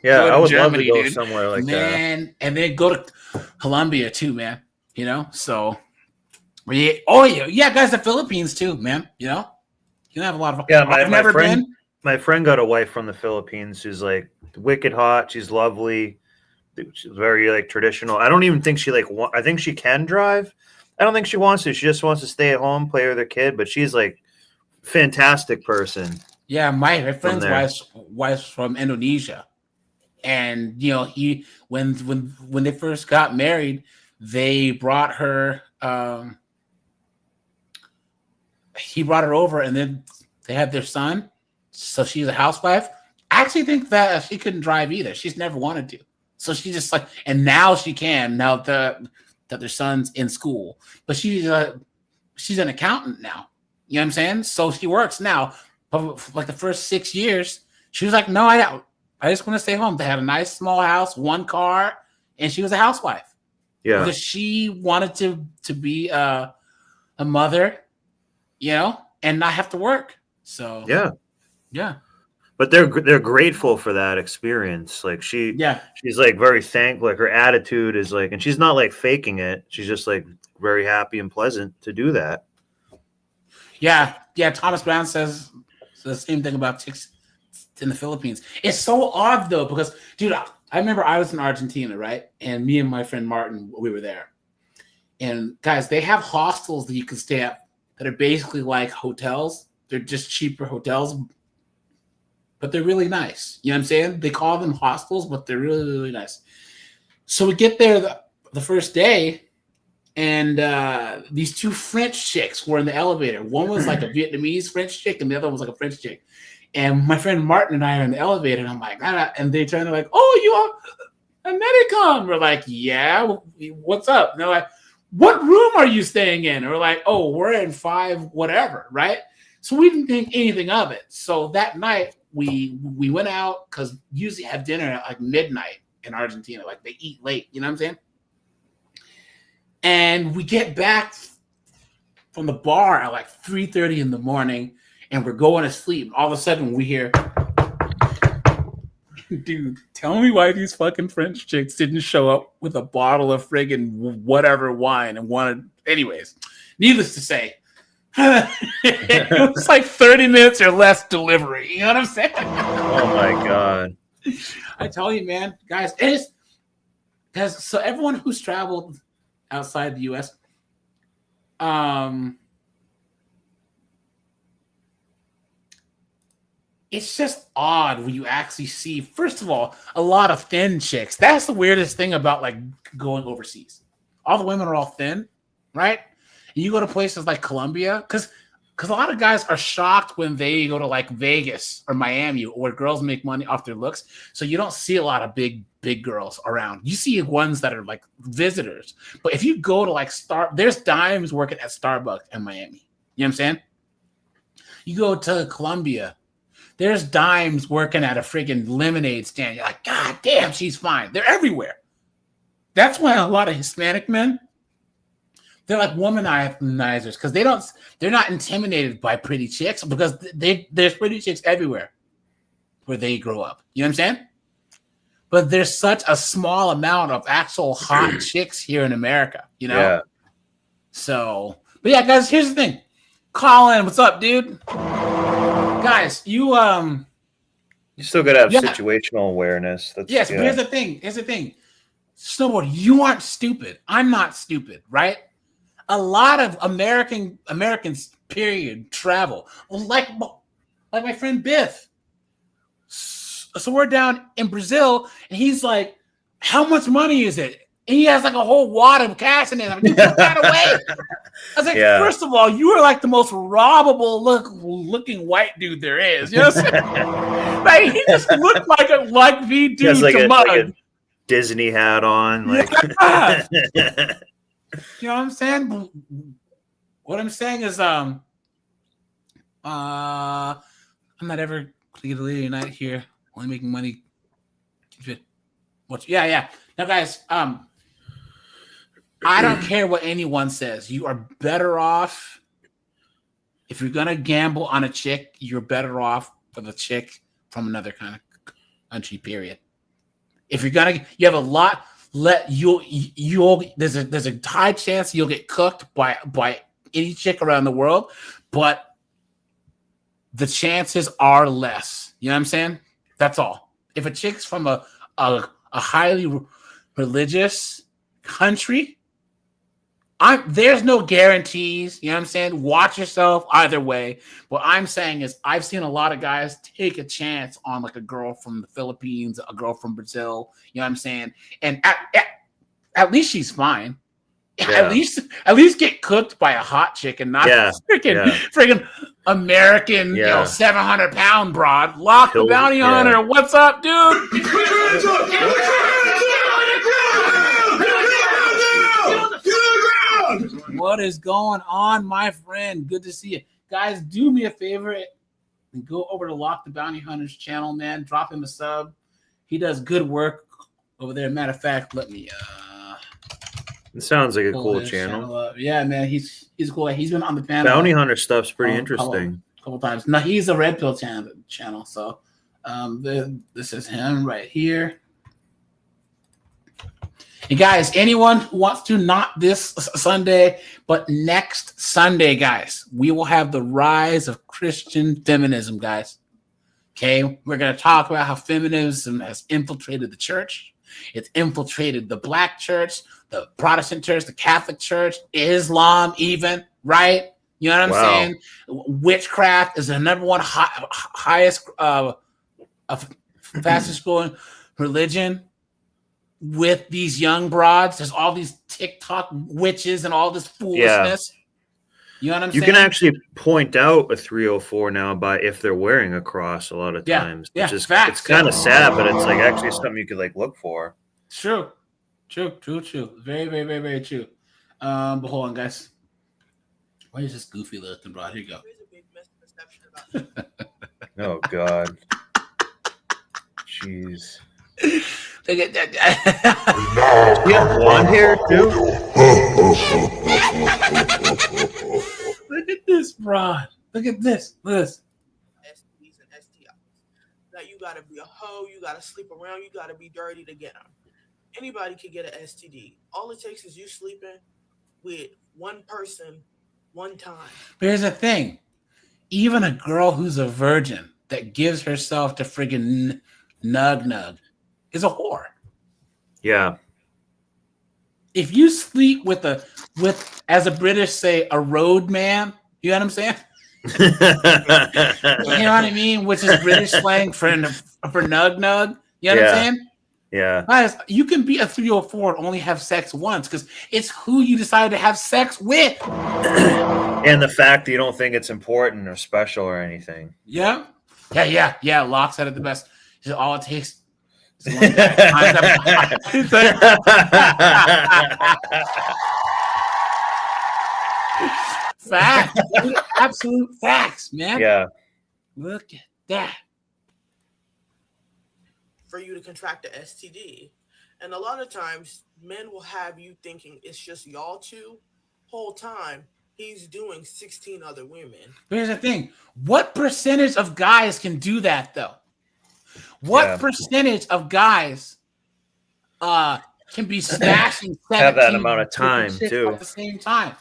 Yeah, I would Germany, love to go somewhere like that. Man, and then go to Colombia too, man. You know, so yeah, guys, the Philippines too, man. You know, you have a lot of. Yeah, my friend got a wife from the Philippines. She's like wicked hot. She's lovely. She's very like traditional. I don't even think she I think she can drive. I don't think she wants to. She just wants to stay at home, play with her kid. But she's like fantastic person. Yeah, my friend's wife's from Indonesia, and you know when they first got married, they brought her. He brought her over, and then they had their son. So she's a housewife. I actually think that she couldn't drive either. She's never wanted to. So she just and now she can. Now that their son's in school, but she's an accountant now. You know what I'm saying? So she works now. But for like the first 6 years, she was like, "No, I just want to stay home." They had a nice small house, 1 car, and she was a housewife. Yeah, because she wanted to be a mother, you know, and not have to work. So yeah. But they're grateful for that experience. Like she's like very thankful. Like her attitude is like, and she's not like faking it. She's just like very happy and pleasant to do that. Yeah. Thomas Brown says the same thing about chicks in the Philippines. It's so odd though, because dude, I remember I was in Argentina, right? And me and my friend Martin, we were there. And guys, they have hostels that you can stay at that are basically like hotels. They're just cheaper hotels, but they're really nice. You know what I'm saying? They call them hostels, but they're really, really nice. So we get there the first day, and these 2 French chicks were in the elevator. One was like a Vietnamese French chick, and the other was like a French chick. And my friend Martin and I are in the elevator, and I'm like, and they turn, they're like, "Oh, you are American?" We're like, "Yeah, what's up?" And they're like, "What room are you staying in?" And we're like, "Oh, we're in 5 whatever," right? So we didn't think anything of it. So that night we went out because usually have dinner at like midnight in Argentina. Like they eat late, you know what I'm saying? And we get back from the bar at like 3:30 in the morning, and we're going to sleep. All of a sudden we hear Dude, tell me why these fucking French chicks didn't show up with a bottle of friggin' whatever wine and wanted. Anyways, needless to say, it was like 30 minutes or less delivery. You know what I'm saying? Oh my god! I tell you, man, guys, it is because so everyone who's traveled outside the U.S. It's just odd when you actually see, first of all, a lot of thin chicks. That's the weirdest thing about like going overseas. All the women are all thin, right? And you go to places like Colombia, because a lot of guys are shocked when they go to like Vegas or Miami, where girls make money off their looks. So you don't see a lot of big girls around. You see ones that are like visitors. But if you go to like there's dimes working at Starbucks in Miami. You know what I'm saying? You go to Colombia, there's dimes working at a friggin' lemonade stand. You're like, God damn, she's fine. They're everywhere. That's why a lot of Hispanic men, they're like womanizers because they're not intimidated by pretty chicks because there's pretty chicks everywhere where they grow up. You know what I'm saying? But there's such a small amount of actual hot chicks here in America, you know? Yeah. So, but yeah, guys, here's the thing. Colin, what's up, dude? Guys, you still gotta have situational awareness. That's, yes, but here's the thing. Snowboard, you aren't stupid. I'm not stupid, right? A lot of Americans, period, travel. Like my friend Biff. So we're down in Brazil, and he's like, how much money is it? And he has like a whole wad of cash in it. I'm like, dude, put that away. I was like, first of all, you are like the most robbable looking white dude there is. You know what I'm saying? Like, he just looked like a V dude like to like a Disney hat on. Like. Yeah. You know what I'm saying? What I'm saying is, I'm not ever legally not here. Only making money. Yeah. Now, guys, I don't care what anyone says. You are better off if you're gonna gamble on a chick. You're better off with a chick from another kind of country. Period. If you're gonna, you have a lot. There's a high chance you'll get cooked by any chick around the world, but the chances are less. You know what I'm saying? That's all. If a chick's from a highly religious country, there's no guarantees. You know what I'm saying? Watch yourself either way. What I'm saying is I've seen a lot of guys take a chance on like a girl from the Philippines, a girl from Brazil. You know what I'm saying? And at least she's fine. Yeah. At least get cooked by a hot chick and not freaking American, 700-pound broad. Lock the bounty hunter. What's up, dude? What is going on, my friend? Good to see you. Guys, do me a favor and go over to Lock the Bounty Hunter's channel, man. Drop him a sub. He does good work over there. Matter of fact, let me it sounds like a cool channel. Yeah, man, he's cool. He's been on the panel. Bounty Hunter stuff's pretty interesting. Couple times. No, he's a Red Pill channel. So this is him right here. And guys, anyone who wants to, not this Sunday, but next Sunday, guys, we will have the rise of Christian feminism, guys. Okay, we're going to talk about how feminism has infiltrated the church. It's infiltrated the Black church, the Protestant church, the Catholic church, Islam even, right? You know what I'm saying? Witchcraft is the number one highest, fastest growing religion. With these young broads, there's all these TikTok witches and all this foolishness. You know what I'm saying? You can actually point out a 304 now by if they're wearing a cross a lot of times. It's kind of sad, but it's like actually something you could like look for. True. Very, very, very, very true. But hold on, guys. Why is this goofy looking broad? Here you go. Oh God. Jeez. Look at that. You have blonde hair too? Look at this, broad. Look at this. STIs and STIs. that you got to be a hoe, you got to sleep around, you got to be dirty to get them. Anybody could get an STD. All it takes is you sleeping with one person one time. But here's the thing. Even a girl who's a virgin that gives herself to friggin' nug is a whore. Yeah. If you sleep with as a British say, a road man, you know what I'm saying? You know what I mean? Which is British slang for nug. You know what I'm saying? Yeah. Guys, you can be a 304 and only have sex once because it's who you decide to have sex with. And the fact that you don't think it's important or special or anything. Yeah. Locke said it the best. He said, all it takes is one guy. Facts. Absolute facts, man. Yeah. Look at that. For you to contract the STD. And a lot of times, men will have you thinking it's just y'all two. Whole time, he's doing 16 other women. Here's the thing. What percentage of guys can do that, though? What percentage of guys can be smashing have that amount of time, too. At the same time?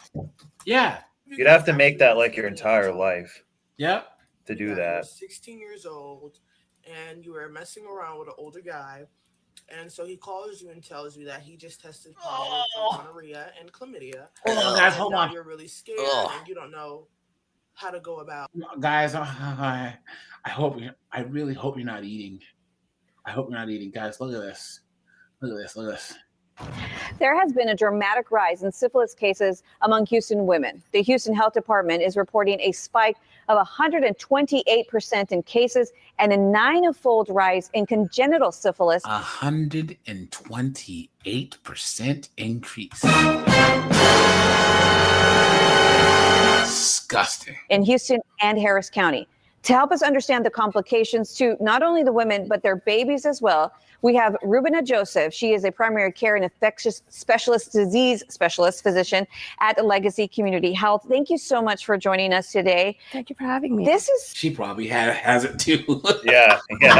Yeah. You'd have to make that like your entire life. Yep. To do that. 16 years old, and you were messing around with an older guy, and so he calls you and tells you that he just tested positive for gonorrhea and chlamydia. Guys, hold on. You're really scared and you don't know how to go about. Guys, I really hope you're not eating. I hope you're not eating. Guys, look at this. Look at this. There has been a dramatic rise in syphilis cases among Houston women. The Houston Health Department is reporting a spike of 128% in cases and a 9-fold rise in congenital syphilis. 128% increase. Disgusting. In Houston and Harris County. To help us understand the complications to not only the women, but their babies as well, we have Rubina Joseph. She is a primary care and infectious disease specialist physician at Legacy Community Health. Thank you so much for joining us today. Thank you for having me. She probably has it too. Yeah. This is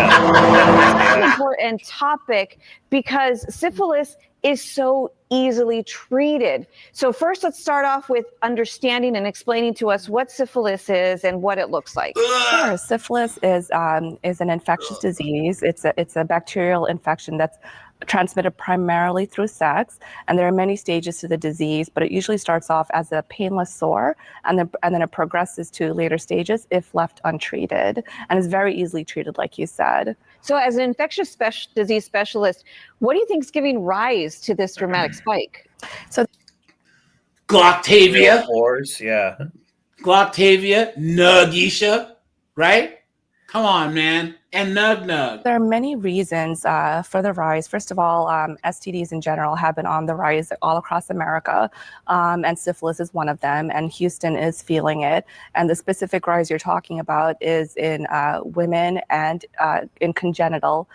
an important topic because syphilis is so easily treated. So first, let's start off with understanding and explaining to us what syphilis is and what it looks like. Sure. Syphilis is an infectious disease. It's a bacterial infection that's transmitted primarily through sex, and there are many stages to the disease, but it usually starts off as a painless sore, and then it progresses to later stages if left untreated, and is very easily treated, like you said. So as an infectious disease specialist, what do you think is giving rise to this dramatic spike? So Glocktavia. Yeah. Glocktavia, Nugisha, right? Come on, man. And nug. There are many reasons for the rise. First of all, STDs in general have been on the rise all across America, and syphilis is one of them, and Houston is feeling it. And the specific rise you're talking about is in women and in congenital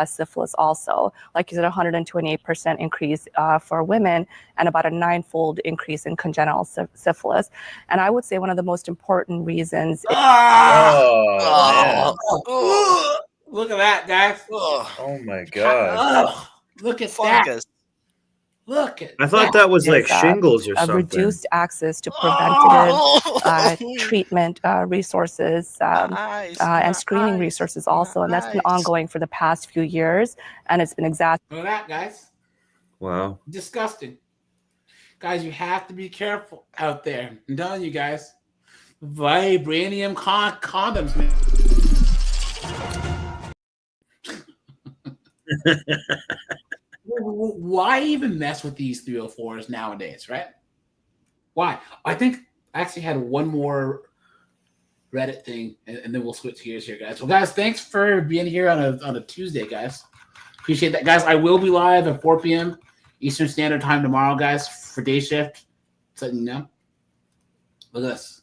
syphilis also. Like you said, 128% increase for women and about a 9-fold increase in congenital syphilis. And I would say one of the most important reasons. Look at that, guys. Oh my God. Look at that. Look at I thought that was like shingles or something. Reduced access to preventative treatment resources and screening resources also. And that's been ongoing for the past few years. And it's been exactly. Look at that, guys. Wow. Disgusting. Guys, you have to be careful out there. I'm telling you guys. Vibranium condoms, man. Why even mess with these 304s nowadays, right? Why? I think I actually had one more Reddit thing, and then we'll switch gears here, guys. Well, guys, thanks for being here on a Tuesday, guys. Appreciate that, guys. I will be live at 4 p.m. Eastern Standard Time tomorrow, guys, for day shift. So you know. Look at this.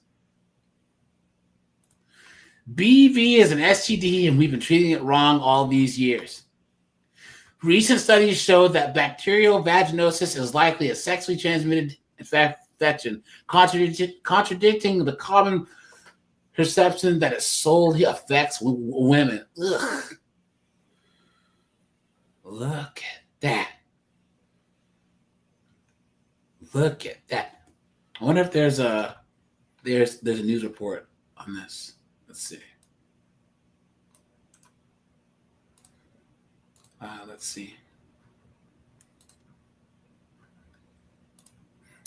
BV is an STD, and we've been treating it wrong all these years. Recent studies show that bacterial vaginosis is likely a sexually transmitted infection, contradicting the common perception that it solely affects women. Ugh. Look at that. Look at that. I wonder if there's a news report on this. Let's see. Let's see.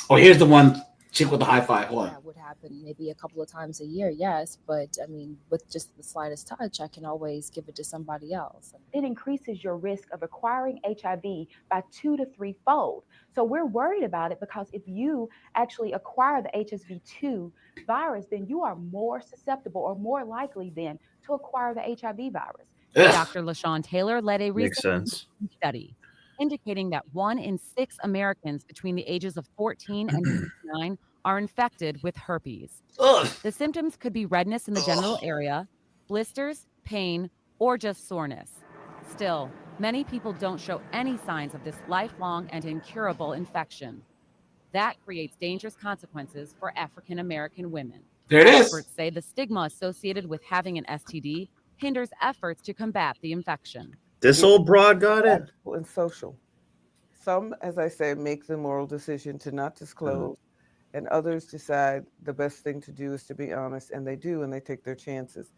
Oh, here's the one chick with the high five. Hold on. That would happen maybe a couple of times a year, yes. But I mean, with just the slightest touch, I can always give it to somebody else. It increases your risk of acquiring HIV by 2 to 3-fold. So we're worried about it because if you actually acquire the HSV2 virus, then you are more susceptible or more likely then to acquire the HIV virus. Dr. LaShawn Taylor led a Makes recent sense. study indicating that 1 in 6 Americans between the ages of 14 and 59 are infected with herpes. The symptoms could be redness in the genital area, blisters, pain, or just soreness. Still, many people don't show any signs of this lifelong and incurable infection. That creates dangerous consequences for African American women. There it is. Experts say the stigma associated with having an STD hinders efforts to combat the infection. This old broad got it. And social. Some, as I say, make the moral decision to not disclose, and others decide the best thing to do is to be honest, and they do, and they take their chances.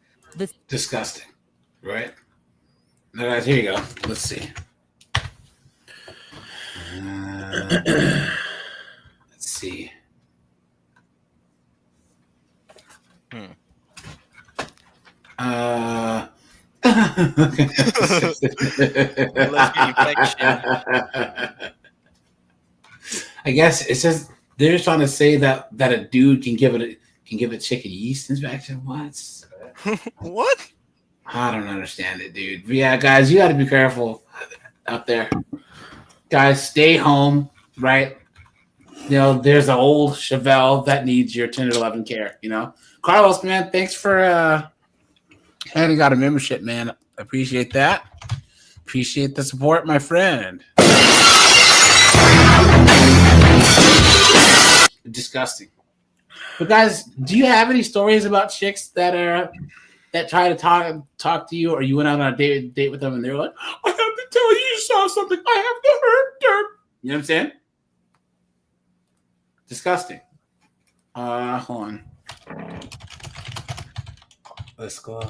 Disgusting, right? All right, here you go. Let's see. Let's see. I guess it's just they're just trying to say that a dude can give a chicken yeast infection. What? What? I don't understand it, dude. But yeah, guys, you got to be careful out there. Guys, stay home, right? You know, there's an old Chevelle that needs your 10 to 11 care. You know, Carlos, man, thanks for having got a membership, man. Appreciate that. Appreciate the support, my friend. Disgusting. But guys, do you have any stories about chicks that try to talk to you, or you went out on a date with them and they're like, I have to tell you, you saw something. I have to hurt her. You know what I'm saying? Disgusting. Hold on. Let's go.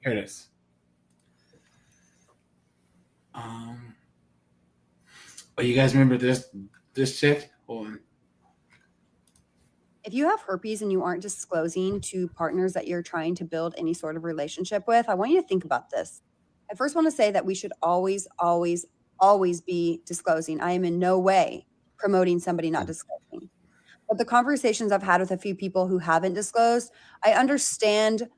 Here it is. Oh, you guys remember this chick? Hold on. If you have herpes and you aren't disclosing to partners that you're trying to build any sort of relationship with, I want you to think about this. I first want to say that we should always, always, always be disclosing. I am in no way promoting somebody not disclosing. But the conversations I've had with a few people who haven't disclosed, I understand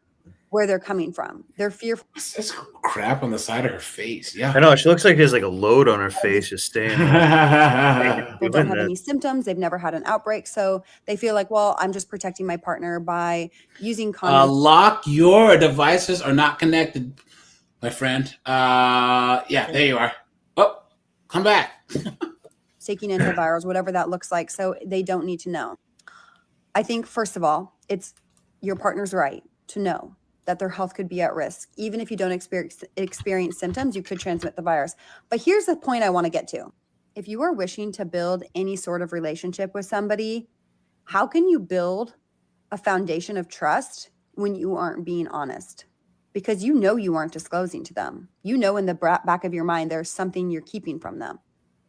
where they're coming from. They're fearful. That's crap on the side of her face. Yeah. I know. She looks like there's like a load on her face just staying there. They don't have any symptoms. They've never had an outbreak. So they feel like, well, I'm just protecting my partner by using condoms. Lock your devices are not connected, my friend. Yeah, there you are. Oh, come back. Taking antivirals, whatever that looks like. So they don't need to know. I think, first of all, it's your partner's right to know that their health could be at risk. Even if you don't experience symptoms, you could transmit the virus. But here's the point I want to get to. If you are wishing to build any sort of relationship with somebody, how can you build a foundation of trust when you aren't being honest? Because you know you aren't disclosing to them. You know in the back of your mind there's something you're keeping from them.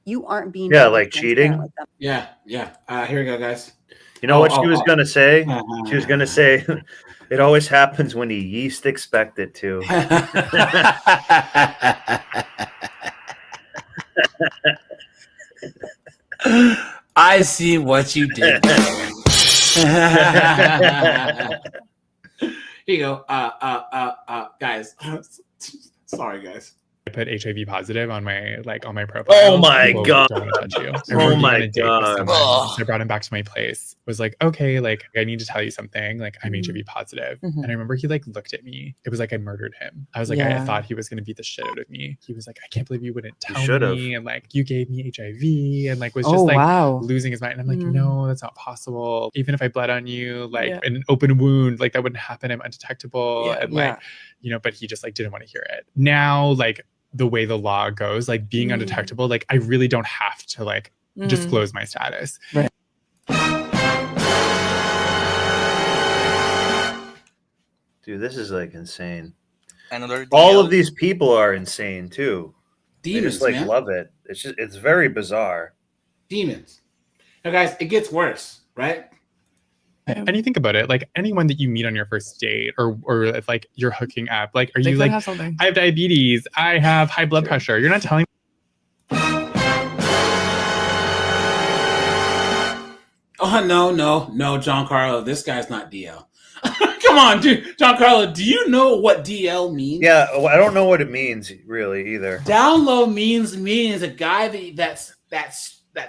You aren't being like cheating. with them. Yeah. Here we go, guys. You know what she was gonna say? She was gonna say, "It always happens when you least expect it to." I see what you did. Here you go, guys. Sorry, guys. put HIV positive on my profile. Oh my People God. don't want to touch you. I Oh remember being my on a date with God. someone. So I brought him back to my place. Was like, okay, like I need to tell you something. Like I'm HIV positive. Mhm. And I remember he like looked at me. It was like I murdered him. I was like, I Yeah. thought he was gonna beat the shit out of me. He was like, I can't believe you wouldn't tell should've. me. And like you gave me HIV and like was Oh, just like wow. losing his mind. And I'm like, Mm. no, that's not possible. Even if I bled on you, like Yeah. in an open wound, like that wouldn't happen. I'm undetectable. Yeah. And like, you know, but he just like didn't want to hear it. Now, like the way the law goes, like being Mm. undetectable, like I really don't have to like Mm. disclose my status. Right. Dude, this is like insane. Another All DL. of these people are insane too. They Demons, just like man. love it. It's very bizarre. Demons. Now, guys, it gets worse, right? And you think about it, like anyone that you meet on your first date or if like you're hooking up, like are They you could like have something. I have diabetes, I have high blood pressure. You're not telling Oh, no, Giancarlo. This guy's not DL. Come on, dude. Giancarlo, do you know what DL means? Yeah, I don't know what it means really either. Down low means a guy that's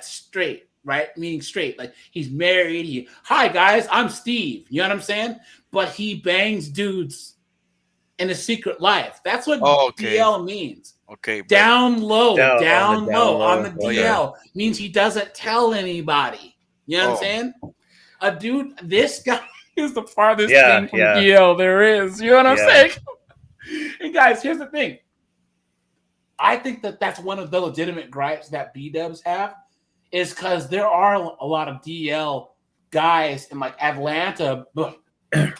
straight, right? Meaning straight. Like he's married. Hi guys, I'm Steve. You know what I'm saying? But he bangs dudes in a secret life. That's what DL means. Okay. but- Down low, down low on the Oh, DL yeah. means he doesn't tell anybody. You know what I'm Oh. saying? A dude, this guy is the farthest Yeah, thing from yeah. DL there is. You know what I'm Yeah. saying? And guys, here's the thing. I think that's one of the legitimate gripes that B-dubs have is because there are a lot of DL guys in like Atlanta.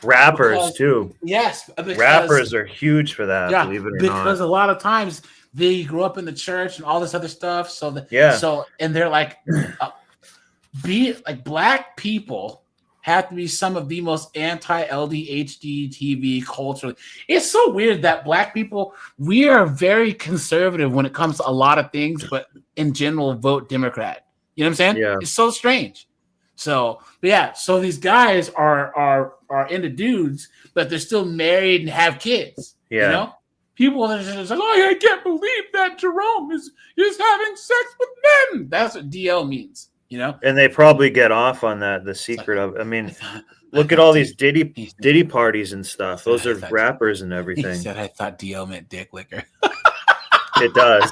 Rappers because- too. Yes. because- Rappers are huge for that, yeah, believe it or because not. a lot of times they grew up in the church and all this other stuff. So Yeah. So and they're like, black people have to be some of the most anti-LDHD TV culture. It's so weird that black people, we are very conservative when it comes to a lot of things, but in general vote Democrat. You know what I'm saying? Yeah. It's so strange. So, but yeah, so these guys are into dudes, but they're still married and have kids. Yeah. You know? People are just like, oh, I can't believe that Jerome is having sex with men. That's what DL means. You know, And they probably get off on that. The secret of, I mean, look at all these Diddy parties and stuff. Those are rappers and he everything. said I thought DL meant dick liquor. It does.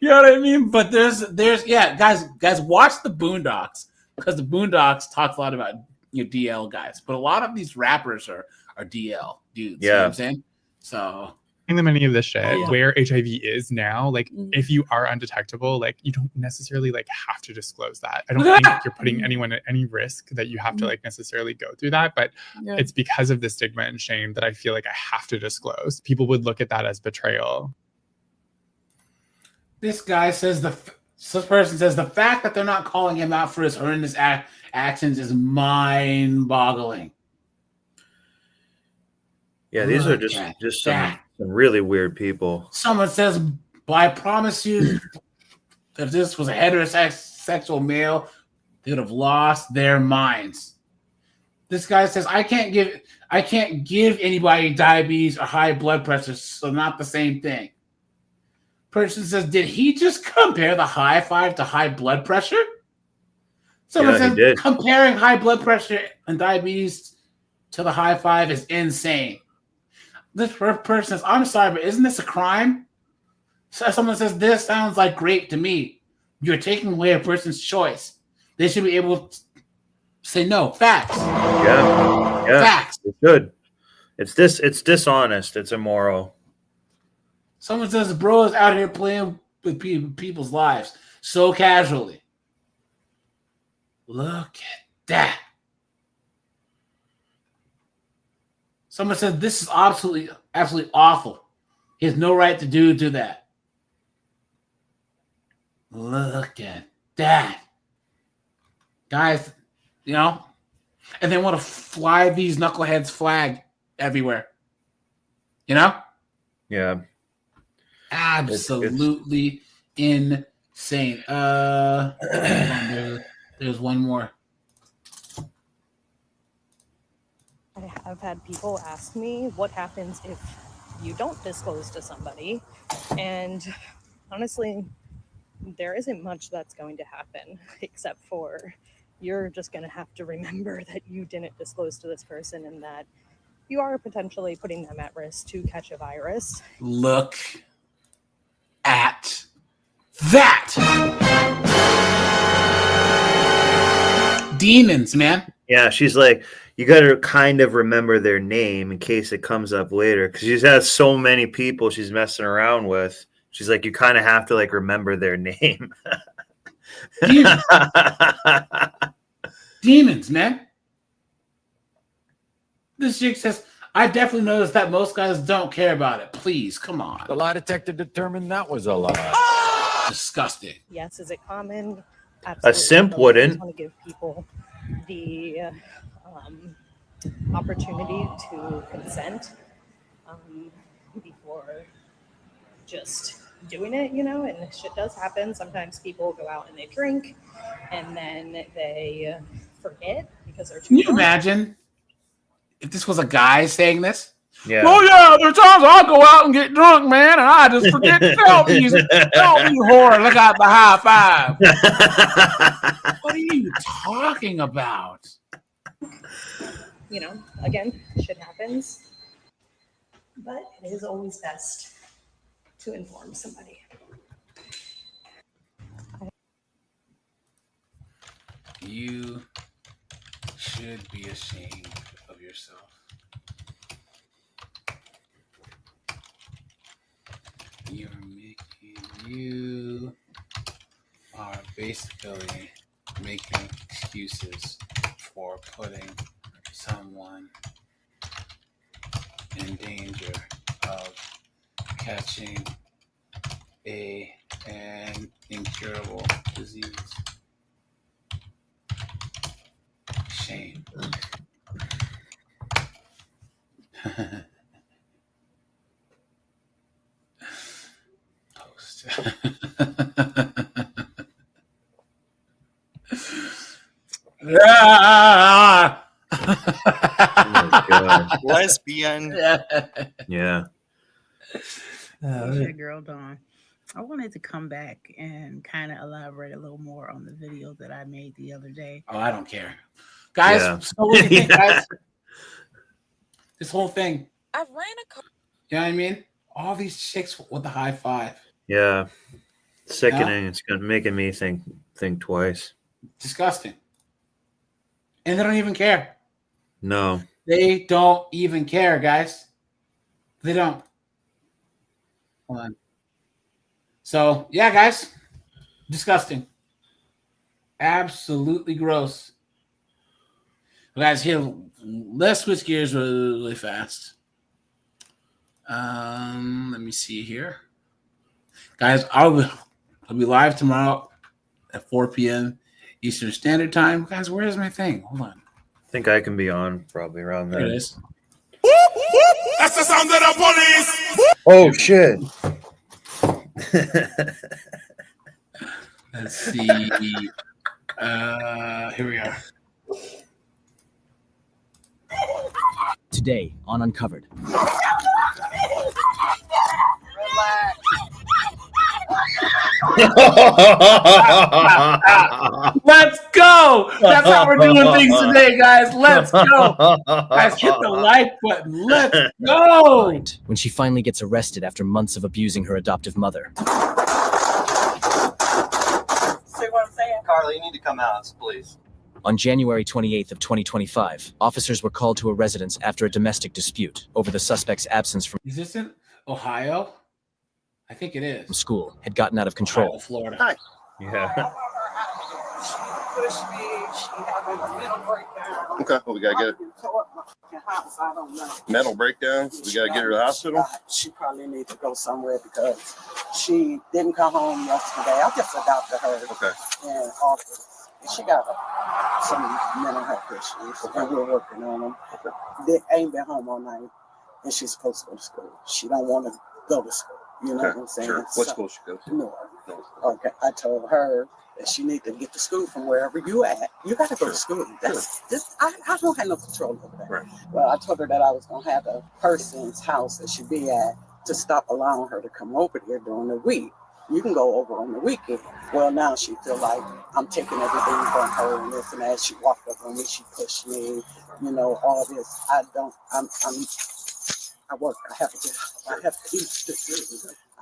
You know what I mean? But there's yeah, guys, watch the Boondocks because the Boondocks talk a lot about DL guys, but a lot of these rappers are DL dudes. You know what I'm saying? So them any of this shit Oh, yeah. where HIV is now, like if you are undetectable, like you don't necessarily like have to disclose that. I don't think you're putting anyone at any risk that you have to like necessarily go through that, but Yeah. it's because of the stigma and shame that I feel like I have to disclose. People would look at that as betrayal. this guy says this person says the fact that they're not calling him out for his horrendous actions is mind-boggling. Yeah, these are Look at just some that. really weird people. Someone says, but I promise you, if this was a heterosexual male, they would have lost their minds. This guy says, I can't give anybody diabetes or high blood pressure, so not the same thing. Person says, did he just compare the high five to high blood pressure? Someone Yeah, he says, did. comparing high blood pressure and diabetes to the high five is insane. This person says, I'm sorry, but isn't this a crime? So someone says, this sounds like rape to me. You're taking away a person's choice. They should be able to say no. Facts. Yeah. Facts. It's good. It's dishonest. It's immoral. Someone says, bro is out here playing with people's lives so casually. Look at that. Someone said, this is absolutely awful. He has no right to do that. Look at that. Guys, and they want to fly these knuckleheads flag everywhere. Yeah. Absolutely insane. There's one more. I have had people ask me what happens if you don't disclose to somebody. And honestly, there isn't much that's going to happen except for you're just going to have to remember that you didn't disclose to this person and that you are potentially putting them at risk to catch a virus. Look at that. Demons, man. Yeah, she's like, you got to kind of remember their name in case it comes up later, because she's had so many people she's messing around with. She's like, you kind of have to like remember their name. Demons. Demons, man. This chick says, I definitely noticed that most guys don't care about it. Please, come on. The lie detector determined that was a lie. Disgusting. Yes, is it common? A Absolutely. simp But I wouldn't. just want to give people the opportunity to consent before just doing it, you know, and shit does happen. Sometimes people go out and they drink and then they forget because they're too Can you drunk. imagine if this was a guy saying this? Yeah. Well, yeah, there's times I'll go out and get drunk, man, and I just forget to tell these whores I got the high five. What are you talking about? You know, again, shit happens, but it is always best to inform somebody. You should be ashamed of yourself. You are basically making excuses for putting someone in danger of catching an incurable disease. Shame. Post. Ah! Oh my God. Lesbian. Yeah. Hey, girl Dawn. I wanted to come back and kind of elaborate a little more on the video that I made the other day. Oh, I don't care. Guys, Yeah. so what do you think, guys? This whole thing. I've ran a car. You know what I mean? All these chicks with the high five. Yeah. Sickening. It's gonna making me think twice. Disgusting. And they don't even care. No. They don't even care, guys. They don't. Hold on. So, yeah, guys. Disgusting. Absolutely gross. Guys, here, let's switch gears really fast. Let me see here. Guys, I'll be live tomorrow at 4 p.m. Eastern Standard Time. Guys, where is my thing? Hold on. I think I can be on probably around There it then. is. That's the sound of the police. Oh shit. Let's see. Here we are. Today on Uncovered. Let's go. That's how we're doing things today, guys. Let's go. Guys, hit the like button. Let's go. When she finally gets arrested after months of abusing her adoptive mother. See what I'm saying? Carly, you need to come out, please. On January 28th of 2025, officers were called to a residence after a domestic dispute over the suspect's absence from Is this in Ohio? I think it is. school had gotten out of control. Ohio, Florida. Hi. Yeah. Okay, well, we gotta get it. Mental breakdown. We gotta get her to the hospital. She probably needs to go somewhere because she didn't come home yesterday. I just adopted her. Okay. In August. She got some mental health issues, and we're working on them. They ain't been home all night, and she's supposed to go to school. She don't want to go to school. You know what I'm saying? Sure. What school she goes to? North. Okay. I told her and she need to get to school from wherever you at. You got to go to school. I don't have no control over that. Right. Well, I told her that I was going to have the person's house that she be at to stop allowing her to come over there during the week. You can go over on the weekend. Well, now she feel like I'm taking everything from her and this and that. She walked up on me, she pushed me, all this. I work. I have to eat.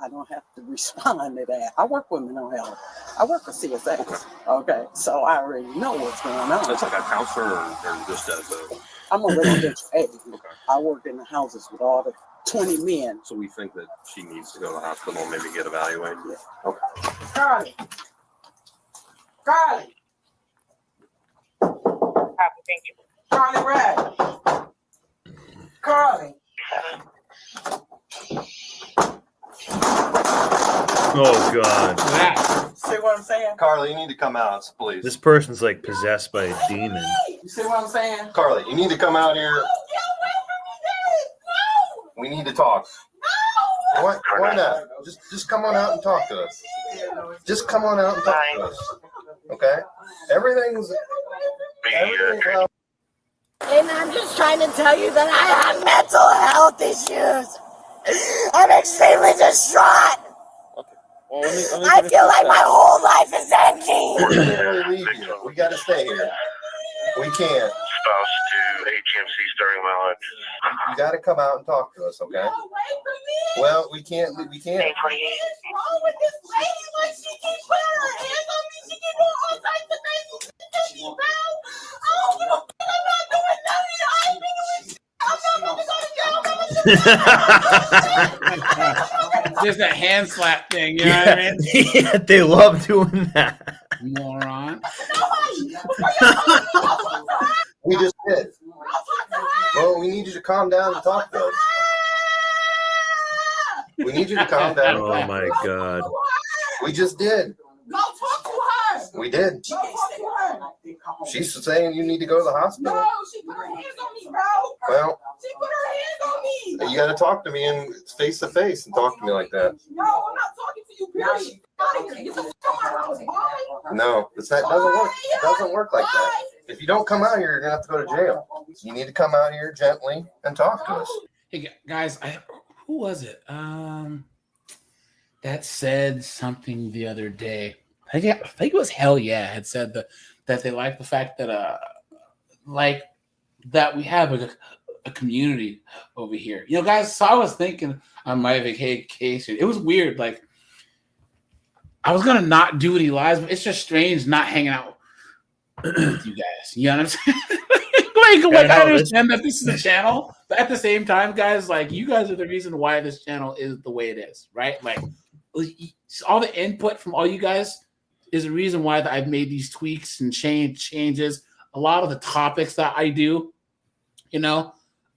I don't have to respond to that. I work with mental health. I work for CSX. Okay, so I already know what's going on. That's like a counselor or just as a... I'm a residential aide. I work in the houses with all the 20 men. So we think that she needs to go to the hospital and maybe get evaluated? Yeah. Okay. Carly. Carly. Carly Ray. Carly. Oh God. See what I'm saying? Carly, you need to come out, please. This person's like possessed by a demon. You see what I'm saying? Carly, you need to come out here. We need to talk. Why not? Just come on out and talk to us. Just come on out and talk to us. Okay? Everything's well. And I'm just trying to tell you that I have mental health issues. I'm extremely distraught. Well, let me I feel like my whole life is ending. We can't really leave you. We got to stay here. We can't. Spouse to ATMC starting my life. You got to come out and talk to us, okay? Well, we can't. We can't. What's wrong with this lady? Like, she keeps putting her hands on me. She keeps doing all types of crazy shit. She's around. Oh, you don't think I'm not doing nothing? I ain't been doing shit. I'm not going to go to jail. Just a hand slap thing, you know what I mean? Yeah, they love doing that. Moron. We just did. Well, we need you to calm down and talk to us. We need you to calm down. Oh my God. We just did. Go talk to her. We did. Go talk to her. She's saying you need to go to the hospital. No, she put her hands on me, bro. Well, She put her hands on me. you got to talk to me and face to face and talk to me like that. No, I'm not talking to you, period. Get the fuck out of my house, boy. No, that doesn't work. It doesn't work like that. If you don't come out here, you're gonna have to go to jail. You need to come out here gently and talk to us. Hey guys, who was it? That said something the other day. I think it was Hell Yeah had said that they like the fact that that we have a community over here. Guys. So I was thinking on my vacation, it was weird. Like I was gonna not do any lives, but it's just strange not hanging out with you guys. You know what I'm saying? I understand that this is a channel, but at the same time, guys, like you guys are the reason why this channel is the way it is, right? Like all the input from all you guys is the reason why I've made these tweaks and changes. A lot of the topics that I do,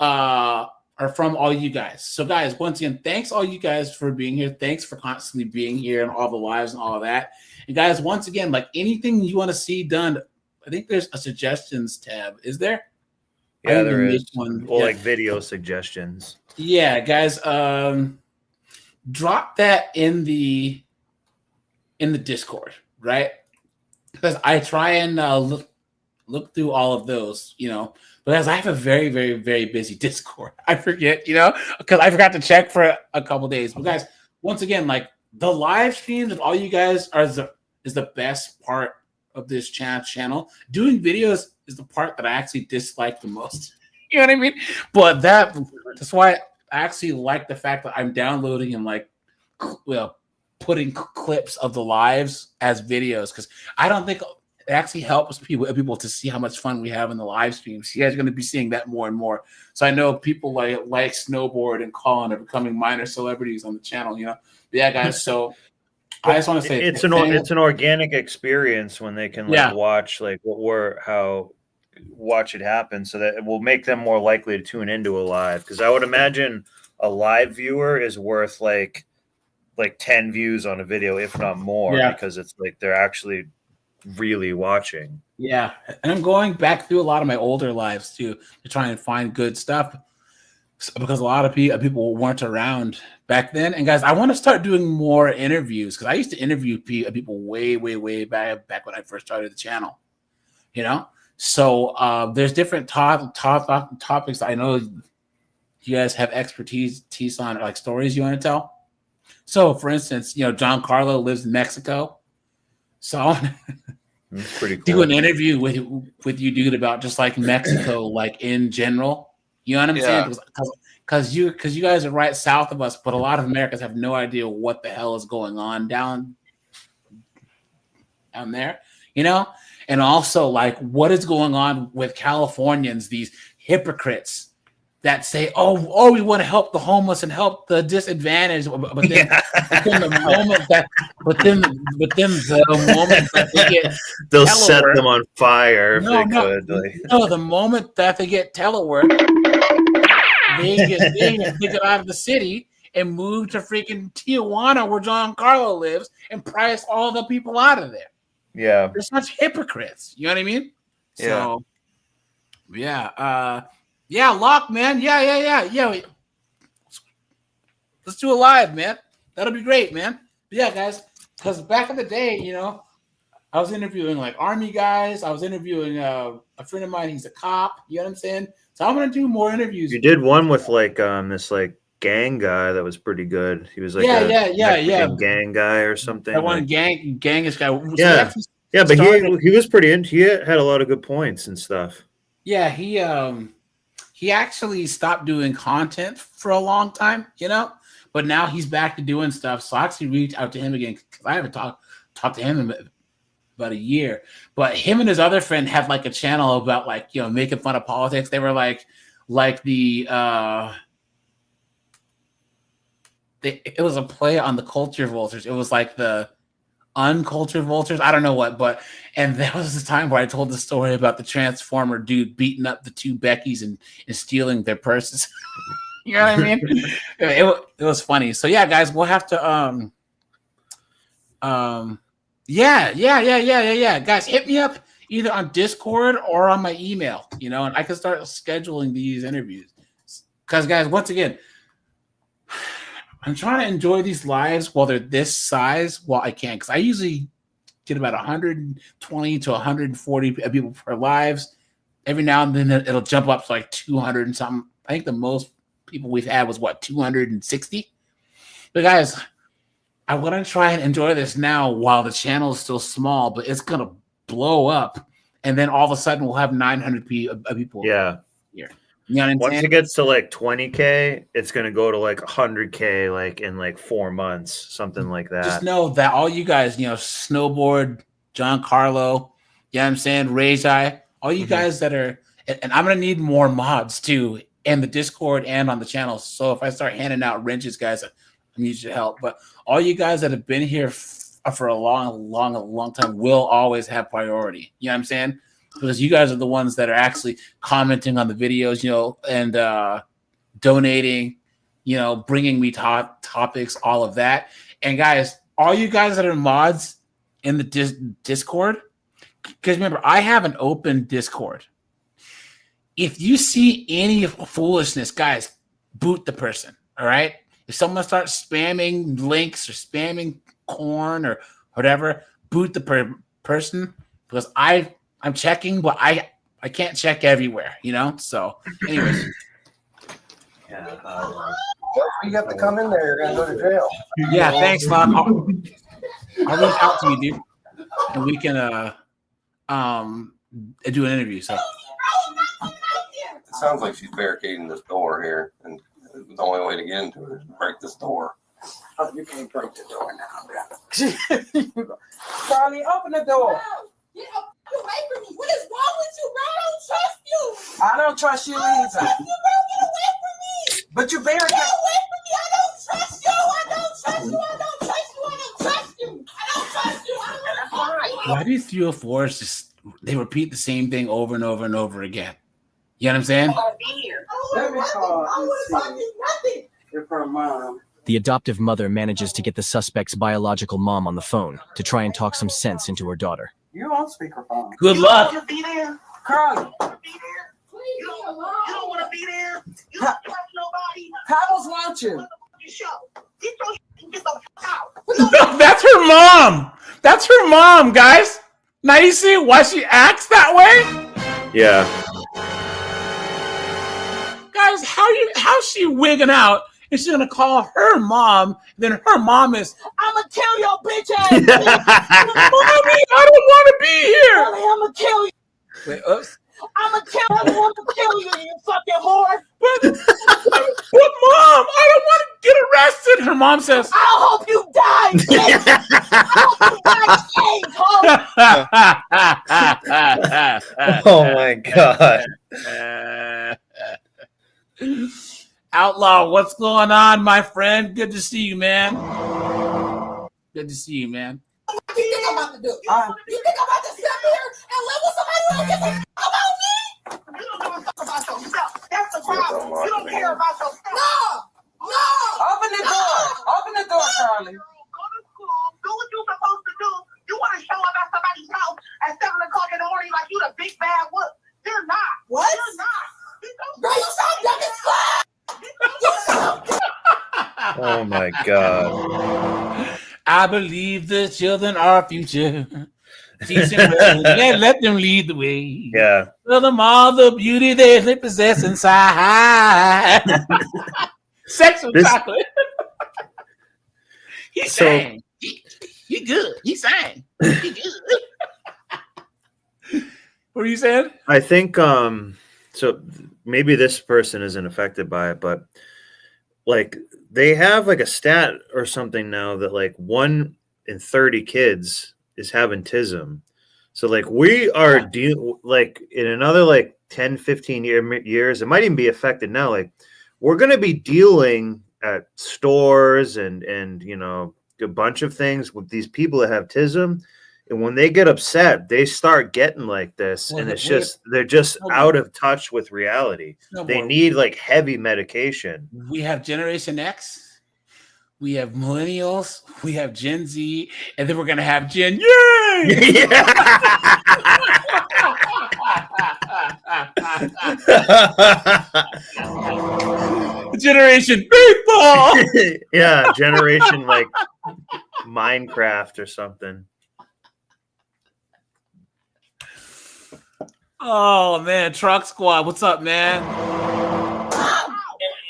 are from all you guys. So guys, once again, thanks all you guys for being here. Thanks for constantly being here and all the lives and all of that. And guys, once again, like anything you want to see done, I think there's a suggestions tab. Is there? Yeah, there is. One. Well, Yeah. like video suggestions. Yeah, guys, drop that in the Discord, right? Because I try and look through all of those, because I have a very, very, very busy Discord. I forget, because I forgot to check for a couple days. But guys, once again, like the live streams and all you guys is the best part of this channel. Doing videos is the part that I actually dislike the most. You know what I mean? But that's why I actually like the fact that I'm downloading and putting clips of the lives as videos, because I don't think it actually helps people to see how much fun we have in the live streams. You guys are going to be seeing that more and more. So I know people like Snowboard and Colin are becoming minor celebrities on the channel. But yeah, guys. So I just want to say it's an organic experience when they can watch watch it happen, so that it will make them more likely to tune into a live. Because I would imagine a live viewer is worth like 10 views on a video, if not more, because it's like they're actually really watching. Yeah, and I'm going back through a lot of my older lives too to try and find good stuff. because a lot of people weren't around back then. And guys, I want to start doing more interviews because I used to interview people way back when I first started the channel. You know, so there's different topics. I know you guys have expertise on, like stories you want to tell. So, for instance, you know, John Carlo lives in Mexico, so I want to pretty cool. do an interview with you, dude, about just like Mexico, like in general. You know what I'm saying? Because you guys are right south of us, but a lot of Americans have no idea what the hell is going on down there. You know, and also like what is going on with Californians, these hypocrites that say, "Oh, we want to help the homeless and help the disadvantaged," but then, the moment that they get, they'll set them on fire if they could. No, the moment that they get telework, they get out of the city and move to freaking Tijuana, where John Carlo lives, and price all the people out of there. Yeah, they're such hypocrites. You know what I mean? Yeah. So, yeah, Locke, man. Yeah. Let's do a live, man. That'll be great, man. But yeah, guys, because back in the day, you know, I was interviewing like Army guys. I was interviewing a friend of mine. He's a cop. You know what I'm saying? So I'm gonna do more interviews. You did one with like this like gang guy that was pretty good. He was like a gang guy or something. That one gangish guy. Yeah, but he was pretty into. He had a lot of good points and stuff. Yeah, he actually stopped doing content for a long time, you know, but now he's back to doing stuff. So I actually reached out to him again because I haven't talked to him in about a year. But him and his other friend had like a channel about like, you know, making fun of politics. They were like the it was a play on the culture vultures. It was like the uncultured vultures. I don't know what, and there was a time where I told the story about the Transformer dude beating up the two Beckys and stealing their purses. You know what I mean? It was funny. So yeah, guys, we'll have to yeah. Guys, hit me up either on Discord or on my email, you know, and I can start scheduling these interviews. Because guys, once again, I'm trying to enjoy these lives while they're this size while I can, because I usually get about 120 to 140 people per lives. Every now and then it'll jump up to like 200 and something. I think the most people we've had was 260. But guys, I want to try and enjoy this now while the channel is still small, but it's gonna blow up, and then all of a sudden we'll have 900 people. Yeah. Here. You know what I'm Once saying? it gets to like 20K, it's gonna go to like 100K like in like 4 months, something like that. Just know that all you guys, you know, Snowboard, John Carlo, you know what I'm saying, Rajai, all you guys that are, and I'm gonna need more mods too in the Discord and on the channel. So if I start handing out wrenches, guys, I need your help. But all you guys that have been here for a long time will always have priority. You know what I'm saying? Because you guys are the ones that are actually commenting on the videos, you know, and donating, you know, bringing me topics, all of that. And guys, all you guys that are mods in the Discord, because remember, I have an open Discord. If you see any foolishness, guys, boot the person, all right? If someone starts spamming links or spamming corn or whatever, boot the person, because I'm checking, but I can't check everywhere, you know? So, anyways. You have to come in there. You're going to go to jail. Yeah, thanks, Lon. I'll reach out to you, dude. And we can do an interview. So. It sounds like she's barricading this door here, and the only way to get into it is to break this door. Oh, you can't break the door now, Charlie, open the door. Get away from me. What is wrong with you, bro? I don't trust you. I don't trust you either. Get away from me. But you barricaded. Get away from me. I don't trust you. I don't trust you. I don't trust you. I don't trust you. I don't trust you. I don't trust you. Why do 304s just they repeat the same thing over and over and over again? You know what I'm saying? Let me call nothing. If her mom. The adoptive mother manages to get the suspect's biological mom on the phone to try and talk some sense into her daughter. You on speakerphone. Good luck. You be there, Carly. You don't want to be there. You don't trust Paddles want you. That's her mom. That's her mom, guys. Now you see why she acts that way? Yeah. Guys, how's she wigging out? And she's gonna call her mom. Then her mom is, I'ma kill your bitch ass. Mommy, I don't want to be here. Mommy, I'ma kill you. Wait, oops. I'ma kill you, you fucking whore. But mom, I don't want to get arrested. Her mom says, I hope you die, bitch. I hope you die, Oh my god. Outlaw, what's going on, my friend? Good to see you, man. Good to see you, man. What do you think I'm about to do? You think I'm about to sit here and live with somebody who don't give a fuck about me? You don't give a fuck about yourself. That's the problem. You don't care about yourself. No! Open the door. Open the door, Charlie. Go to school. Do what you're supposed to do. You want to show up at somebody's house at 7 o'clock in the morning like you the big bad wolf. You're not. What? You're not. Bro, you sound young as fuck. Oh my god. I believe the children are our future. Teach them well and let them lead the way. Yeah. Tell them all the beauty they possess inside. Sex with chocolate. He sang. He good. He sang. He good. What are you saying? I think so maybe this person isn't affected by it, but like they have like a stat or something now that like 1 in 30 kids is having tism. So like we are like in another like 10, 15 years, it might even be affected now. Like we're going to be dealing at stores and you know, a bunch of things with these people that have tism. And when they get upset, they start getting like this, and it's just they're just out of touch with reality. They need like heavy medication. We have Generation X, we have Millennials, we have Gen Z, and then we're gonna have Gen Y. Generation Baseball. Yeah, generation like Minecraft or something. Oh man, Truck Squad, what's up, man?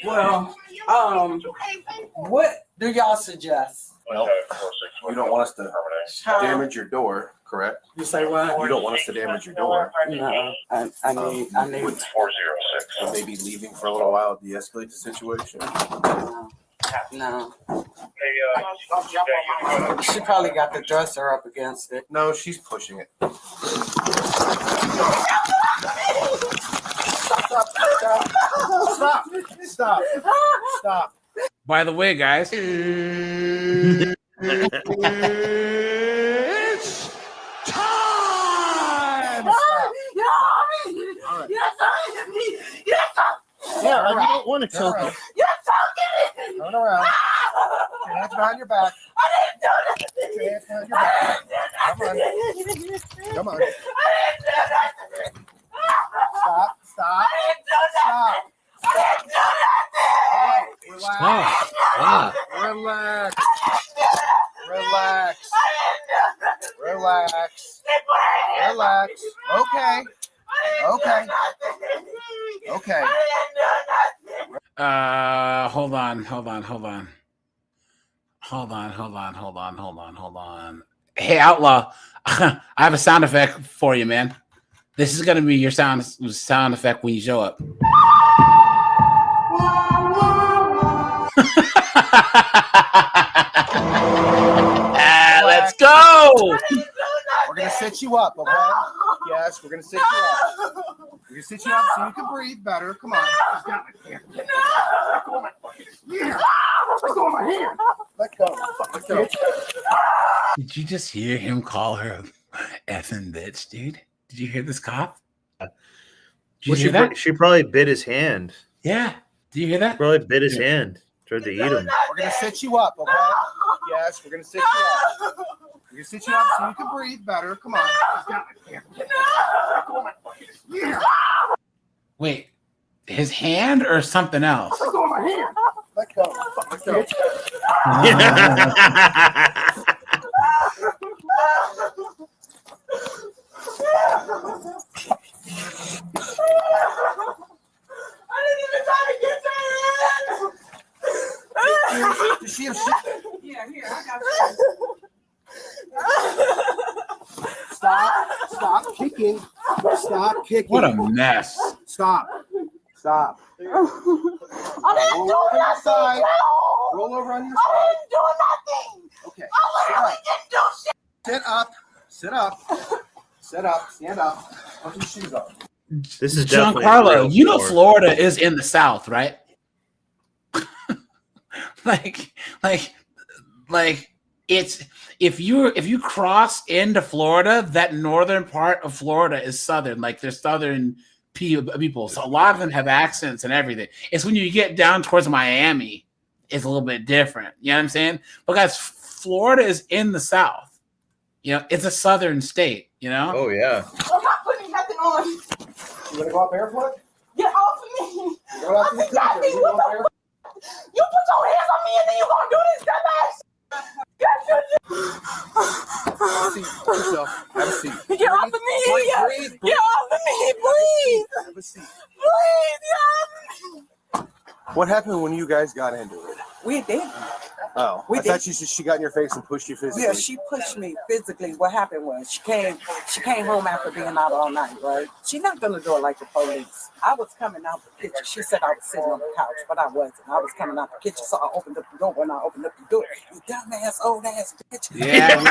Well, what do y'all suggest? Well, you don't want us to damage your door, correct? You say what? You don't want us to damage your door. No, I need. 406. So maybe leaving for a little while to de-escalate the situation. No. She probably got the dresser up against it. No, she's pushing it. Stop. By the way, guys. It's time! Yeah, you don't want to choke it. Turn around. Put your hands behind your back. Put your hands behind your back. Come on. Stop. Relax. Okay. Hold on. Hey, Outlaw, I have a sound effect for you, man. This is gonna be your sound effect when you show up. Let's go. We're gonna sit you up, okay? Yes, we're gonna sit you up. We're gonna sit you up so you can breathe better. Come on. Let go. Did you just hear him call her effing bitch, dude? Did you hear this cop? Did you hear that? She probably bit his hand. Yeah. Did you hear that? Probably bit his hand. Tried to eat him. We're gonna sit you up, okay? Yes, we're gonna sit you up. We're gonna sit you up so you can breathe better. Come on. Wait. his hand or something else? Let go. Let go. I didn't even try to get your hand. You see him? Yeah, here, I got you. Stop kicking. Stop kicking. What a mess. Stop. Stop. I didn't Roll do over your nothing. side. No. Roll over on your I side. didn't do nothing. Okay. I literally didn't do shit. Sit up. Sit up. Sit up. Stand up. Put your shoes up. This is definitely Giancarlo, real you know Florida. Florida is in the South, right? like it's if you cross into Florida, that northern part of Florida is southern. Like there's southern people, so a lot of them have accents and everything. It's when you get down towards Miami, it's a little bit different. You know what I'm saying? But guys, Florida is in the South. You know, it's a southern state. You know? Oh yeah. I'm not putting nothing on. You want to go up barefoot? Get off of me. Go out to the Got me. kitchen. What the fuck? You put your hands on me and then you gonna do this dumbass. Put yourself. Have a seat. Get off of me. Breathe. Get off of me, please. Have a seat. Please, get off of me. What happened when you guys got into it? We did. Oh, We I thought did. she got in your face and pushed you physically. Yeah, she pushed me physically. What happened was she came home after being out all night, right? She's not gonna do it like the police. I was coming out the kitchen. She said I was sitting on the couch, but I wasn't. I was coming out the kitchen, so I opened up the door. When I opened up the door, you dumbass old ass bitch. Yeah,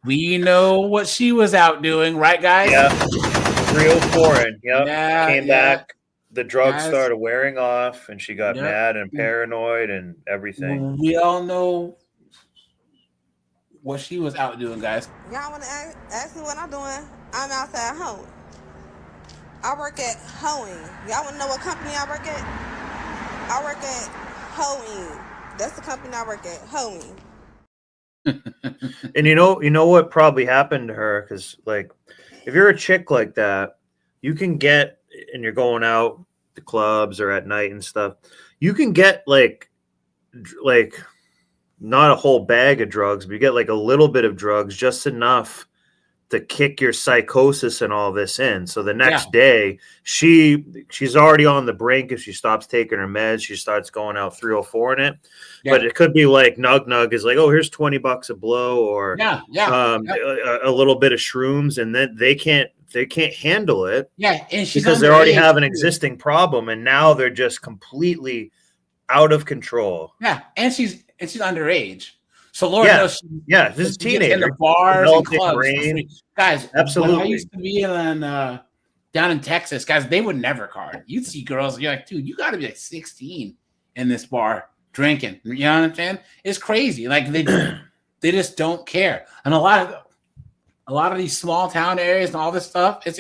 we know what she was out doing, right, guys? Yeah. Real foreign. Yep. Yeah, Came yeah. back. The drugs Guys. started wearing off, and she got Yep. mad and paranoid and everything. We all know what she was out doing, guys. Y'all want to ask me what I'm doing? I'm outside hoeing. I work at hoeing. Y'all want to know what company I work at? I work at hoeing. That's the company I work at, hoeing. And you know what probably happened to her? Because like, if you're a chick like that, you can get, and you're going out to clubs or at night and stuff, you can get like not a whole bag of drugs, but you get like a little bit of drugs, just enough to kick your psychosis and all this in. So the next day, she's already on the brink. If she stops taking her meds, she starts going out 304 in it. Yeah. But it could be like Nug is like, oh, here's $20 a blow, or a little bit of shrooms, and then they can't handle it. Yeah, and she's because they already underage, have an too. existing problem, and now they're just completely out of control. Yeah, and she's underage. So Lord Yeah. knows, This is she gets in teenager. the bars and Developing clubs. brain. Guys, Absolutely. when I used to be down in Texas, guys, they would never card. You'd see girls, you're like, dude, you got to be like 16 in this bar drinking. You know what I'm saying? It's crazy. Like they just don't care. And a lot of these small town areas and all this stuff, it's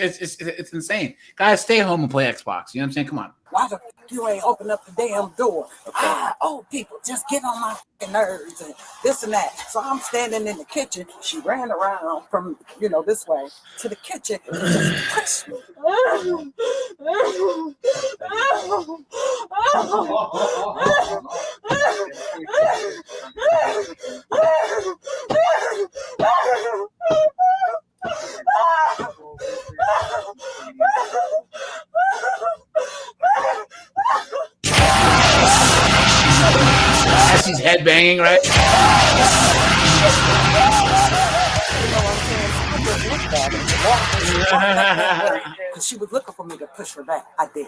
insane. Guys, stay home and play Xbox. You know what I'm saying? Come on. Why the fuck you ain't open up the damn door? Old people just get on my fucking nerves and this and that. So I'm standing in the kitchen. She ran around from, this way to the kitchen and just pushed me. As she's headbanging, right? She was looking for me to push her back. I did.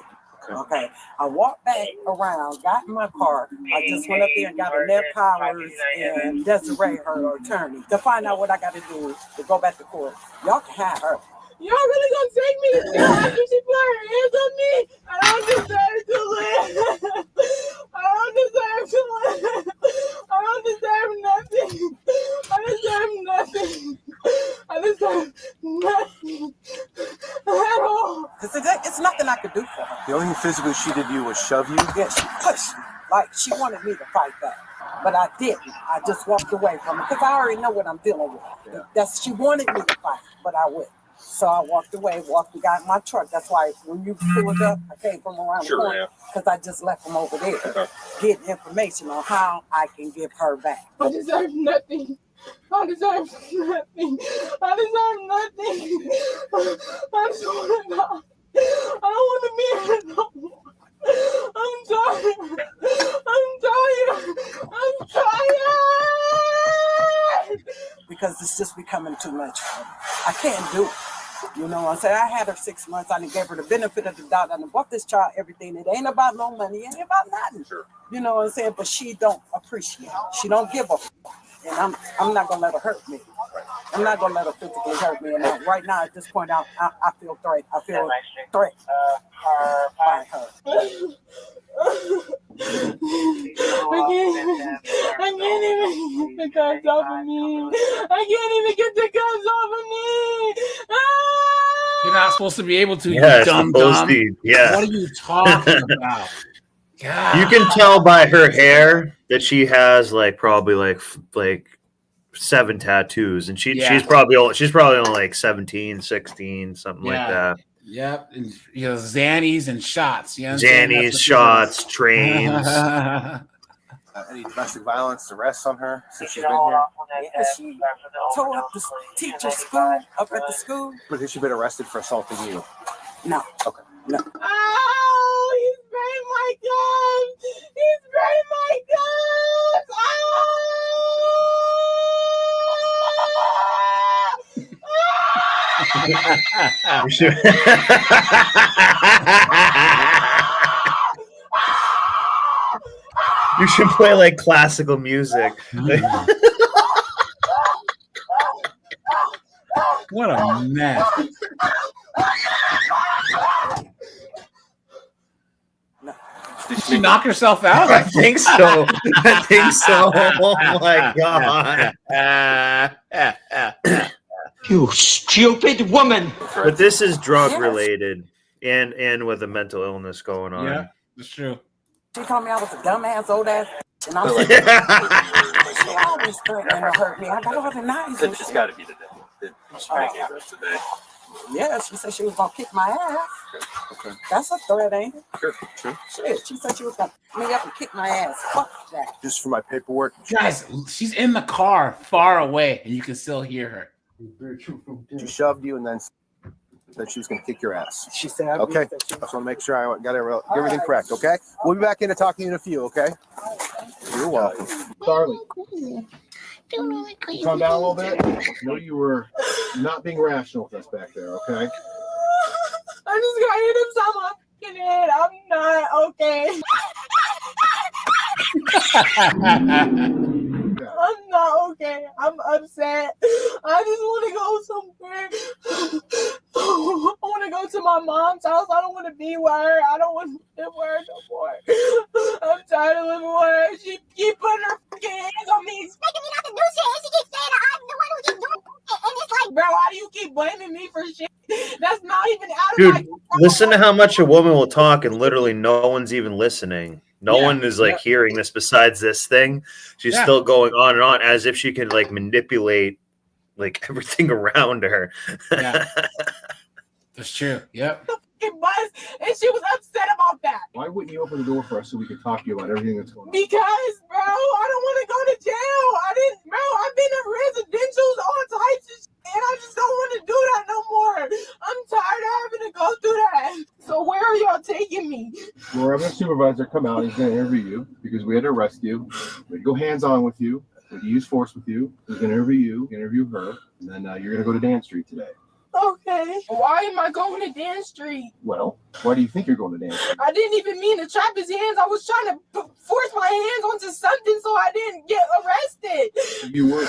Okay. I walked back around, got in my car. I just went up there and got Annette Powers and Desiree, her attorney, to find out what I got to do to go back to court. Y'all can have her. Y'all really gonna take me to jail after she put her hands on me? I don't deserve to live. I don't deserve to live. I don't deserve nothing. I deserve nothing. I deserve nothing at all. Because it's nothing I could do for her. The only thing physically she did to you was shove you? Yeah, she pushed me. Like, she wanted me to fight back. But I didn't. I just walked away from her because I already know what I'm dealing with. She wanted me to fight, but I wouldn't. So I walked away, and got in my truck. That's why when you pulled up, I came from around the corner because I just left them over there, getting information on how I can give her back. I deserve nothing. I deserve nothing. I deserve nothing. I swear to God. I don't want to be here no more. I'm tired. I'm tired. I'm tired. Because it's just becoming too much for me. I can't do it. You know what I'm saying? I had her 6 months. I done gave her the benefit of the doubt. I done bought this child everything. It ain't about no money. It ain't about nothing. You know what I'm saying? But she don't appreciate it. She don't give a f***. And I'm not going to let her hurt me. I'm not going to let her physically hurt me. And right now, at this point, I feel threatened. I feel threatened by her. I can't even get the cups off of me. I can't even get the cups off of me. You're not supposed to be able to, Yeah, you dumb. yeah. What are you talking about? God. You can tell by her hair that she has probably like 7 tattoos, and she's probably only like 17, 16, something like that. Yep. And, Xannies and shots. You know Xannies, shots, trains. Any domestic violence arrests on her since she's been here? Yeah, she tore up the teacher's school up at the school. But has she been arrested for assaulting you? No. Okay. No. Oh, he's burning my guns. He's burning my guns. You should play like classical music. What a mess. Did she knock herself out? I think so. I think so. Oh my God. You stupid woman. But this is drug related and with a mental illness going on. Yeah, that's true. She told me I was a dumbass, old ass, and I'm like, she always threatening to hurt me. I got all the knives. It's got to be the devil. She gave her today. Yeah, she said she was gonna kick my ass. Okay. That's a threat, ain't it? Sure. Shit, she said she was gonna pick me up and kick my ass. Fuck that. Just for my paperwork. Guys, she's in the car far away, and you can still hear her. She shoved you and then she was going to kick your ass. She said, okay. I just want to make sure I got everything correct, okay? We'll be back in to talk to you in a few, okay? You're welcome. Darling, calm down a little bit. I know you were not being rational with us back there, okay? I just got hit upside my fucking head. I'm not okay. I'm not okay. I'm upset. I just want to go somewhere. I want to go to my mom's house. I don't want to be with her. I don't want to live with her no more. I'm tired of living with her. She keep putting her fucking hands on me, expecting me not to do shit. And she keeps saying that I'm the one who keeps doing it. And it's like, bro, why do you keep blaming me for shit? That's not even out of my control. Listen to how much a woman will talk and literally no one's even listening. No one is hearing this besides this thing. She's still going on and on as if she can manipulate everything around her. Yeah. That's true. Yep. Bus, and she was upset about that. Why wouldn't you open the door for us so we could talk to you about everything that's going on? Because, bro, I don't want to go to jail. I've been in residentials, all types of shit, and I just don't want to do that no more. I'm tired of having to go through that. So where are y'all taking me? Well, we're having a supervisor come out. He's going to interview you because we had to arrest you. We had to go hands-on with you. We had to use force with you. He's going to interview her, and then you're going to go to Dan Street today. Okay. Why am I going to Dan Street? Well, why do you think you're going to Dan Street? I didn't even mean to trap his hands. I was trying to force my hands onto something so I didn't get arrested. You were,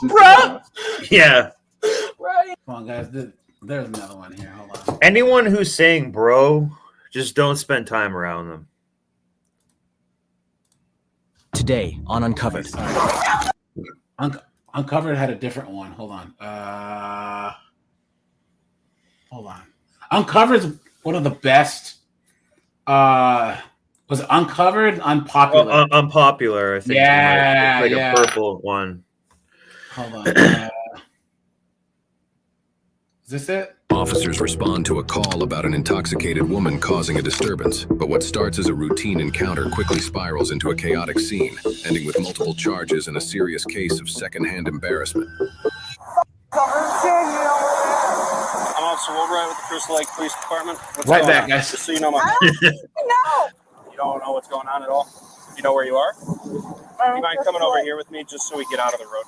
bro. Yeah. Right. Come on, guys. There's another one here. Hold on. Anyone who's saying bro, just don't spend time around them. Today on Uncovered. Uncovered had a different one. Hold on. Uncovered's one of the best. Was it Uncovered? Unpopular. Unpopular, I think. Yeah, a purple one. Hold on. this it? Officers respond to a call about an intoxicated woman causing a disturbance, but what starts as a routine encounter quickly spirals into a chaotic scene, ending with multiple charges and a serious case of secondhand embarrassment. I'm Officer Wilbright with the Crystal Lake Police Department. What's Right going back, on? guys. Just so you know, you don't know what's going on at all. You know where you are? You mind coming over here with me just so we get out of the road?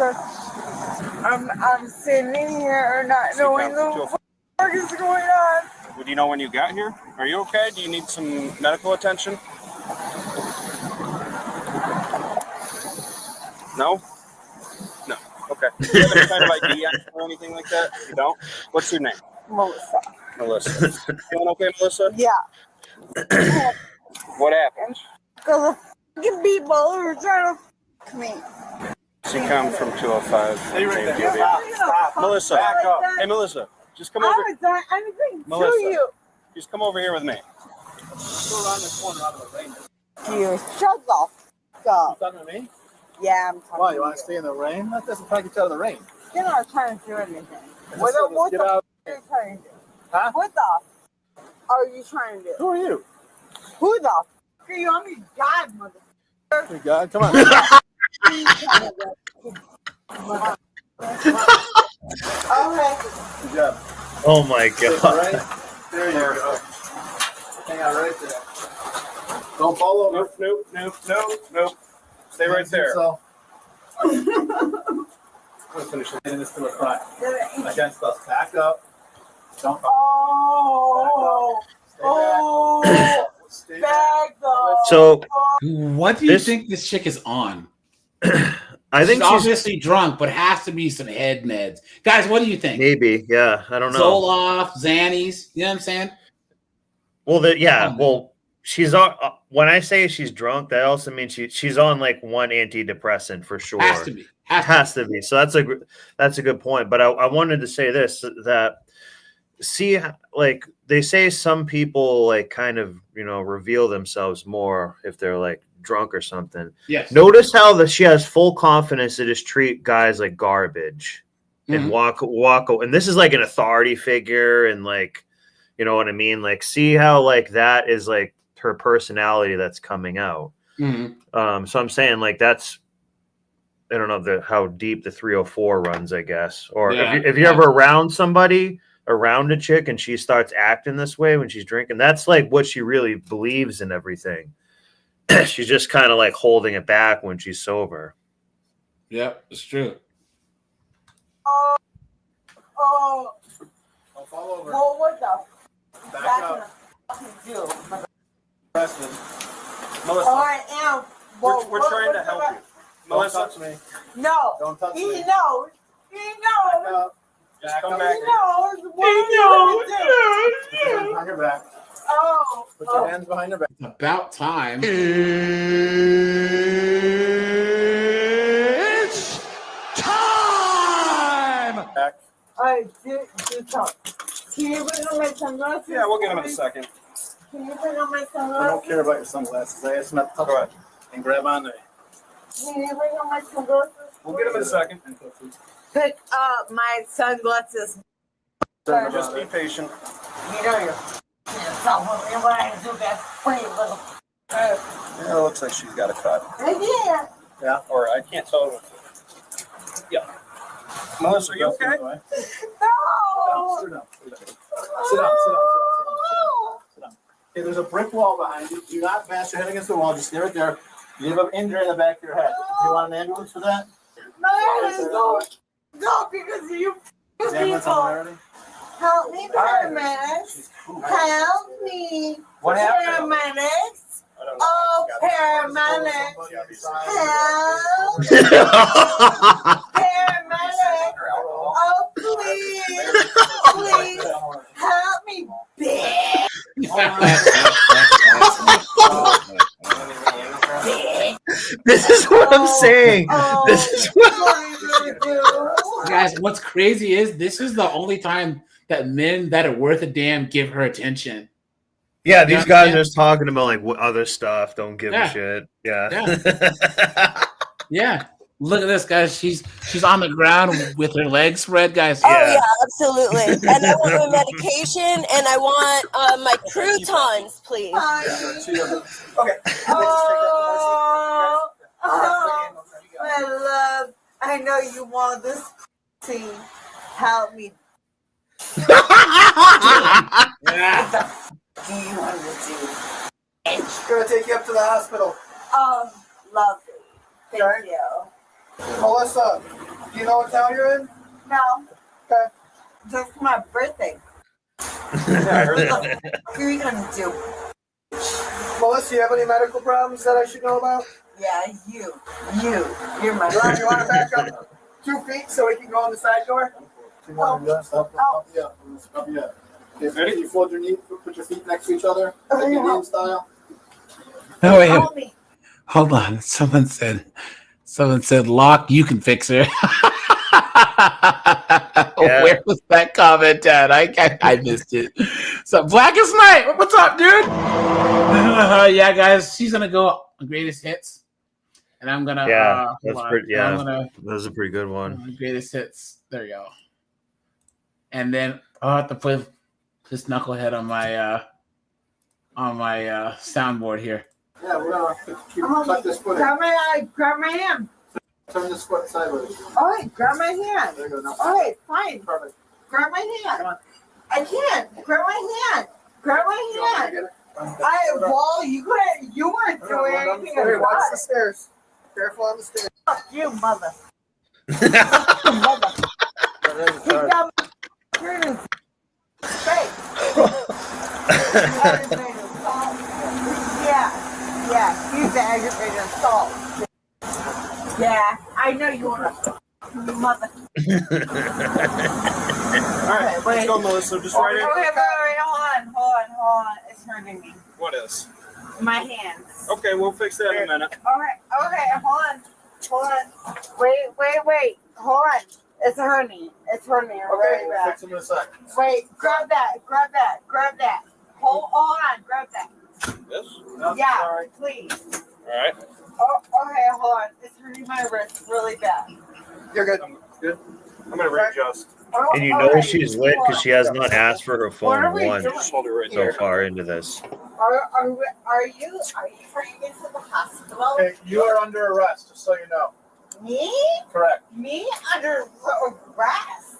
I'm sitting here not knowing what is going on. Well, do you know when you got here? Are you okay? Do you need some medical attention? No? No. Okay. Do you have any kind of ID or anything like that? You don't? What's your name? Melissa. Melissa. Feeling okay, Melissa? Yeah. What happened? Because the fucking people were trying to f me. She come from 205. Stay right there. Stop. Melissa. Back up. Hey, Melissa. Just come over. I haven't done anything Melissa. to you. Just come over here with me. Go around this corner out of the rain. You shut the f up. You talking to me? Yeah, I'm talking Why? to You want to stay in the rain? That doesn't try to get you out of the rain. You're not trying to do anything. Just What get the out. f are you trying to do? Huh? What the f are you trying to do? Who are you? Who the f are you? I'm your god, motherfucker. Hey, God, come on. Okay. Good job. Oh my god. Right? There you go. Hang out right there. Don't fall over. Nope. Stay right there. So. I'm gonna finish this to a front. Against us. Back up. Don't fall. Stay back up. So what do you think this chick is on? I think she's she's obviously drunk, but has to be some head meds. Guys, what do you think? maybe, yeah. I don't know. Zoloft, Xannies, you know what I'm saying? Well, well, she's on. When I say she's drunk, that also means she's on like one antidepressant for sure. Has to be. Has to be. So that's a good point. But I wanted to say this, that see, like they say some people like kind of reveal themselves more if they're like drunk or something. Yes. Notice how she has full confidence to just treat guys like garbage and walk. And this is like an authority figure, and like, you know what I mean? Like, see how like that is like her personality that's coming out. So I'm saying like that's, I don't know how deep the 304 runs, I guess. Or if you're ever around a chick and she starts acting this way when she's drinking, that's like what she really believes in everything. She's just kind of like holding it back when she's sober. Yep, it's true. Don't fall over. Well, what the Back up. do? Preston. Melissa. I am. We're trying to help you. Melissa. Don't touch me. No. Don't touch He me. knows. He knows. Just come He back. knows. What he knows. Put your hands behind your back. Oh. Put your hands behind your back. About time. It's time! Back. I did talk. Can you bring on my sunglasses? Yeah, we'll get him in a second. Can you bring on my I sunglasses? don't care about your sunglasses. I asked them not to touch them and grab on there. Can you bring on my sunglasses? We'll get him in a second. Pick up my sunglasses. Just be patient. You know you can't stop with me when I do that pretty little. Yeah, it looks like she's got a cut. Yeah. Yeah, or I can't tell. Yeah. Melissa, are you okay? No. Sit down. Sit down. Okay, there's a brick wall behind you. Do not bash your head against the wall. Just stay right there. You have an injury in the back of your head. Do you want an ambulance for that? No, because of you Is the ambulance on people. the way already? Help me, paramedics. Help me. What happened? Paramedics. Oh, paramedics. Help. Paramedics. Oh, please. Help me, This is what I'm saying. This is Guys, what's crazy is this is the only time that men that are worth a damn give her attention. Yeah, You know these what guys I'm are just talking about like other stuff. Don't give Yeah. a shit. Yeah. Yeah. Look at this, guys. She's on the ground with her legs spread, guys. Oh yeah, absolutely. And I want my medication, and I want my croutons, please. Okay. Oh, my love. I know you want this scene. Help me. Yeah. Do you want to do? Gonna take you up to the hospital. Oh, lovely. Thank you. Melissa, do you know what town you're in? No. Okay. Just my birthday. Yeah, I heard that. What are you gonna do? Melissa, you have any medical problems that I should know about? Yeah, you're my You want to back up 2 feet so we can go on the side door? You want to do that? Stop. Yeah. Okay, ready? You fold your knee, put your feet next to each other, like Indian style. No, wait. Hold on. Someone said, Locke, you can fix her. Where was that comment at? I missed it. So Blackest Night, what's up, dude? Yeah, guys, she's gonna go on greatest hits, and I'm gonna that's pretty. Yeah, that was a pretty good one. Greatest hits. There you go. And then I'll have to play this knucklehead on my soundboard here. Yeah, we're gonna tuck this foot in. Grab my hand. Turn this foot sideways. All right, grab my hand. There you go. Now. All right, fine. Perfect. Grab my hand. I can't. Grab my hand. Grab my hand. Well, you weren't doing anything. Hey, watch the stairs. Careful on the stairs. Fuck you, mother. Mother. Keep down my Yeah, he's the aggravated assault. Yeah, I know you want to mother. Alright, let's go, Melissa. Just right in. Okay, hold on. It's hurting me. What is? My hands. Okay, we'll fix that in a minute. Okay, hold on. Wait. Hold on. It's hurting. Okay, we'll fix them in a sec. Wait, grab that. Hold on, grab that. This? Yeah, All right. please. Alright. Oh, okay, hold on. It's hurting my wrist really bad. You're good. Good. I'm gonna readjust. And you know she's lit because she has not asked for her What are phone we once doing? Just hold it right so there. far into this. Are you trying to get to the hospital? Okay, you are under arrest, just so you know. Me? Correct. Me under arrest?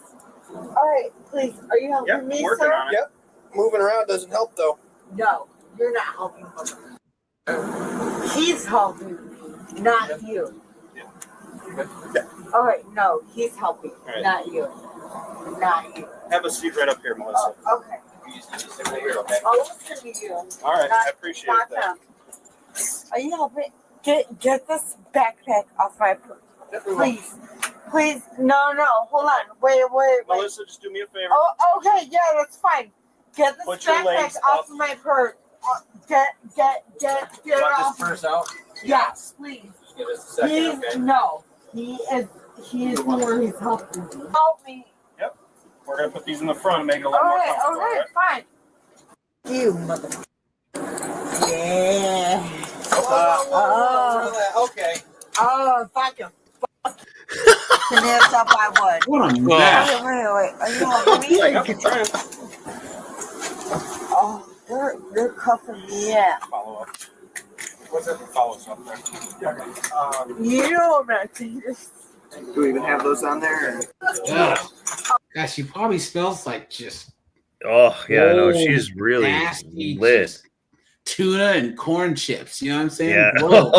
All right, please. Are you helping me, working sir? on it. Yep. Moving around doesn't help, though. No, you're not helping me. He's helping me, not you. Yeah. All right, no, he's helping, right. not you. Not you. Have a seat right up here, Melissa. Oh, okay. Okay. I'll listen to you. All right, Not- I appreciate not that. them. Are you helping? Get this backpack off my purse. Please. No. Hold on. Wait. Melissa, just do me a favor. Oh, okay. Yeah, that's fine. Get this Put your backpack legs off up. of my purse. Get it off. purse out? Yes, please. Just give us a second, okay? No. He is the one who's helping me. Help me. Yep. We're gonna put these in the front and make it a little All more right, comfortable. fine. You mother. Yeah. Okay. Oh, fuck you. Yes, up I would. What a mess. Wait. Are you helping me? I'm trying. Oh, they're cuffing me out. Follow up. What's that? Follow us up there. You know I'm not serious. Do we even have those on there? Yeah. Gosh, she probably smells like just Oh yeah, no, she's really nasty, lit. just tuna and corn chips. You know what I'm saying? Yeah. Gross.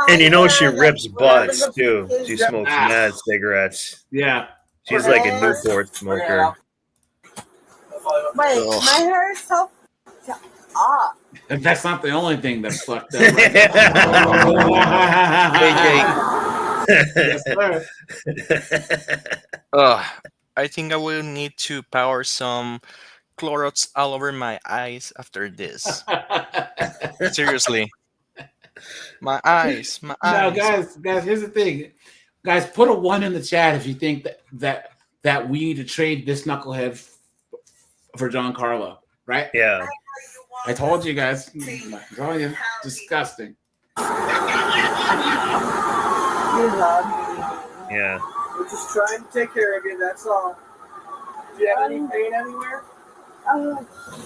And you know she rips butts too. She smokes mad cigarettes. Yeah. She's like a Newport smoker. Wait, my hair is so up. And that's not the only thing that's fucked up. Yes, sir. I think I will need to power some Clorox all over my eyes after this. Seriously. My eyes. Now, guys, here's the thing. Guys, put a 1 in the chat if you think that we need to trade this knucklehead for John Carlo, right? Yeah. I told you guys. I'm telling you, disgusting. love me. Yeah. We're just trying to take care of you, that's all. Do you have any pain anywhere?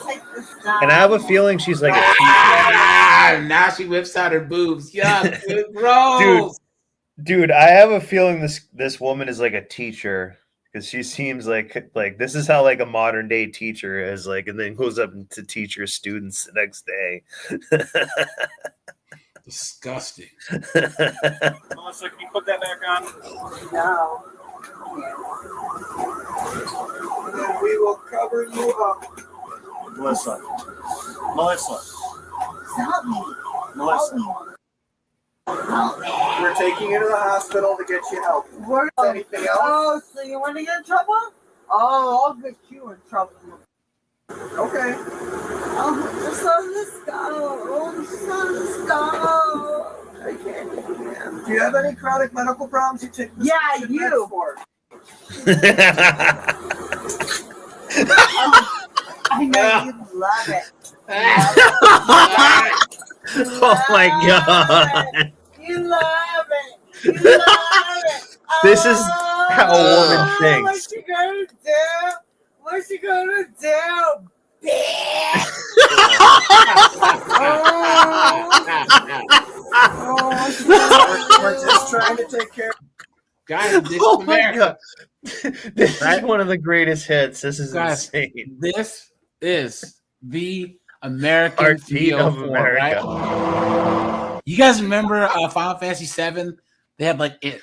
Take this down. And I have a feeling she's like a Now she whips out her boobs. Yuck, dude, gross. Dude, I have a feeling this woman is like a teacher because she seems like this is how like a modern day teacher is like, and then goes up to teach her students the next day. Disgusting. Melissa, can you put that back on? No. And then we will cover you up. Melissa. Help me. Melissa. We're taking you to the hospital to get you help. Anything else? Oh, so you want to get in trouble? Oh, I'll get you in trouble. Okay. Oh, just let this go. Oh, just let this go. I can't. Do you have any chronic medical problems you take this you. for? I know you love it. Oh my god. You love it. You love it. This is how a woman thinks. What's she gonna do? What's she gonna do? Bitch! We're just trying to take care of Guys, this Oh is my America. god. This is one of the greatest hits. This is Guys, insane. this is the American Heartbeat of 304, America. right? You guys remember Final Fantasy VII? They had like it.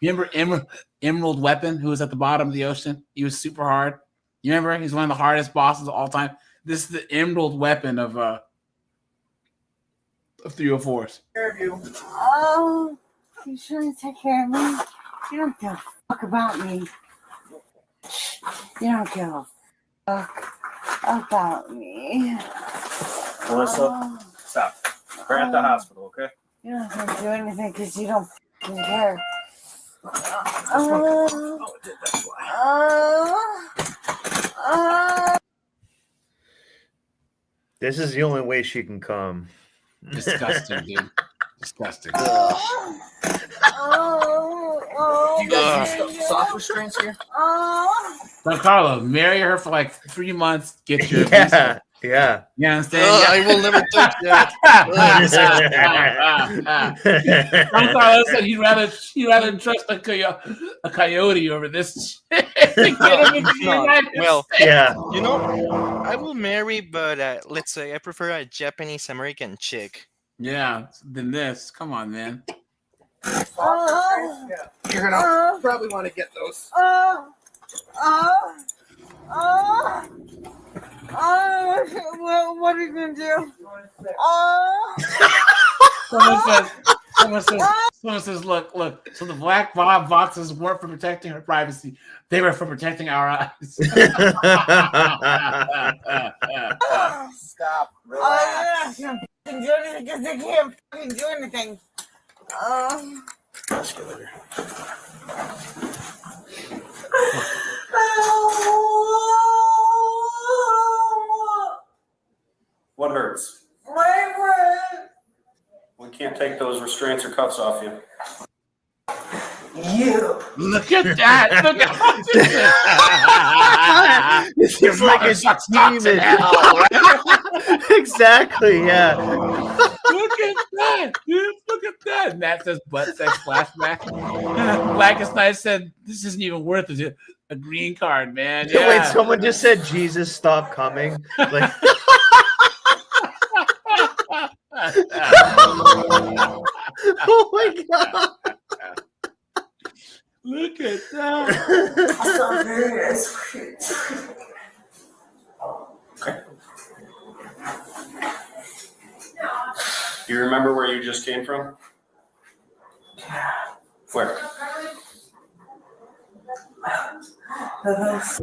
You remember Emerald Weapon, who was at the bottom of the ocean? He was super hard. You remember? He's one of the hardest bosses of all time. This is the Emerald Weapon of 304s. care of you. Oh, you shouldn't take care of me. You don't give a fuck about me. You don't give a fuck about me. Melissa, stop. We're at the hospital, okay? You don't have to do anything because you don't fucking care. This is the only way she can come. Disgusting, dude. Disgusting. Do you guys use soft restraints here? So Carlo, marry her for like 3 months. Get your Yeah, visa. yeah. You understand? I will never touch that. Some Carlo said he'd rather trust a coyote over this shit. To get him into the United Well, States. Yeah. you know, I will marry, but let's say I prefer a Japanese American chick. Yeah, than this. Come on, man. You're gonna probably want to get those. What are you gonna do? Someone says, look. So the black boxes weren't for protecting her privacy; they were for protecting our eyes. Stop. I can't fucking do anything because I can't fucking do anything. What hurts? My friend. We can't take those restraints or cuffs off you. You. Look at that! Look at This your is like a mother sucks cocks in demon. hell, right? Exactly, yeah. Look at that, dude! Look at that. And that says butt sex flashback. Blackest Night said, "This isn't even worth a green card, man." Yeah. Wait, someone just said Jesus stop coming. Like oh my god. Look at that. Okay. Do you remember where you just came from? Where?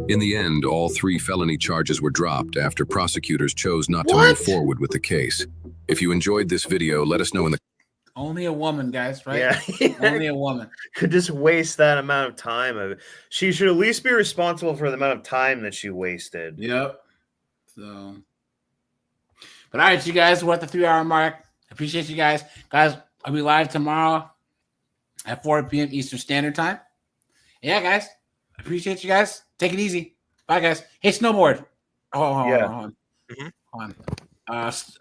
In the end, all 3 felony charges were dropped after prosecutors chose not to move forward with the case. If you enjoyed this video, let us know in the Only a woman, guys, right? Yeah. Only a woman. Could just waste that amount of time. She should at least be responsible for the amount of time that she wasted. Yep. So, but all right, you guys, we're at the 3-hour mark. Appreciate you guys. Guys, I'll be live tomorrow at 4 p.m. Eastern Standard Time. Yeah, guys. I appreciate you guys. Take it easy. Bye, guys. Hey, Snowboard. Hold on. Mhm. Hold on. Snowboard.